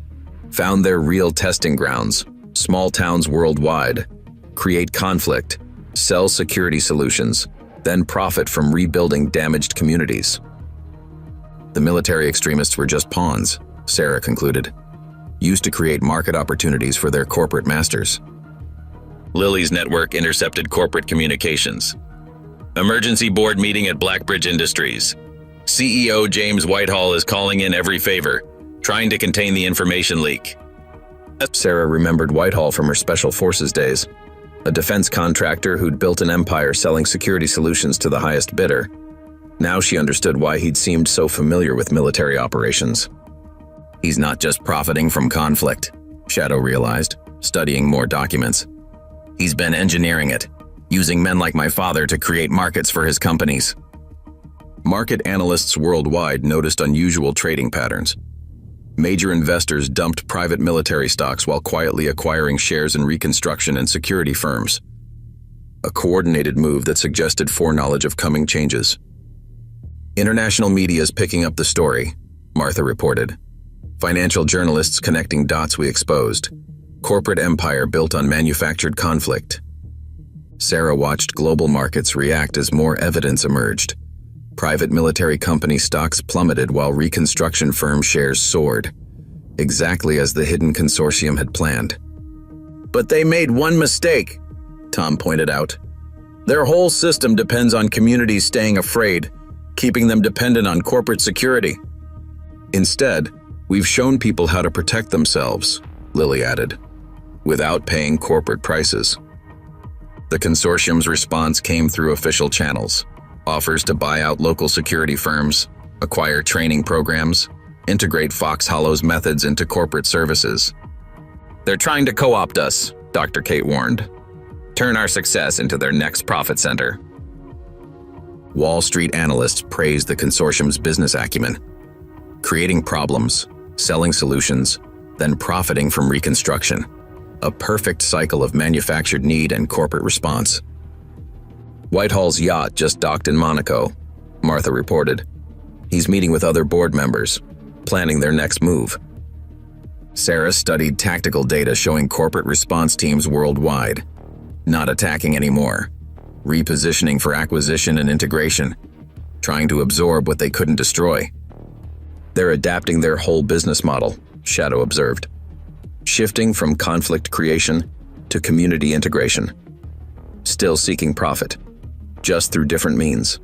Found their real testing grounds, small towns worldwide. Create conflict, sell security solutions, then profit from rebuilding damaged communities. The military extremists were just pawns, Sarah concluded, used to create market opportunities for their corporate masters. Lily's network intercepted corporate communications. Emergency board meeting at Blackbridge Industries. CEO James Whitehall is calling in every favor, trying to contain the information leak. Sarah remembered Whitehall from her Special Forces days, a defense contractor who'd built an empire selling security solutions to the highest bidder. Now she understood why he'd seemed so familiar with military operations. He's not just profiting from conflict, Shadow realized, studying more documents. He's been engineering it, using men like my father to create markets for his companies. Market analysts worldwide noticed unusual trading patterns. Major investors dumped private military stocks while quietly acquiring shares in reconstruction and security firms. A coordinated move that suggested foreknowledge of coming changes. International media is picking up the story, Martha reported. Financial journalists connecting dots we exposed. Corporate empire built on manufactured conflict. Sarah watched global markets react as more evidence emerged. Private military company stocks plummeted while reconstruction firm shares soared, exactly as the hidden consortium had planned. But they made one mistake, Tom pointed out. Their whole system depends on communities staying afraid, keeping them dependent on corporate security. Instead, we've shown people how to protect themselves, Lily added, without paying corporate prices. The consortium's response came through official channels. Offers to buy out local security firms, acquire training programs, integrate Fox Hollow's methods into corporate services. They're trying to co-opt us, Dr. Kate warned. Turn our success into their next profit center. Wall Street analysts praised the consortium's business acumen, creating problems, selling solutions, then profiting from reconstruction. A perfect cycle of manufactured need and corporate response. Whitehall's yacht just docked in Monaco, Martha reported. He's meeting with other board members, planning their next move. Sarah studied tactical data showing corporate response teams worldwide, not attacking anymore, repositioning for acquisition and integration, trying to absorb what they couldn't destroy. They're adapting their whole business model, Shadow observed, shifting from conflict creation to community integration, still seeking profit, just through different means.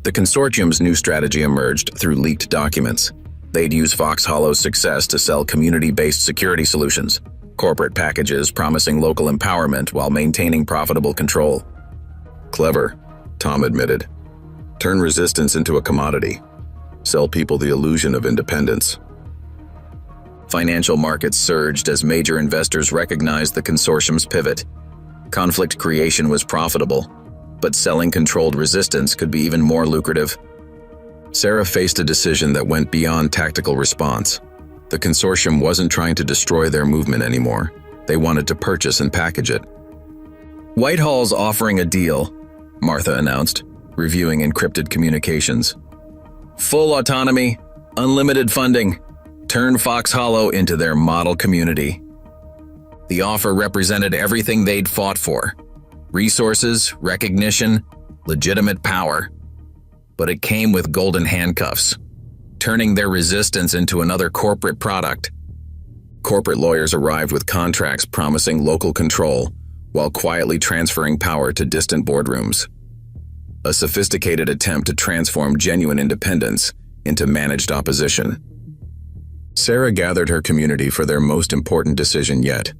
The consortium's new strategy emerged through leaked documents. They'd use Fox Hollow's success to sell community-based security solutions, corporate packages promising local empowerment while maintaining profitable control. Clever, Tom admitted. Turn resistance into a commodity. Sell people the illusion of independence. Financial markets surged as major investors recognized the consortium's pivot. Conflict creation was profitable, but selling controlled resistance could be even more lucrative. Sarah faced a decision that went beyond tactical response. The consortium wasn't trying to destroy their movement anymore. They wanted to purchase and package it. Whitehall's offering a deal, Martha announced, reviewing encrypted communications. Full autonomy, unlimited funding, turn Fox Hollow into their model community. The offer represented everything they'd fought for. Resources, recognition, legitimate power. But it came with golden handcuffs, turning their resistance into another corporate product. Corporate lawyers arrived with contracts promising local control, while quietly transferring power to distant boardrooms. A sophisticated attempt to transform genuine independence into managed opposition. Sarah gathered her community for their most important decision yet.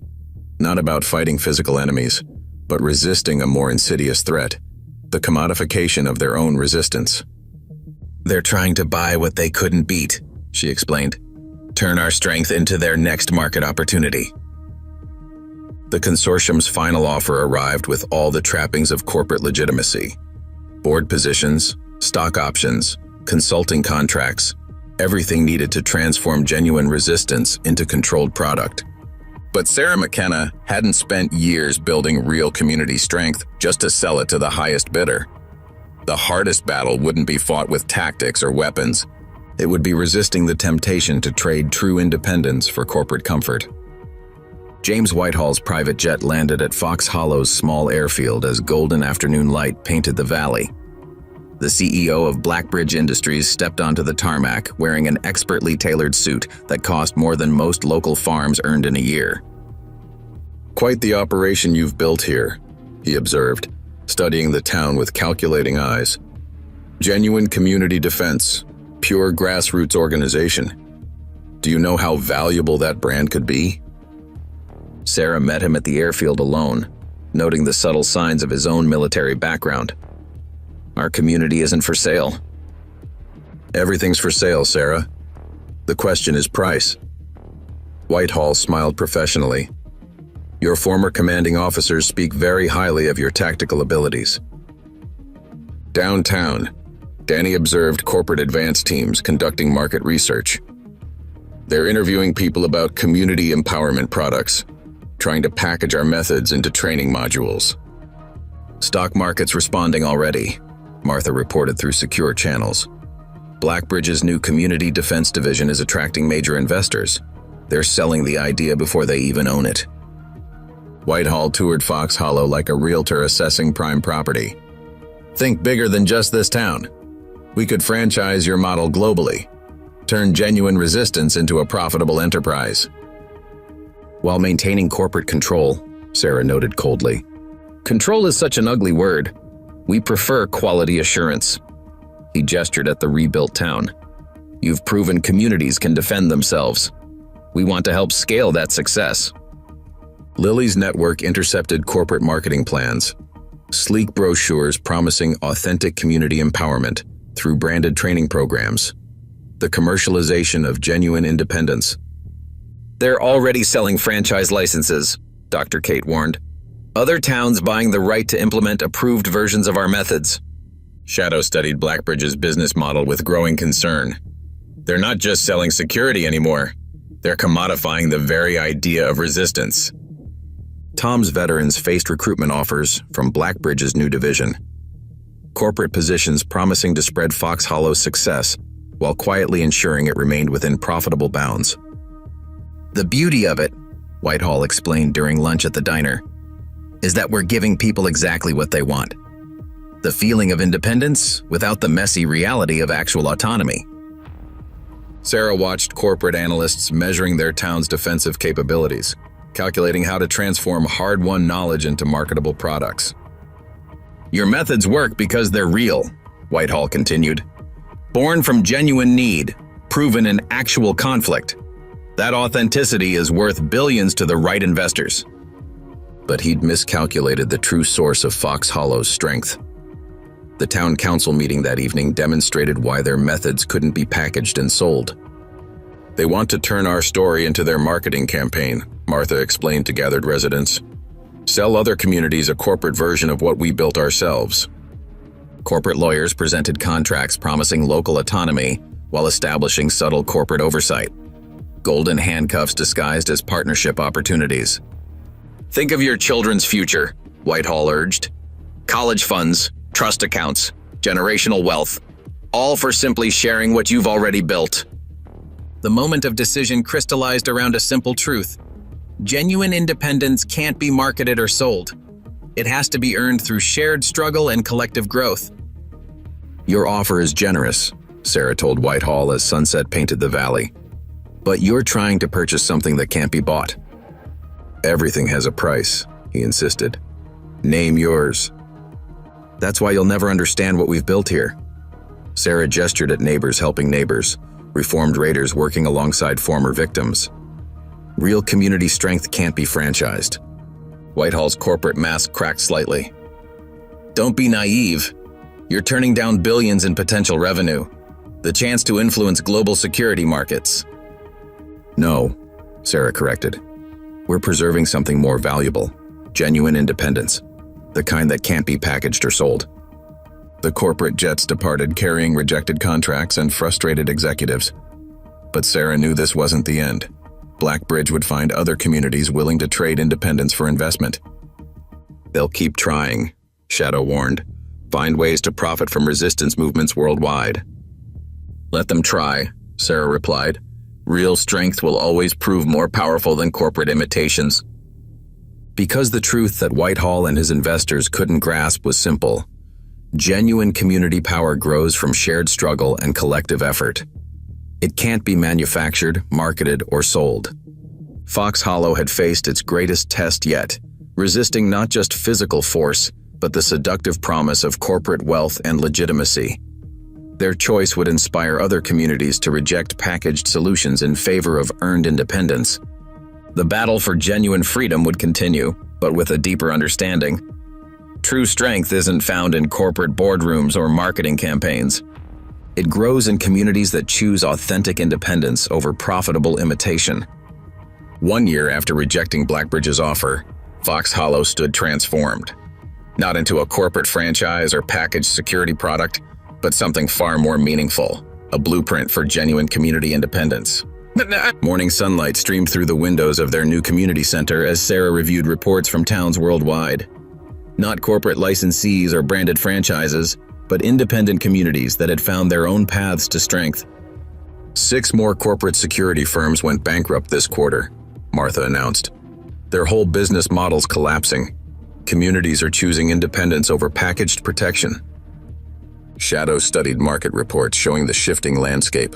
Not about fighting physical enemies, but resisting a more insidious threat, the commodification of their own resistance. They're trying to buy what they couldn't beat, she explained. Turn our strength into their next market opportunity. The consortium's final offer arrived with all the trappings of corporate legitimacy. Board positions, stock options, consulting contracts, everything needed to transform genuine resistance into controlled product. But Sarah McKenna hadn't spent years building real community strength just to sell it to the highest bidder. The hardest battle wouldn't be fought with tactics or weapons. It would be resisting the temptation to trade true independence for corporate comfort. James Whitehall's private jet landed at Fox Hollow's small airfield as golden afternoon light painted the valley. The CEO of Blackbridge Industries stepped onto the tarmac wearing an expertly tailored suit that cost more than most local farms earned in a year. Quite the operation you've built here, he observed, studying the town with calculating eyes. Genuine community defense, pure grassroots organization. Do you know how valuable that brand could be? Sarah met him at the airfield alone, noting the subtle signs of his own military background. Our community isn't for sale. Everything's for sale, Sarah. The question is price. Whitehall smiled professionally. Your former commanding officers speak very highly of your tactical abilities. Downtown, Danny observed corporate advance teams conducting market research. They're interviewing people about community empowerment products, trying to package our methods into training modules. Stock market's responding already, Martha reported through secure channels. Blackbridge's new community defense division is attracting major investors. They're selling the idea before they even own it. Whitehall toured Fox Hollow like a realtor assessing prime property. Think bigger than just this town. We could franchise your model globally, turn genuine resistance into a profitable enterprise. While maintaining corporate control, Sarah noted coldly. Control is such an ugly word. We prefer quality assurance. He gestured at the rebuilt town. You've proven communities can defend themselves. We want to help scale that success. Lily's network intercepted corporate marketing plans, sleek brochures promising authentic community empowerment through branded training programs, the commercialization of genuine independence. They're already selling franchise licenses, Dr. Kate warned. Other towns buying the right to implement approved versions of our methods. Shadow studied Blackbridge's business model with growing concern. They're not just selling security anymore. They're commodifying the very idea of resistance. Tom's veterans faced recruitment offers from Blackbridge's new division. Corporate positions promising to spread Fox Hollow's success while quietly ensuring it remained within profitable bounds. The beauty of it, Whitehall explained during lunch at the diner, is that we're giving people exactly what they want. The feeling of independence without the messy reality of actual autonomy. Sarah watched corporate analysts measuring their town's defensive capabilities, calculating how to transform hard-won knowledge into marketable products. Your methods work because they're real, Whitehall continued. Born from genuine need, proven in actual conflict. That authenticity is worth billions to the right investors. But he'd miscalculated the true source of Fox Hollow's strength. The town council meeting that evening demonstrated why their methods couldn't be packaged and sold. They want to turn our story into their marketing campaign, Martha explained to gathered residents. Sell other communities a corporate version of what we built ourselves. Corporate lawyers presented contracts promising local autonomy while establishing subtle corporate oversight. Golden handcuffs disguised as partnership opportunities. Think of your children's future, Whitehall urged. College funds, trust accounts, generational wealth, all for simply sharing what you've already built. The moment of decision crystallized around a simple truth. Genuine independence can't be marketed or sold. It has to be earned through shared struggle and collective growth. Your offer is generous, Sarah told Whitehall as sunset painted the valley. But you're trying to purchase something that can't be bought. Everything has a price, he insisted. Name yours. That's why you'll never understand what we've built here. Sarah gestured at neighbors helping neighbors, reformed raiders working alongside former victims. Real community strength can't be franchised. Whitehall's corporate mask cracked slightly. Don't be naive. You're turning down billions in potential revenue, the chance to influence global security markets. No, Sarah corrected. We're preserving something more valuable, genuine independence, the kind that can't be packaged or sold. The corporate jets departed carrying rejected contracts and frustrated executives. But Sarah knew this wasn't the end. Blackbridge would find other communities willing to trade independence for investment. They'll keep trying, Shadow warned. Find ways to profit from resistance movements worldwide. Let them try, Sarah replied. Real strength will always prove more powerful than corporate imitations. Because the truth that Whitehall and his investors couldn't grasp was simple. Genuine community power grows from shared struggle and collective effort. It can't be manufactured, marketed, or sold. Fox Hollow had faced its greatest test yet, resisting not just physical force, but the seductive promise of corporate wealth and legitimacy. Their choice would inspire other communities to reject packaged solutions in favor of earned independence. The battle for genuine freedom would continue, but with a deeper understanding. True strength isn't found in corporate boardrooms or marketing campaigns. It grows in communities that choose authentic independence over profitable imitation. 1 year after rejecting Blackbridge's offer, Fox Hollow stood transformed. Not into a corporate franchise or packaged security product, but something far more meaningful, a blueprint for genuine community independence. Morning sunlight streamed through the windows of their new community center as Sarah reviewed reports from towns worldwide. Not corporate licensees or branded franchises, but independent communities that had found their own paths to strength. 6 more corporate security firms went bankrupt this quarter, Martha announced. Their whole business model's collapsing. Communities are choosing independence over packaged protection. Shadow studied market reports showing the shifting landscape.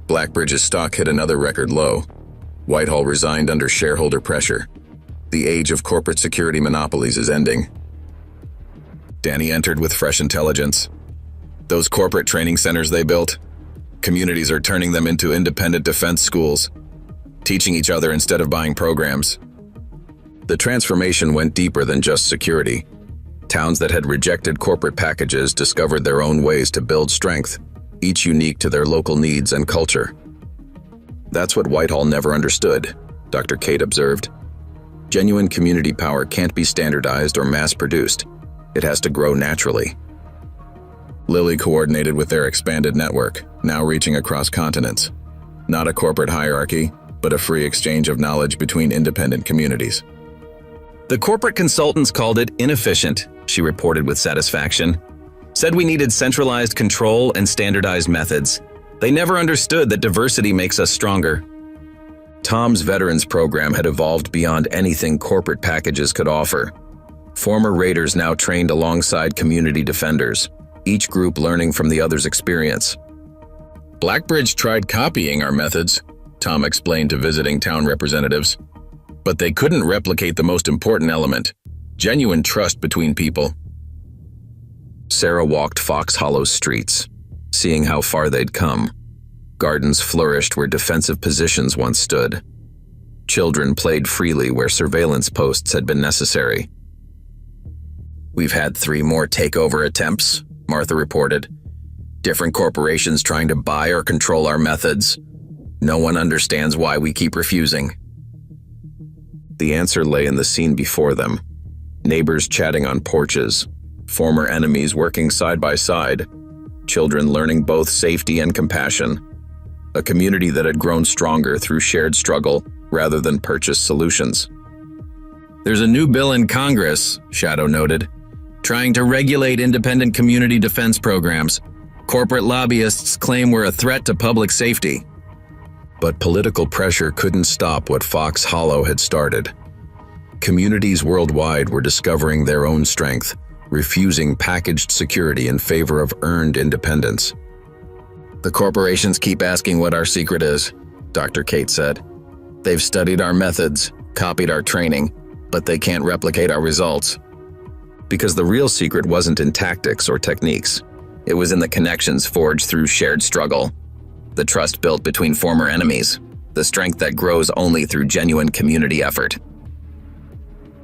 Blackbridge's stock hit another record low. Whitehall resigned under shareholder pressure. The age of corporate security monopolies is ending. Danny entered with fresh intelligence. Those corporate training centers they built, communities are turning them into independent defense schools, teaching each other instead of buying programs. The transformation went deeper than just security. Towns that had rejected corporate packages discovered their own ways to build strength, each unique to their local needs and culture. That's what Whitehall never understood, Dr. Kate observed. Genuine community power can't be standardized or mass-produced. It has to grow naturally. Lilly coordinated with their expanded network, now reaching across continents. Not a corporate hierarchy, but a free exchange of knowledge between independent communities. The corporate consultants called it inefficient, she reported with satisfaction. Said we needed centralized control and standardized methods. They never understood that diversity makes us stronger. Tom's Veterans Program had evolved beyond anything corporate packages could offer. Former Raiders now trained alongside community defenders, each group learning from the other's experience. Blackbridge tried copying our methods, Tom explained to visiting town representatives. But they couldn't replicate the most important element, genuine trust between people. Sarah walked Fox Hollow's streets, seeing how far they'd come. Gardens flourished where defensive positions once stood. Children played freely where surveillance posts had been necessary. We've had 3 more takeover attempts, Martha reported. Different corporations trying to buy or control our methods. No one understands why we keep refusing. The answer lay in the scene before them. Neighbors chatting on porches, former enemies working side by side, children learning both safety and compassion. A community that had grown stronger through shared struggle rather than purchased solutions. There's a new bill in Congress, Shadow noted, trying to regulate independent community defense programs. Corporate lobbyists claim we're a threat to public safety. But political pressure couldn't stop what Fox Hollow had started. Communities worldwide were discovering their own strength, refusing packaged security in favor of earned independence. The corporations keep asking what our secret is, Dr. Kate said. They've studied our methods, copied our training, but they can't replicate our results. Because the real secret wasn't in tactics or techniques. It was in the connections forged through shared struggle. The trust built between former enemies, the strength that grows only through genuine community effort.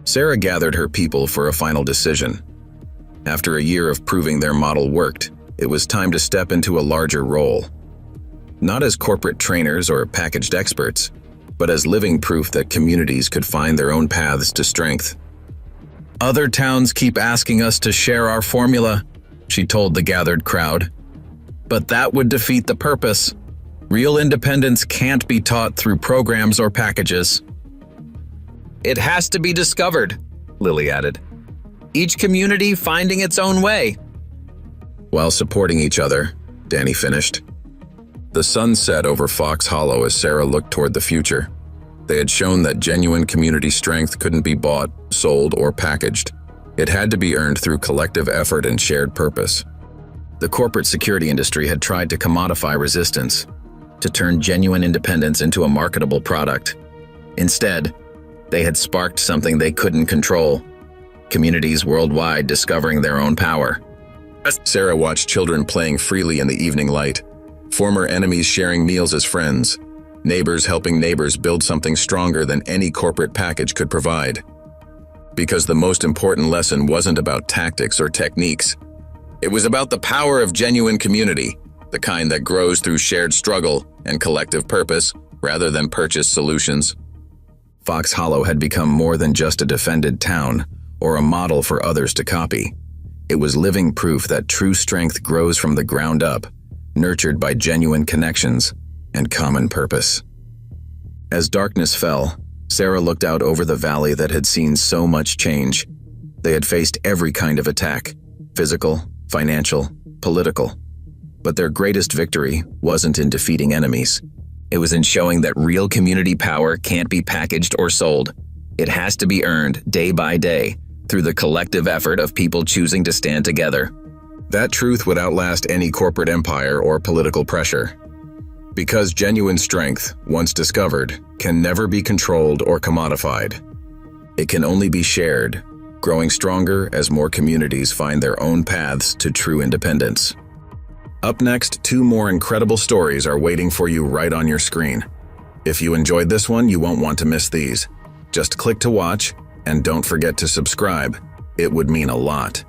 Sarah gathered her people for a final decision. After a year of proving their model worked, it was time to step into a larger role. Not as corporate trainers or packaged experts, but as living proof that communities could find their own paths to strength. Other towns keep asking us to share our formula, she told the gathered crowd. But that would defeat the purpose. Real independence can't be taught through programs or packages. It has to be discovered, Lilly added. Each community finding its own way. While supporting each other, Danny finished. The sun set over Fox Hollow as Sarah looked toward the future. They had shown that genuine community strength couldn't be bought, sold, or packaged. It had to be earned through collective effort and shared purpose. The corporate security industry had tried to commodify resistance, to turn genuine independence into a marketable product. Instead, they had sparked something they couldn't control. Communities worldwide discovering their own power. Sarah watched children playing freely in the evening light, former enemies sharing meals as friends, neighbors helping neighbors build something stronger than any corporate package could provide. Because the most important lesson wasn't about tactics or techniques. It was about the power of genuine community, the kind that grows through shared struggle and collective purpose rather than purchased solutions. Fox Hollow had become more than just a defended town or a model for others to copy. It was living proof that true strength grows from the ground up, nurtured by genuine connections and common purpose. As darkness fell, Sarah looked out over the valley that had seen so much change. They had faced every kind of attack, physical, financial, political. But their greatest victory wasn't in defeating enemies. It was in showing that real community power can't be packaged or sold. It has to be earned day by day through the collective effort of people choosing to stand together. That truth would outlast any corporate empire or political pressure. Because genuine strength, once discovered, can never be controlled or commodified. It can only be shared, growing stronger as more communities find their own paths to true independence. Up next, 2 more incredible stories are waiting for you right on your screen. If you enjoyed this one, you won't want to miss these. Just click to watch, and don't forget to subscribe. It would mean a lot.